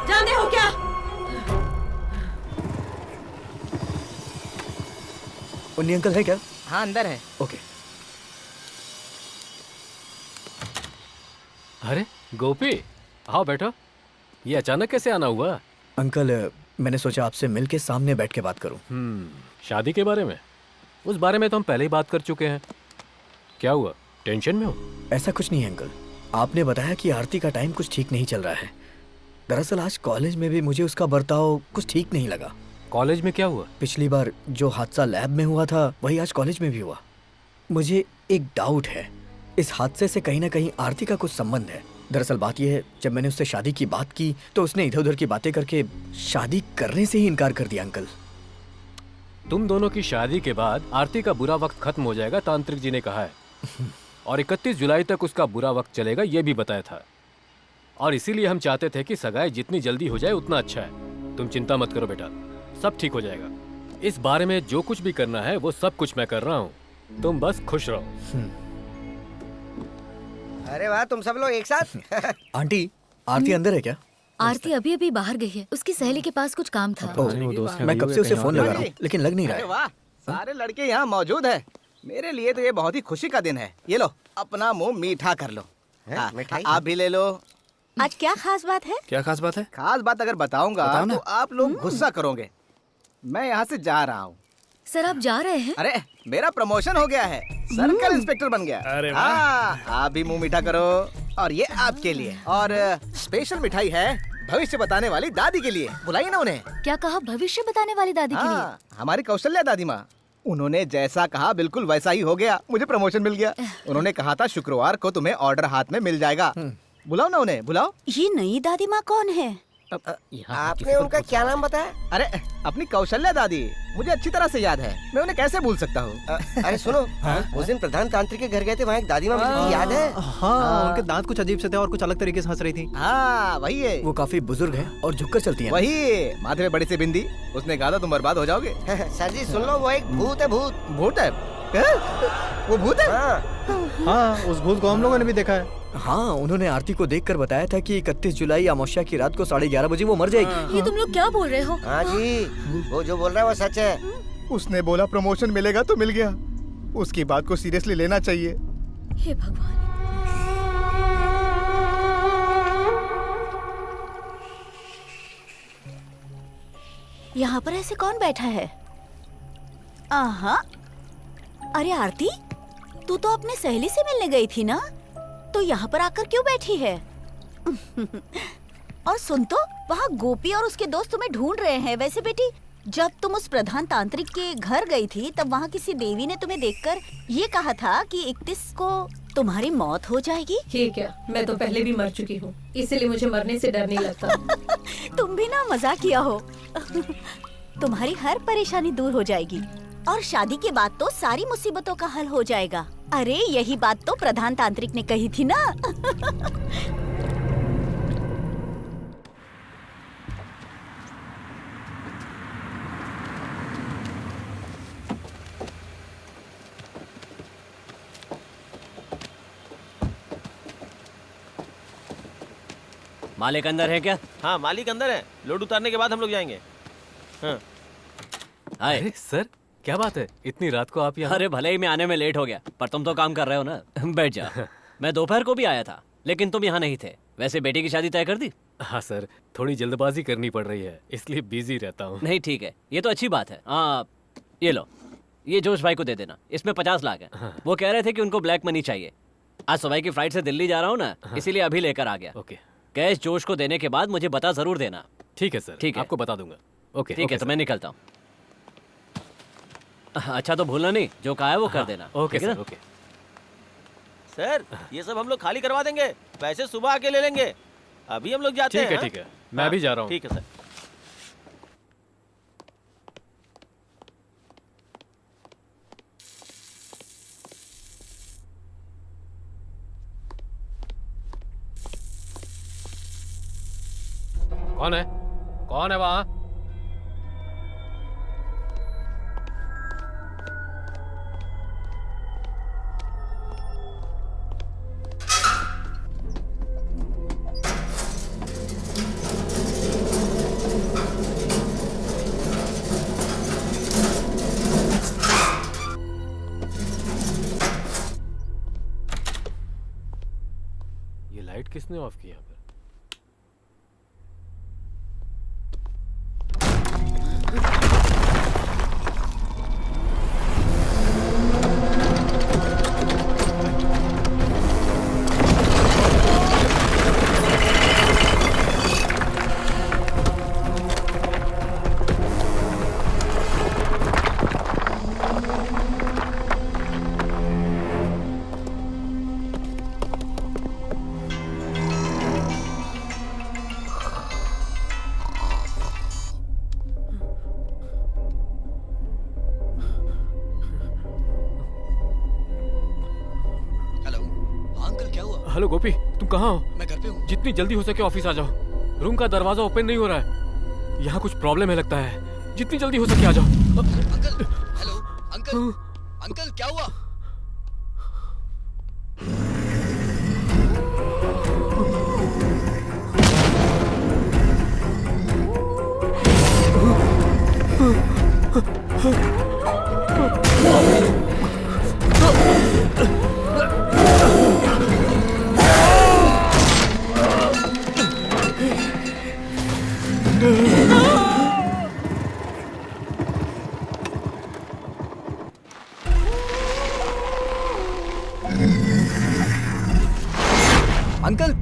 जानते हो क्या? उन्नी अंकल है क्या? हाँ, अंदर है। ओके। अरे गोपी, आओ बैठो। ये अचानक कैसे आना हुआ? अंकल, मैंने सोचा आपसे मिल के सामने बैठ के बात करूं। शादी के बारे में? उस बारे में तो हम पहले ही बात कर चुके हैं। क्या हुआ? टेंशन में हो? ऐसा कुछ नहीं है अंकल। आपने बताया कि आरती का टाइम कुछ ठीक नहीं चल रहा है। दरअसल आज कॉलेज में भी मुझे उसका बर्ताव कुछ ठीक नहीं लगा। कॉलेज में क्या हुआ? पिछली बार जो हादसा लैब में हुआ था वही आज कॉलेज में भी हुआ। मुझे एक डाउट है, इस हादसे से कहीं ना कहीं आरती का कुछ संबंध है। दरअसल बात यह है, जब मैंने उससे शादी की बात की तो उसने इधर उधर की बातें करके शादी करने से ही इनकार कर दिया। अंकल, तुम दोनों की शादी के बाद आरती का बुरा वक्त खत्म हो जाएगा, तांत्रिक जी ने कहा है। और 31 जुलाई तक उसका बुरा वक्त चलेगा, ये भी बताया था। और इसीलिए हम चाहते थे कि सगाई जितनी जल्दी हो जाए उतना अच्छा है। तुम चिंता मत करो बेटा, सब ठीक हो जाएगा। इस बारे में जो कुछ भी करना है वो सब कुछ मैं कर रहा हूँ, तुम बस खुश रहो। अरे वाह, तुम सब लोग एक साथ। आंटी, आरती अंदर है क्या? आरती अभी अभी बाहर गई है। उसकी सहेली के पास कुछ काम था। मैं कब से उसे फोन लगा रहा हूँ लेकिन लग नहीं रहा अरे है। वाह, सारे लड़के यहाँ मौजूद है। मेरे लिए तो ये बहुत ही खुशी का दिन है। ये लो, अपना मुंह मीठा कर लो। हाँ, मिठाई? आप भी ले लो। आज क्या खास बात है? क्या खास बात है? खास बात अगर बताऊंगा बताओ ना। तो आप लोग गुस्सा करोगे। मैं यहाँ से जा रहा हूँ। सर, आप जा रहे हैं? अरे, मेरा प्रमोशन हो गया है, सर्कल इंस्पेक्टर बन गया। अरे वाह। हाँ, आप भी मुंह मीठा करो। और ये आपके लिए। और स्पेशल मिठाई है भविष्य बताने वाली दादी के लिए। बुलाइए ना उन्हें। क्या कहा? भविष्य बताने वाली दादी के लिए? हाँ, हमारी कौशल्या दादी माँ। उन्होंने जैसा कहा बिल्कुल वैसा ही हो गया। मुझे प्रमोशन मिल गया। उन्होंने कहा था शुक्रवार को तुम्हें ऑर्डर हाथ में मिल जाएगा। बुलाओ ना उन्हें, बुलाओ। ये नई दादी माँ कौन है? आपने उनका क्या नाम बताया? अरे, अपनी कौशल्या दादी, मुझे अच्छी तरह से याद है। मैं उन्हें कैसे भूल सकता हूँ? अरे सुनो, उस दिन प्रधान तांत्रिक के घर गए थे, वहाँ एक दादी माँ मिली थी, याद है? हाँ, उनके दांत कुछ अजीब से थे और कुछ अलग तरीके से हंस रही थी। हाँ, वही है। वो काफी बुजुर्ग है और झुककर चलती हैं। वही, माथे में बड़ी सी बिंदी। उसने कहा था तुम बर्बाद हो जाओगे। सर जी सुन लो, वो एक भूत है। भूत? भूत है? वो भूत है? हाँ, उस भूत को हम लोगों ने भी देखा है। हाँ, उन्होंने आरती को देखकर बताया था कि 31 जुलाई अमावस्या की रात को 11:30 बजे वो मर जाएगी। ये तुम लोग क्या बोल रहे हो? हाँ जी, वो जो बोल रहा है वो सच है। उसने बोला प्रमोशन मिलेगा तो मिल गया। उसकी बात को सीरियसली लेना चाहिए। हे भगवान। यहाँ पर ऐसे कौन बैठा है? आहा, अरे आरती, तू तो अपनी सहेली से मिलने गई थी ना, तो यहाँ पर आकर क्यों बैठी है? और सुन तो, वहाँ गोपी और उसके दोस्त तुम्हें ढूंढ रहे हैं। वैसे बेटी, जब तुम उस प्रधान तांत्रिक के घर गई थी तब वहाँ किसी देवी ने तुम्हें देखकर ये कहा था कि 31 को तुम्हारी मौत हो जाएगी। ठीक है, मैं तो पहले भी मर चुकी हूँ, इसीलिए मुझे मरने से डर नहीं लगता। तुम भी ना मजाक किया हो। तुम्हारी हर परेशानी दूर हो जाएगी और शादी के बाद तो सारी मुसीबतों का हल हो जाएगा। अरे यही बात तो प्रधान तांत्रिक ने कही थी ना। मालिक अंदर है क्या? हाँ मालिक अंदर है, लोड उतारने के बाद हम लोग जाएंगे। हाँ। हाय सर, क्या बात है, इतनी रात को आप यहाँ? अरे भले ही मैं आने में लेट हो गया, पर तुम तो काम कर रहे हो ना। बैठ जा। मैं दोपहर को भी आया था, लेकिन तुम यहाँ नहीं थे। वैसे बेटी की शादी तय कर दी? हाँ सर, थोड़ी जल्दबाजी करनी पड़ रही है, इसलिए बिजी रहता हूँ। नहीं ठीक है, ये तो अच्छी बात है। ये लो, ये जोश भाई को दे देना, इसमें 50 लाख है। हाँ। वो कह रहे थे कि उनको ब्लैक मनी चाहिए। आज सुबह की फ्लाइट से दिल्ली जा रहा हूँ ना, इसीलिए अभी लेकर आ गया। ओके। कैश जोश को देने के बाद मुझे बता जरूर देना। ठीक है सर, ठीक है, आपको बता दूंगा। ओके ठीक है, तो मैं निकलता हूँ। अच्छा तो भूलना नहीं, जो कहा है वो कर देना। ओके ठीक है सर, ना? ओके। सर ये सब हम लोग खाली करवा देंगे, पैसे सुबह आके ले लेंगे। अभी हम लोग जाते हैं। ठीक है, मैं भी जा रहा हूँ। ठीक है सर। कौन है? कौन है वहाँ? ये लाइट किसने ऑफ किया? हेलो गोपी, तुम कहाँ हो? मैं घर पे हूँ। जितनी जल्दी हो सके ऑफिस आ जाओ। रूम का दरवाजा ओपन नहीं हो रहा है। यहाँ कुछ प्रॉब्लम है लगता है। जितनी जल्दी हो सके आ जाओ। अंकल, हेलो अंकल, अंकल क्या हुआ? Uncle,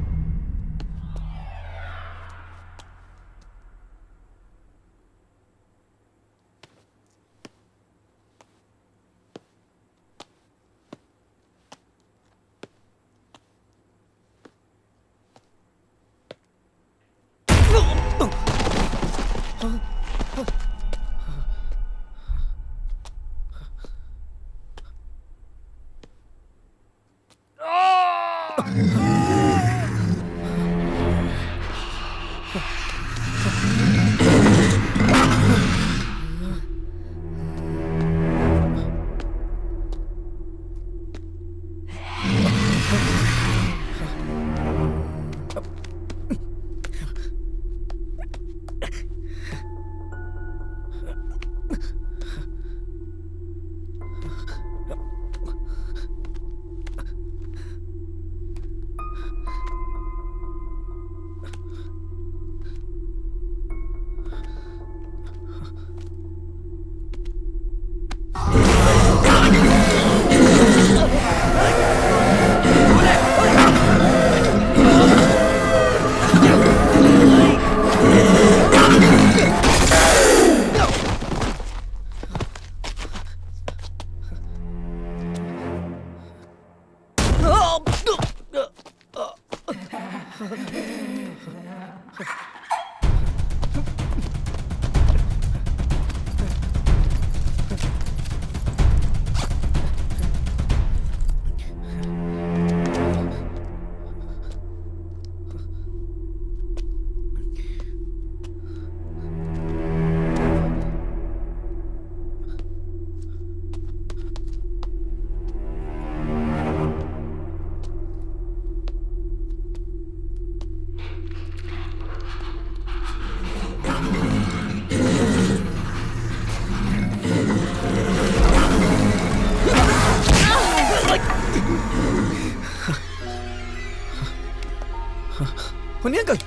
Hunni uncle,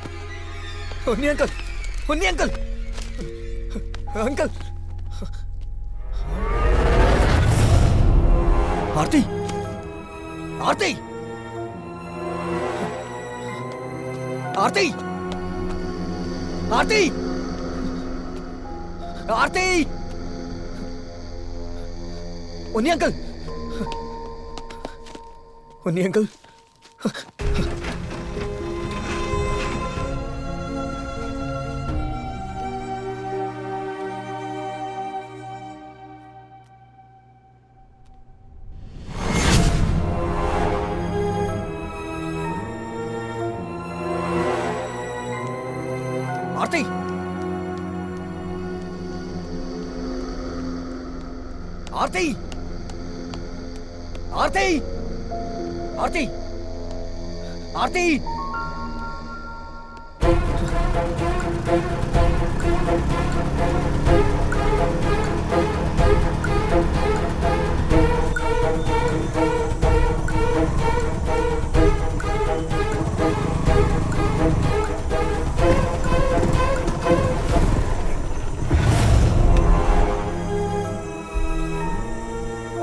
Hunni uncle, Hunni uncle, uncle. Aarti, Aarti, Aarti, Aarti, Aarti, Hunni uncle, Hunni uncle. Aarti, Aarti, Aarti, Aarti, Aarti.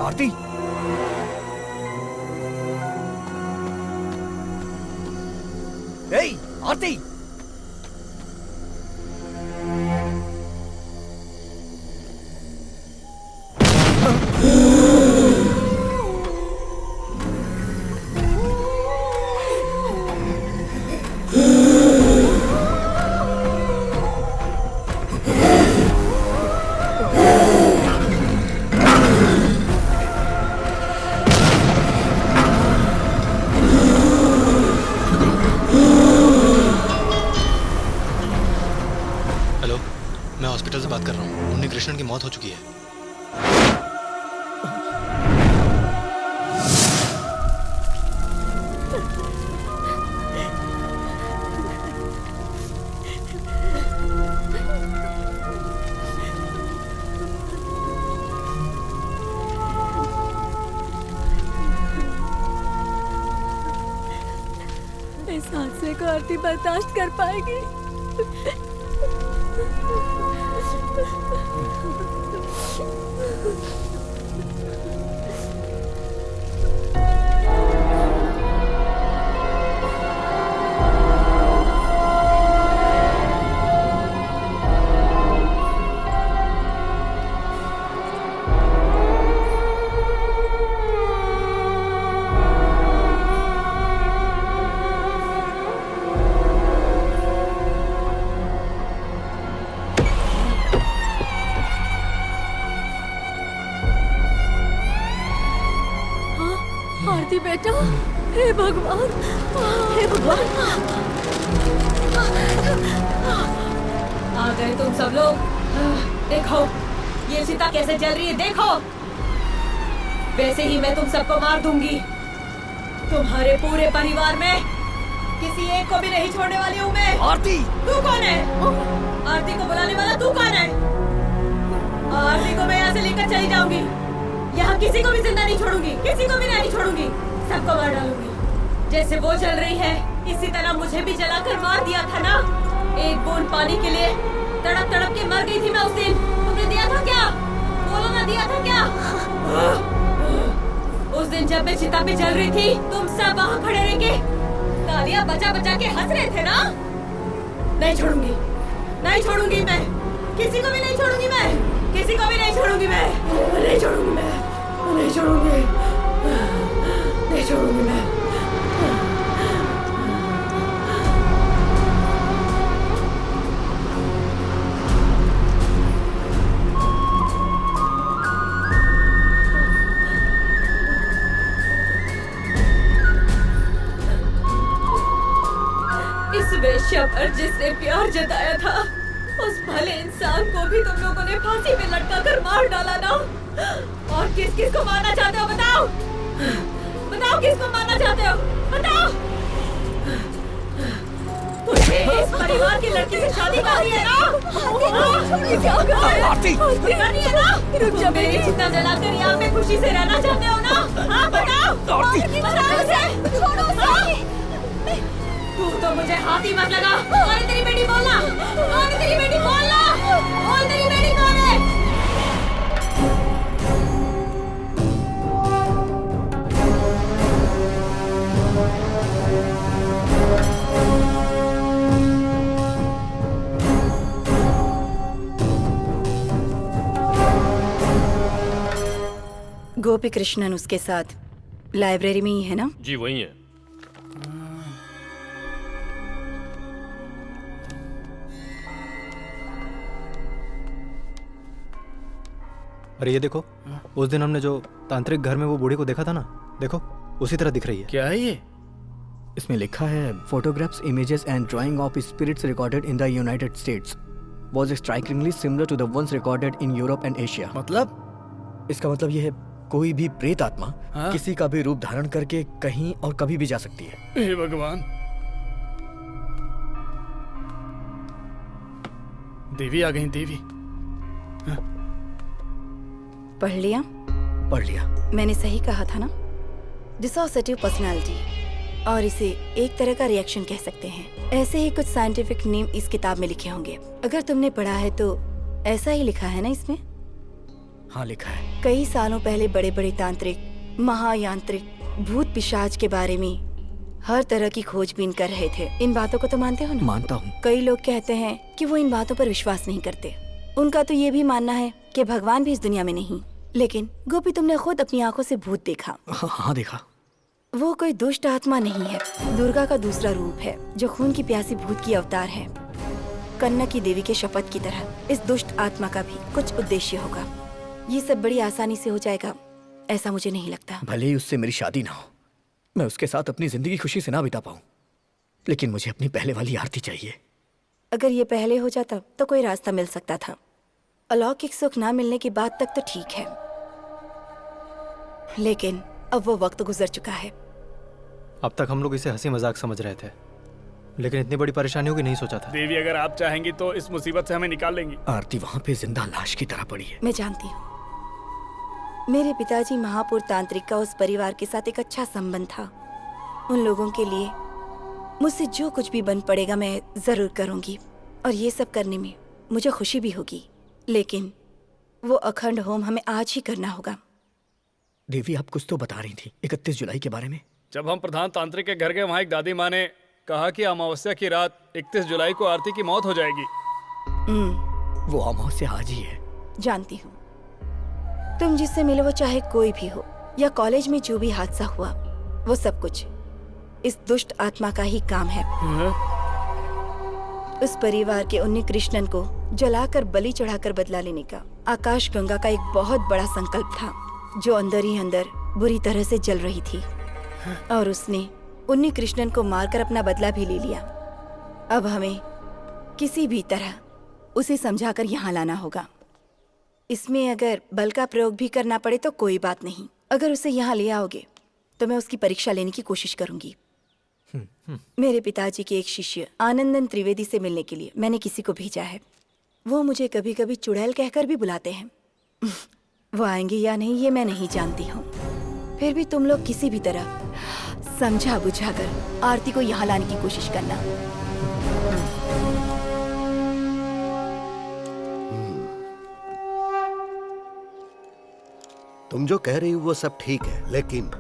Aarti, ए आरती, मैं हॉस्पिटल से बात कर रहा हूँ। उन्नी कृष्णन की मौत हो चुकी है। इस हादसे को आरती बर्दाश्त कर पाएगी? आरती बेटा, हे भगवान, हे भगवान। आ गए तुम सब लोग। देखो ये चिता कैसे जल रही है, देखो। वैसे ही मैं तुम सबको मार दूंगी। तुम्हारे पूरे परिवार में किसी एक को भी नहीं छोड़ने वाली हूँ मैं। आरती, तू कौन है? आरती को बुलाने वाला तू कौन है? आरती को मैं यहाँ से लेकर चली जाऊंगी। यहाँ किसी को भी जिंदा नहीं छोड़ूंगी, किसी को भी नहीं छोड़ूंगी, सबको मार डालूंगी। जैसे वो जल रही है, इसी तरह मुझे भी जलाकर मार दिया था ना। एक बूंद पानी के लिए तड़प तड़प के मर गई थी मैं उस दिन। तुमने दिया था क्या? बोलो ना, दिया था क्या? उस दिन जब मैं चिता पे जल रही थी, तुम सब वहाँ खड़े रह के तालियां बजा बजा के हंस रहे थे ना। नहीं छोड़ूंगी, नहीं छोड़ूंगी मैं, किसी को भी नहीं छोड़ूंगी मैं, किसी को भी नहीं छोड़ूंगी मैं, नहीं छोड़ूंगी मैं, नहीं छोड़ूंगी, नहीं छोड़ूंगी मैं। शबर जिसने प्यार जताया था उस भले इंसान को भी तुम लोगों ने फांसी पे लटका कर मार डाला ना। और किस किस को मारना चाहते हो बताओ, बताओ किसको मारना चाहते हो बताओ। तुझे इस परिवार की लड़की से शादी करनी है ना? आरती करनी है ना? तुम मेरी चिता जलाकर यहाँ पे खुशी से रहना चाहते हो ना? हाँ बताओ, बताओ मुझे। तू तो मुझे हाथी मत लगा। कौन है तेरी बेटी बोलना? कौन है तेरी बेटी बोलना? बोल तेरी बेटी कौन है? गोपी कृष्णन उसके साथ लाइब्रेरी में ही है ना? जी वही है। अरे ये देखो, उस दिन हमने जो तांत्रिक घर में वो बूढ़ी को देखा था ना, देखो उसी तरह दिख रही है। क्या है ये? इसमें लिखा है photographs, images and drawing of spirits recorded in the United States was strikingly similar to the ones recorded in Europe and Asia. मतलब? इसका मतलब ये है कोई भी प्रेत आत्मा किसी का भी रूप धारण करके कहीं और कभी भी जा सकती है। हे भगवान, देवी आ गई। देवी पढ़ लिया? पढ़ लिया। मैंने सही कहा था ना? डिसोसिएटिव पर्सनालिटी, और इसे एक तरह का रिएक्शन कह सकते हैं। ऐसे ही कुछ साइंटिफिक नेम इस किताब में लिखे होंगे। अगर तुमने पढ़ा है तो ऐसा ही लिखा है ना इसमें? हाँ लिखा है। कई सालों पहले बड़े बड़े तांत्रिक, महायांत्रिक, भूत पिशाच के बारे में हर तरह की खोजबीन कर रहे थे। इन बातों को तो मानते हो ना? मानता हूँ। कई लोग कहते हैं कि वो इन बातों पर विश्वास नहीं करते। उनका तो ये भी मानना है कि भगवान भी इस दुनिया में नहीं। लेकिन गोपी, तुमने खुद अपनी आंखों से भूत देखा। हाँ देखा। वो कोई दुष्ट आत्मा नहीं है, दुर्गा का दूसरा रूप है जो खून की प्यासी भूत की अवतार है। कन्ना की देवी के शपथ की तरह इस दुष्ट आत्मा का भी कुछ उद्देश्य होगा। ये सब बड़ी आसानी से हो जाएगा ऐसा मुझे नहीं लगता। भले ही उससे मेरी शादी ना हो, मैं उसके साथ अपनी जिंदगी खुशी से ना बिता पाऊं, लेकिन मुझे अपनी पहले वाली आरती चाहिए। अगर ये पहले हो जाता तो कोई रास्ता मिल सकता था। अलौकिक सुख ना मिलने की बात तक तो ठीक है, लेकिन अब वो वक्त गुजर चुका है। अब तक हम लोग इसे हंसी मजाक समझ रहे थे, लेकिन इतनी बड़ी परेशानी होगी नहीं सोचा था। देवी, अगर आप चाहेंगी तो इस मुसीबत से हमें निकाल लेंगी। आरती वहाँ पे जिंदा लाश की तरह पड़ी है। मैं जानती हूँ, मेरे पिताजी महापुर तांत्रिक का उस परिवार के साथ एक अच्छा संबंध था। उन लोगों के लिए मुझसे जो कुछ भी बन पड़ेगा मैं जरूर करूंगी, और ये सब करने में मुझे खुशी भी होगी। लेकिन वो अखंड होम हमें आज ही करना होगा। देवी, आप कुछ तो बता रही थी 31 जुलाई के बारे में। जब हम प्रधान तांत्रिक के घर गए, वहाँ एक दादी माँ ने कहा कि अमावस्या की रात 31 जुलाई को आरती की मौत हो जाएगी। वो अमावस्या आज ही है। जानती हूँ, तुम जिससे मिले वो चाहे कोई भी हो, या कॉलेज में जो भी हादसा हुआ, वो सब कुछ इस दुष्ट आत्मा का ही काम है। उस परिवार के उन्नी कृष्णन को जलाकर बलि चढ़ाकर बदला लेने का आकाश गंगा का एक बहुत बड़ा संकल्प था, जो अंदर ही अंदर बुरी तरह से जल रही थी, और उसने उन्नी कृष्णन को मारकर अपना बदला भी ले लिया। अब हमें किसी भी तरह उसे समझाकर यहाँ लाना होगा। इसमें अगर बल का प्रयोग भी करना पड़े तो कोई बात नहीं। अगर उसे यहाँ ले आओगे तो मैं उसकी परीक्षा लेने की कोशिश करूंगी। मेरे पिताजी के एक शिष्य आनंदन त्रिवेदी से मिलने के लिए मैंने किसी को भेजा है। वो मुझे कभी कभी चुड़ैल कहकर भी बुलाते हैं। वो आएंगे या नहीं ये मैं नहीं जानती हूँ। फिर भी तुम लोग किसी भी तरह समझा बुझाकर आरती को यहाँ लाने की कोशिश करना। तुम जो कह रही हो वो सब ठीक है, लेकिन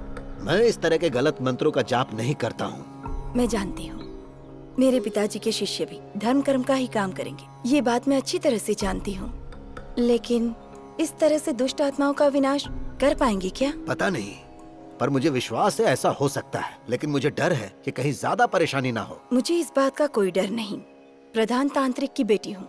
मैं इस तरह के गलत मंत्रों का जाप नहीं करता हूँ। मैं जानती हूँ, मेरे पिताजी के शिष्य भी धर्म कर्म का ही काम करेंगे, ये बात मैं अच्छी तरह से जानती हूँ। लेकिन इस तरह से दुष्ट आत्माओं का विनाश कर पाएंगे क्या? पता नहीं, पर मुझे विश्वास है ऐसा हो सकता है, लेकिन मुझे डर है कि कहीं ज्यादा परेशानी ना हो। मुझे इस बात का कोई डर नहीं, प्रधान तांत्रिक की बेटी हूँ।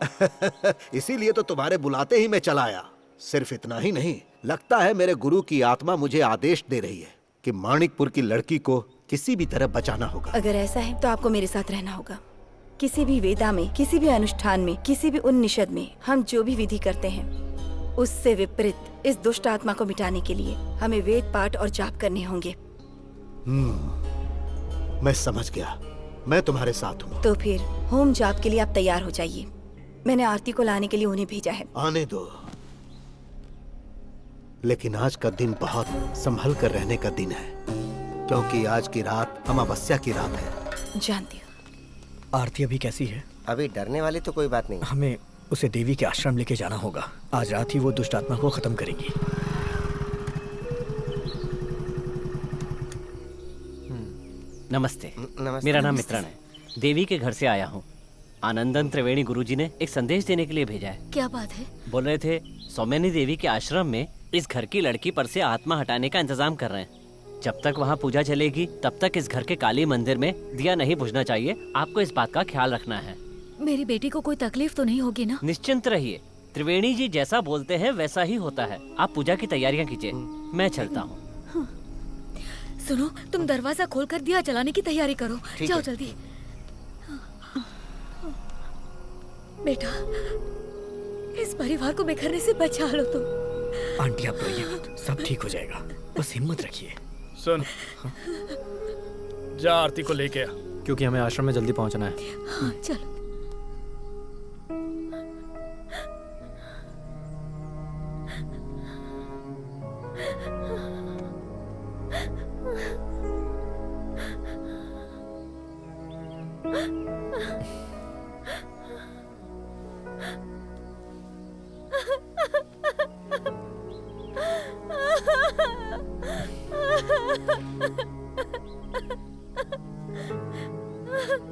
इसीलिए तो तुम्हारे बुलाते ही मैं चला आया। सिर्फ इतना ही नहीं, लगता है मेरे गुरु की आत्मा मुझे आदेश दे रही है कि माणिकपुर की लड़की को किसी भी तरह बचाना होगा। अगर ऐसा है तो आपको मेरे साथ रहना होगा। किसी भी वेदा में, किसी भी अनुष्ठान में, किसी भी उन्निषद में हम जो भी विधि करते हैं उससे विपरीत इस दुष्ट आत्मा को मिटाने के लिए हमें वेद पाठ और जाप करने होंगे। मैं समझ गया, मैं तुम्हारे साथ हूँ। तो फिर होम जाप के लिए आप तैयार हो जाइए। मैंने आरती को लाने के लिए उन्हें भेजा है। आने दो, लेकिन आज का दिन बहुत संभल कर रहने का दिन है, क्योंकि आज की रात अमावस्या की रात है। जानती हूँ। आरती अभी कैसी है? अभी डरने वाली तो कोई बात नहीं। हमें उसे देवी के आश्रम लेके जाना होगा। आज रात ही वो दुष्ट आत्मा को खत्म करेंगी। नमस्ते। नमस्ते। मेरा नाम मित्रण है। देवी के घर से आया हूँ। आनंदन त्रिवेणी गुरुजी ने एक संदेश देने के लिए भेजा है। क्या बात है? बोल रहे थे सौम्यनी देवी के आश्रम में इस घर की लड़की पर से आत्मा हटाने का इंतजाम कर रहे हैं। जब तक वहाँ पूजा चलेगी तब तक इस घर के काली मंदिर में दिया नहीं बुझना चाहिए। आपको इस बात का ख्याल रखना है। मेरी बेटी को कोई तकलीफ तो नहीं होगी ना? निश्चिंत रहिए, त्रिवेणी जी जैसा बोलते हैं वैसा ही होता है। आप पूजा की तैयारियां कीजिए, मैं चलता हूँ। सुनो, तुम दरवाजा खोलकर दिया जलाने की तैयारी करो। जाओ जल्दी। बेटा, इस परिवार को बिखरने से बचा लो तुम। आंटी आप रोइए मत, सब ठीक हो जाएगा, बस हिम्मत रखिए। सुन, जा आरती को लेके आ, क्योंकि हमें आश्रम में जल्दी पहुंचना है। हाँ, चलो।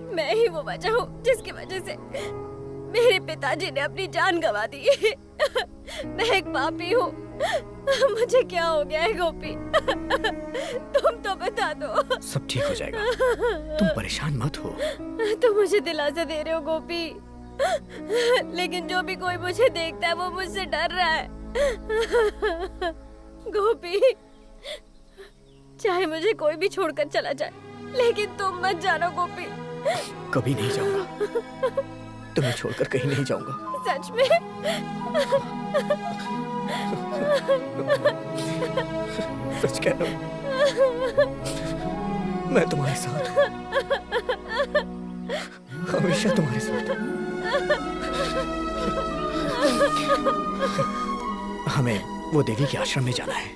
मैं ही वो वजह हूँ जिसकी वजह से मेरे पिताजी ने अपनी जान गंवा दी। मैं एक पापी हूँ। मुझे क्या हो गया है गोपी? तुम तो बता दो। सब ठीक हो जाएगा, तुम परेशान मत हो। तुम मुझे दिलासा दे रहे हो गोपी, लेकिन जो भी कोई मुझे देखता है वो मुझसे डर रहा है। गोपी, चाहे मुझे कोई भी छोड़कर चला जाए, लेकिन तुम मत जाना गोपी। कभी नहीं जाऊंगा, तुम्हें छोड़कर कहीं नहीं जाऊंगा। सच में? सच कह रहा हूँ, मैं तुम्हारे साथ हूँ, हमेशा तुम्हारे साथ हूँ। हमें वो देवी के आश्रम में जाना है।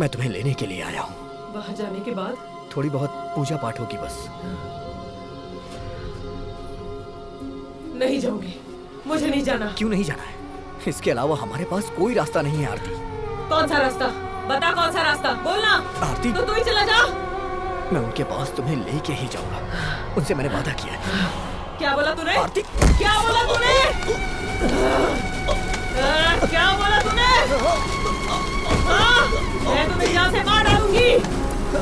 मैं तुम्हें लेने के लिए आया हूँ। वहाँ जाने के बाद थोड़ी बहुत पूजा पाठ होगी बस। नहीं जाऊंगी, मुझे नहीं जाना। क्यों नहीं जाना है? इसके अलावा हमारे पास कोई रास्ता नहीं है आरती। कौन सा रास्ता? बता कौन सा रास्ता, बोलना। आरती, तो तू ही चला जा। मैं उनके पास तुम्हें लेके ही जाऊंगा, उनसे मैंने वादा किया है। क्या बोला तूने? आरती, क्या बोला तूने? क्या बोला तूने? मैं तुम्हें यहाँ से मार डालूंगी,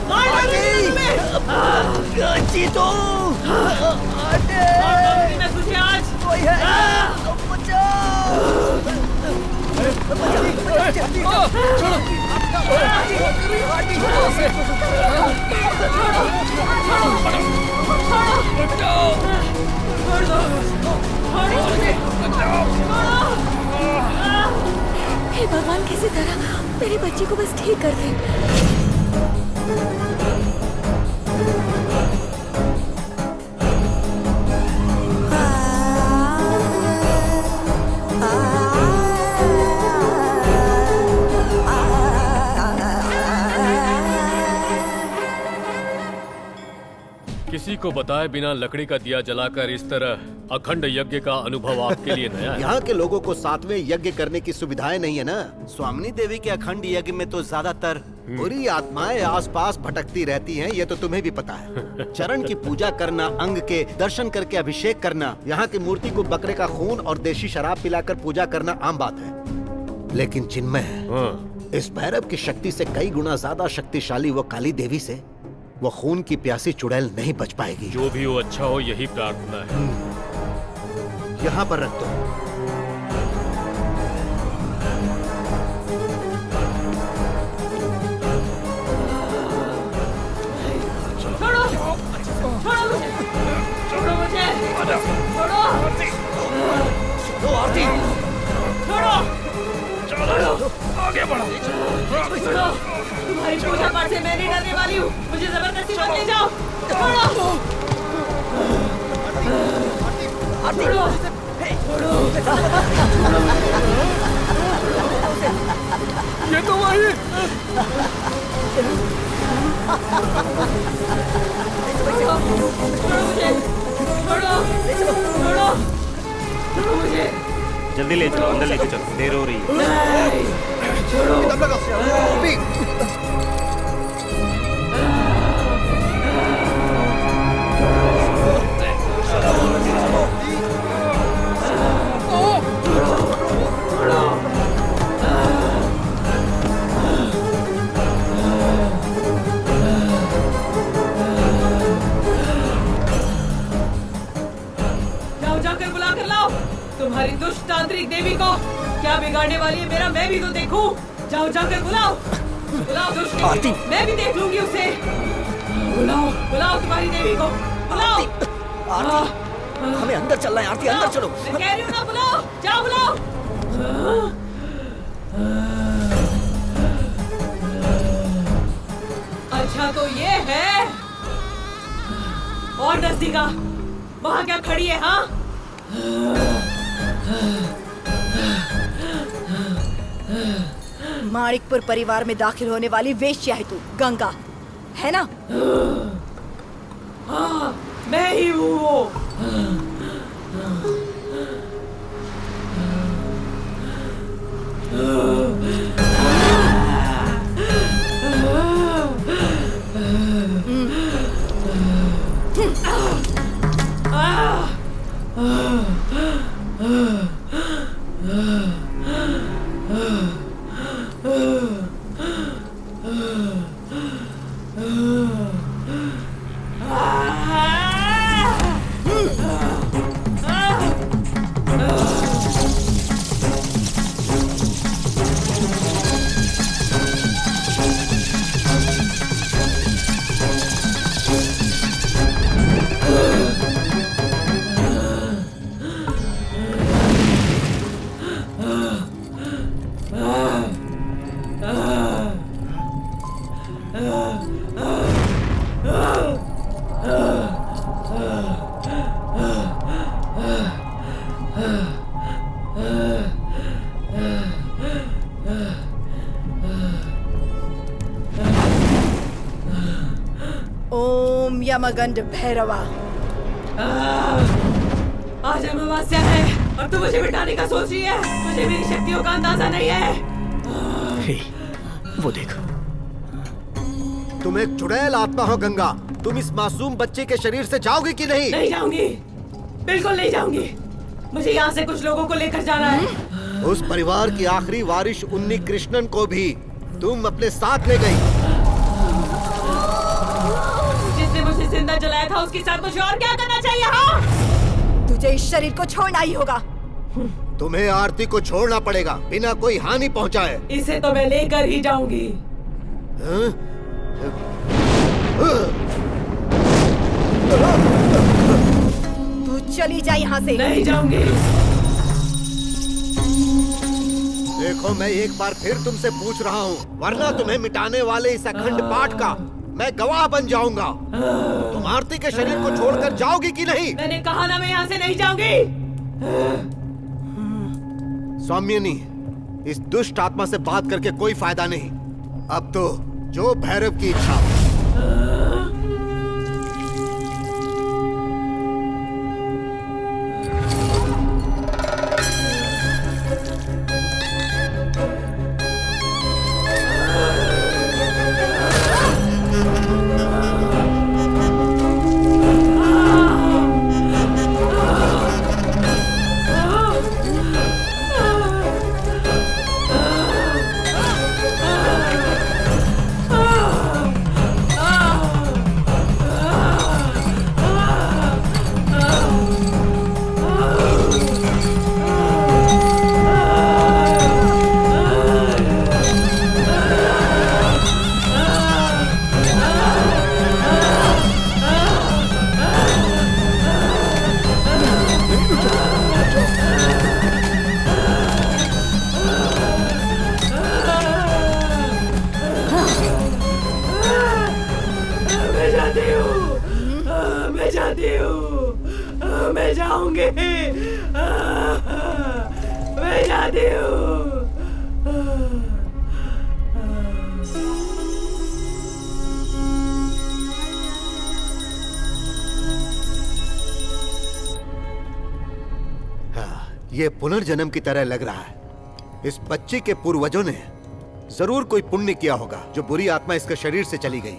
मार डालूंगी तुम्हें। जीतो, मार डालूंगी मैं तुझे आज। कोई है? हे भगवान, किसी तरह मेरे बच्चे को बस ठीक कर दे। किसी को बताए बिना लकड़ी का दिया जलाकर इस तरह अखंड यज्ञ का अनुभव आपके लिए नया है। यहाँ के लोगों को 7वें यज्ञ करने की सुविधाएं नहीं है ना। स्वामिनी देवी के अखंड यज्ञ में तो ज्यादातर बुरी आत्माएं आसपास भटकती रहती हैं, ये तो तुम्हें भी पता है। चरण की पूजा करना, अंग के दर्शन करके अभिषेक करना, यहाँ की मूर्ति को बकरे का खून और देशी शराब पिलाकर पूजा करना आम बात है। लेकिन चिन्मय, इस भैरव की शक्ति से कई गुना ज्यादा शक्तिशाली वो काली देवी से वो खून की प्यासी चुड़ैल नहीं बच पाएगी। जो भी हो अच्छा हो, यही प्रार्थना है। यहाँ पर रख दो। छोड़ो, छोड़ो मुझे। आज से मैं नहीं डरने वाली हूँ। मुझे जबरदस्ती मत ले जाओ। छोड़ो। ये तो वही। मुझे जल्दी ले चलो, अंदर लेके चलो, देर हो रही है। जाओ जाकर बुला कर लाओ तुम्हारी दुष्ट तांत्रिक देवी को। क्या बिगाड़ने वाली है मेरा, मैं भी तो देखूं। जाओ जाकर बुलाओ, बुलाओ दुष्ट देवी को, मैं भी देख लूंगी उसे। बुलाओ बुलाओ तुम्हारी देवी को, बुलाओ। हमें अंदर चलना है आरती, अंदर चलो। मैं कह रही हूँ ना, बुलाओ, जाओ बुलाओ। अच्छा तो ये है और नजदीका, वहाँ क्या खड़ी है? हाँ माणिकपुर परिवार में दाखिल होने वाली वेश्या है तू, गंगा, है ना? हाँ मैं ही हूँ वो। ओम यमगंड भैरवा। आज अमावस्या है और तू मुझे मिटाने का सोच रही है। मुझे मेरी शक्तियों का अंदाजा नहीं है। हे, वो देखो। तुम एक चुड़ैल आत्मा हो गंगा। तुम इस मासूम बच्चे के शरीर से जाओगी कि नहीं? नहीं जाऊंगी, बिल्कुल नहीं जाऊंगी। मुझे यहाँ से कुछ लोगों को लेकर जाना है। उस परिवार की आखिरी वारिस उन्नी कृष्णन को भी तुम अपने साथ ले गई। जिसने मुझे जिंदा जलाया था उसके साथ मुझे और क्या करना चाहिए? हाँ तुझे इस शरीर को छोड़ना ही होगा। तुम्हें आरती को छोड़ना पड़ेगा बिना कोई हानि पहुंचाए। इसे तो मैं लेकर ही जाऊंगी। तू चली जा यहाँ से। नहीं जाऊंगी। देखो मैं एक बार फिर तुमसे पूछ रहा हूँ, वरना तुम्हें मिटाने वाले इस अखंड पाठ का मैं गवाह बन जाऊंगा। तुम आरती के शरीर को छोड़कर जाओगी कि नहीं? मैंने कहा ना मैं यहाँ से नहीं जाऊंगी। सौम्यनी, इस दुष्ट आत्मा से बात करके कोई फायदा नहीं। अब तो जो भैरव की इच्छा। जाती हूँ, मैं जाती हूँ, मैं जाऊंगी, मैं जाती हूँ। ये पुनर्जन्म की तरह लग रहा है। इस बच्चे के पूर्वजों ने जरूर कोई पुण्य किया होगा जो बुरी आत्मा इसके शरीर से चली गई।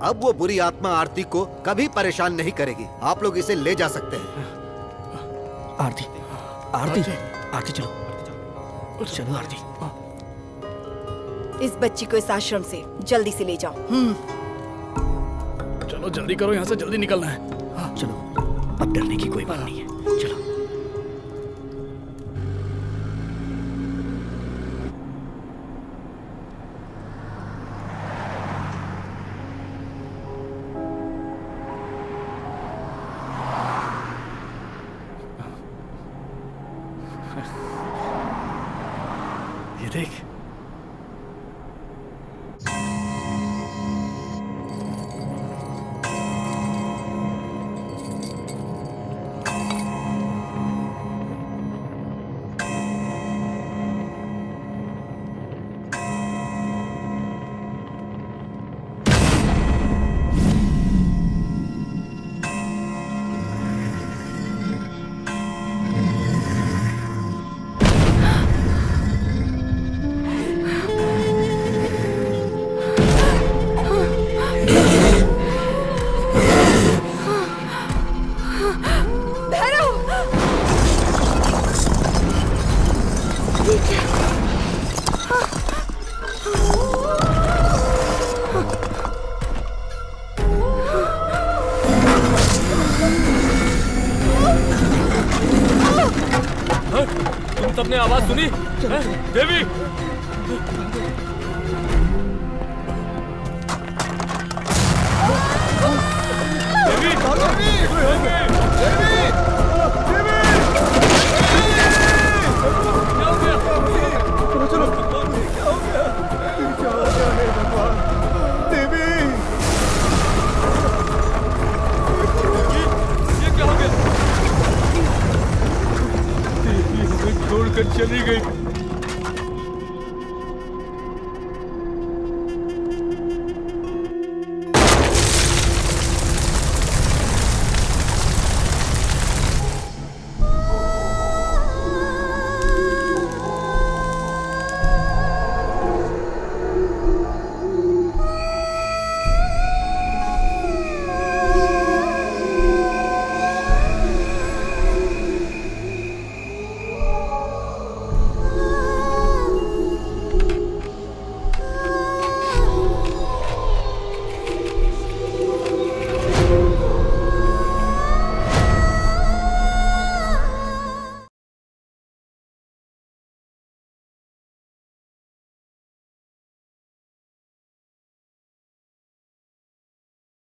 अब वो बुरी आत्मा आरती को कभी परेशान नहीं करेगी। आप लोग इसे ले जा सकते हैं। आरती, आरती, आरती चलो, चलो आरती। इस बच्ची को इस आश्रम से जल्दी से ले जाओ। चलो जल्दी करो, यहाँ से जल्दी निकलना है। चलो, अब डरने की कोई बात नहीं है, चलो। ये देख, तुम सबने आवाज सुनी? हैं? देवी! छोड़कर चली गई।